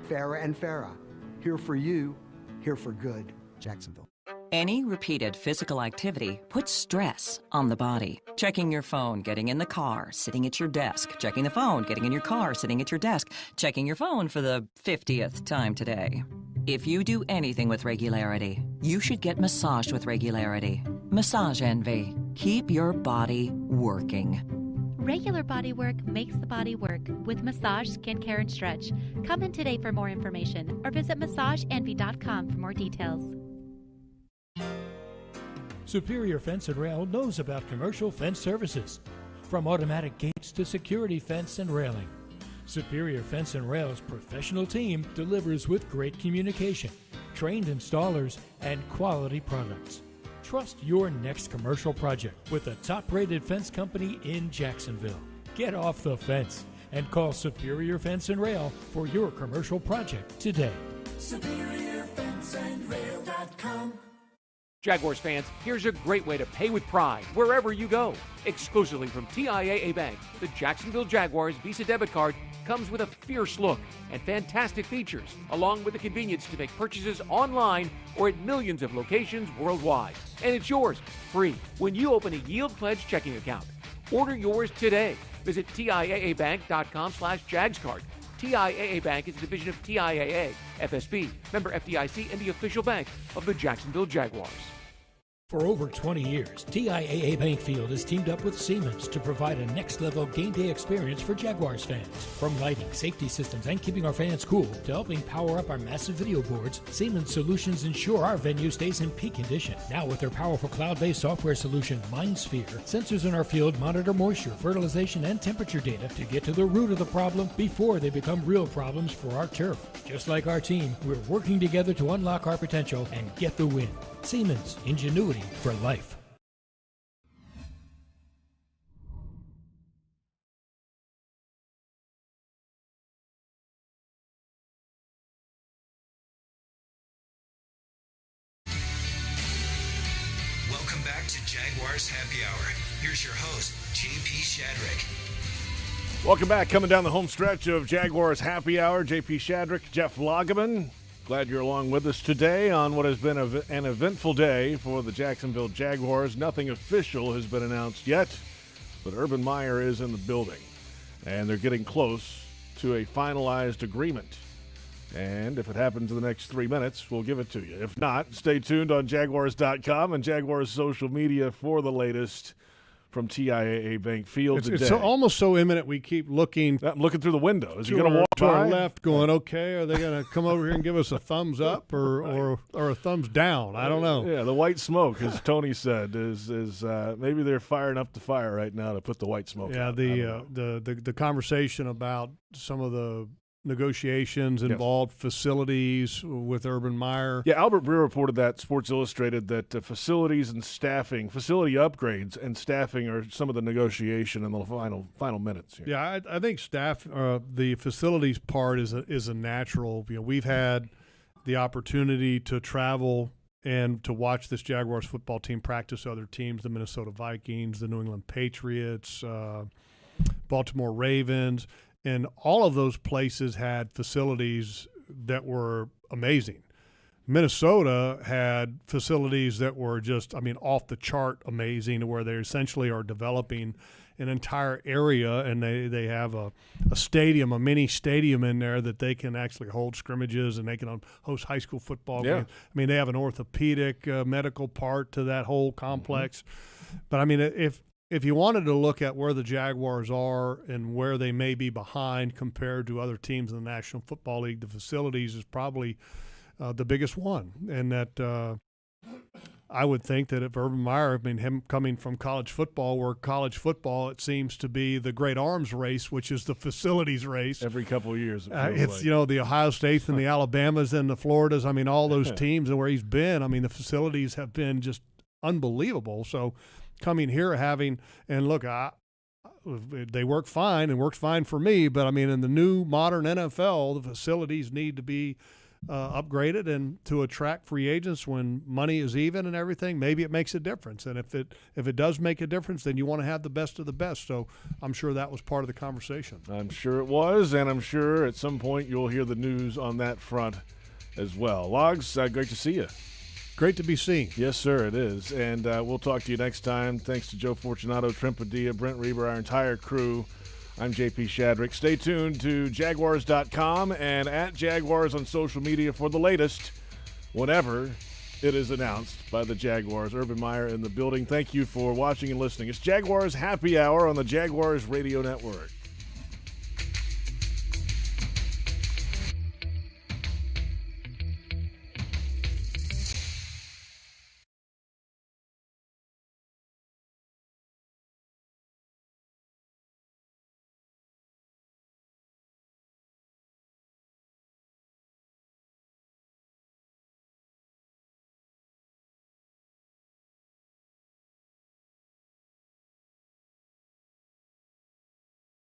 Farah and Farah, here for you, here for good. Jacksonville. Any repeated physical activity puts stress on the body. Checking your phone, getting in the car, sitting at your desk, checking the phone, getting in your car, sitting at your desk, checking your phone for the 50th time today. If you do anything with regularity, you should get massaged with regularity. Massage Envy. Keep your body working. Regular body work makes the body work with massage, skincare, and stretch. Come in today for more information or visit massageenvy.com for more details. Superior Fence and Rail knows about commercial fence services, from automatic gates to security fence and railing. Superior Fence and Rail's professional team delivers with great communication, trained installers, and quality products. Trust your next commercial project with the top-rated fence company in Jacksonville. Get off the fence and call Superior Fence and Rail for your commercial project today. SuperiorFenceandRail.com. Jaguars fans, here's a great way to pay with pride wherever you go. Exclusively from TIAA Bank, the Jacksonville Jaguars Visa debit card comes with a fierce look and fantastic features, along with the convenience to make purchases online or at millions of locations worldwide. And it's yours, free, when you open a Yield Pledge checking account. Order yours today. Visit TIAABank.com/JagsCard. TIAA Bank is a division of TIAA, FSB, member FDIC, and the official bank of the Jacksonville Jaguars. For over 20 years, TIAA Bank Field has teamed up with Siemens to provide a next-level game day experience for Jaguars fans. From lighting, safety systems, and keeping our fans cool, to helping power up our massive video boards, Siemens solutions ensure our venue stays in peak condition. Now with their powerful cloud-based software solution, MindSphere, sensors in our field monitor moisture, fertilization, and temperature data to get to the root of the problem before they become real problems for our turf. Just like our team, we're working together to unlock our potential and get the win. Siemens, ingenuity for life. Welcome back to Jaguars Happy Hour. Here's your host, JP Shadrick. Welcome back. Coming down the home stretch of Jaguars Happy Hour, JP Shadrick, Jeff Lageman. Glad you're along with us today on what has been an eventful day for the Jacksonville Jaguars. Nothing official has been announced yet, but Urban Meyer is in the building, and they're getting close to a finalized agreement. And if it happens in the next 3 minutes, we'll give it to you. If not, stay tuned on Jaguars.com and Jaguars social media for the latest from TIAA Bank Field today. It's almost so imminent we keep looking. I'm looking through the window. Is he going to walk to by? our left going, okay, are they going to come over here and give us a thumbs up or a thumbs down? I don't know. Yeah, the white smoke, as Tony said, is maybe they're firing up the fire right now to put the white smoke out. The conversation about some of the negotiations involved facilities with Urban Meyer. Yeah, Albert Breer reported that, Sports Illustrated, that facilities and staffing, facility upgrades and staffing are some of the negotiation in the final minutes here. Yeah, I think the facilities part is a natural. We've had the opportunity to travel and to watch this Jaguars football team practice other teams, the Minnesota Vikings, the New England Patriots, Baltimore Ravens. And all of those places had facilities that were amazing. Minnesota had facilities that were just, off the chart amazing, where they essentially are developing an entire area, and they have a stadium, a mini stadium in there that they can actually hold scrimmages, and they can host high school football games. They have an orthopedic medical part to that whole complex. Mm-hmm. But, if you wanted to look at where the Jaguars are and where they may be behind compared to other teams in the National Football League, the facilities is probably the biggest one. And that I would think that if Urban Meyer, I mean, him coming from college football, where college football, it seems to be the great arms race, which is the facilities race. Every couple of years. It's, the Ohio States and the Alabamas and the Floridas. I mean, all those teams and where he's been, I mean, the facilities have been just unbelievable. So coming here and look, they work fine and worked fine for me, but I mean, in the new modern NFL, the facilities need to be upgraded, and to attract free agents when money is even and everything, maybe it makes a difference. And if it does make a difference, then you want to have the best of the best. So I'm sure that was part of the conversation. I'm sure it was, and I'm sure at some point you'll hear the news on that front as well. Logs, great to see you. Great to be seen. Yes, sir, it is. And we'll talk to you next time. Thanks to Joe Fortunato, Trent Padilla, Brent Reber, our entire crew. I'm JP Shadrick. Stay tuned to Jaguars.com and at Jaguars on social media for the latest whenever it is announced by the Jaguars. Urban Meyer in the building. Thank you for watching and listening. It's Jaguars Happy Hour on the Jaguars Radio Network.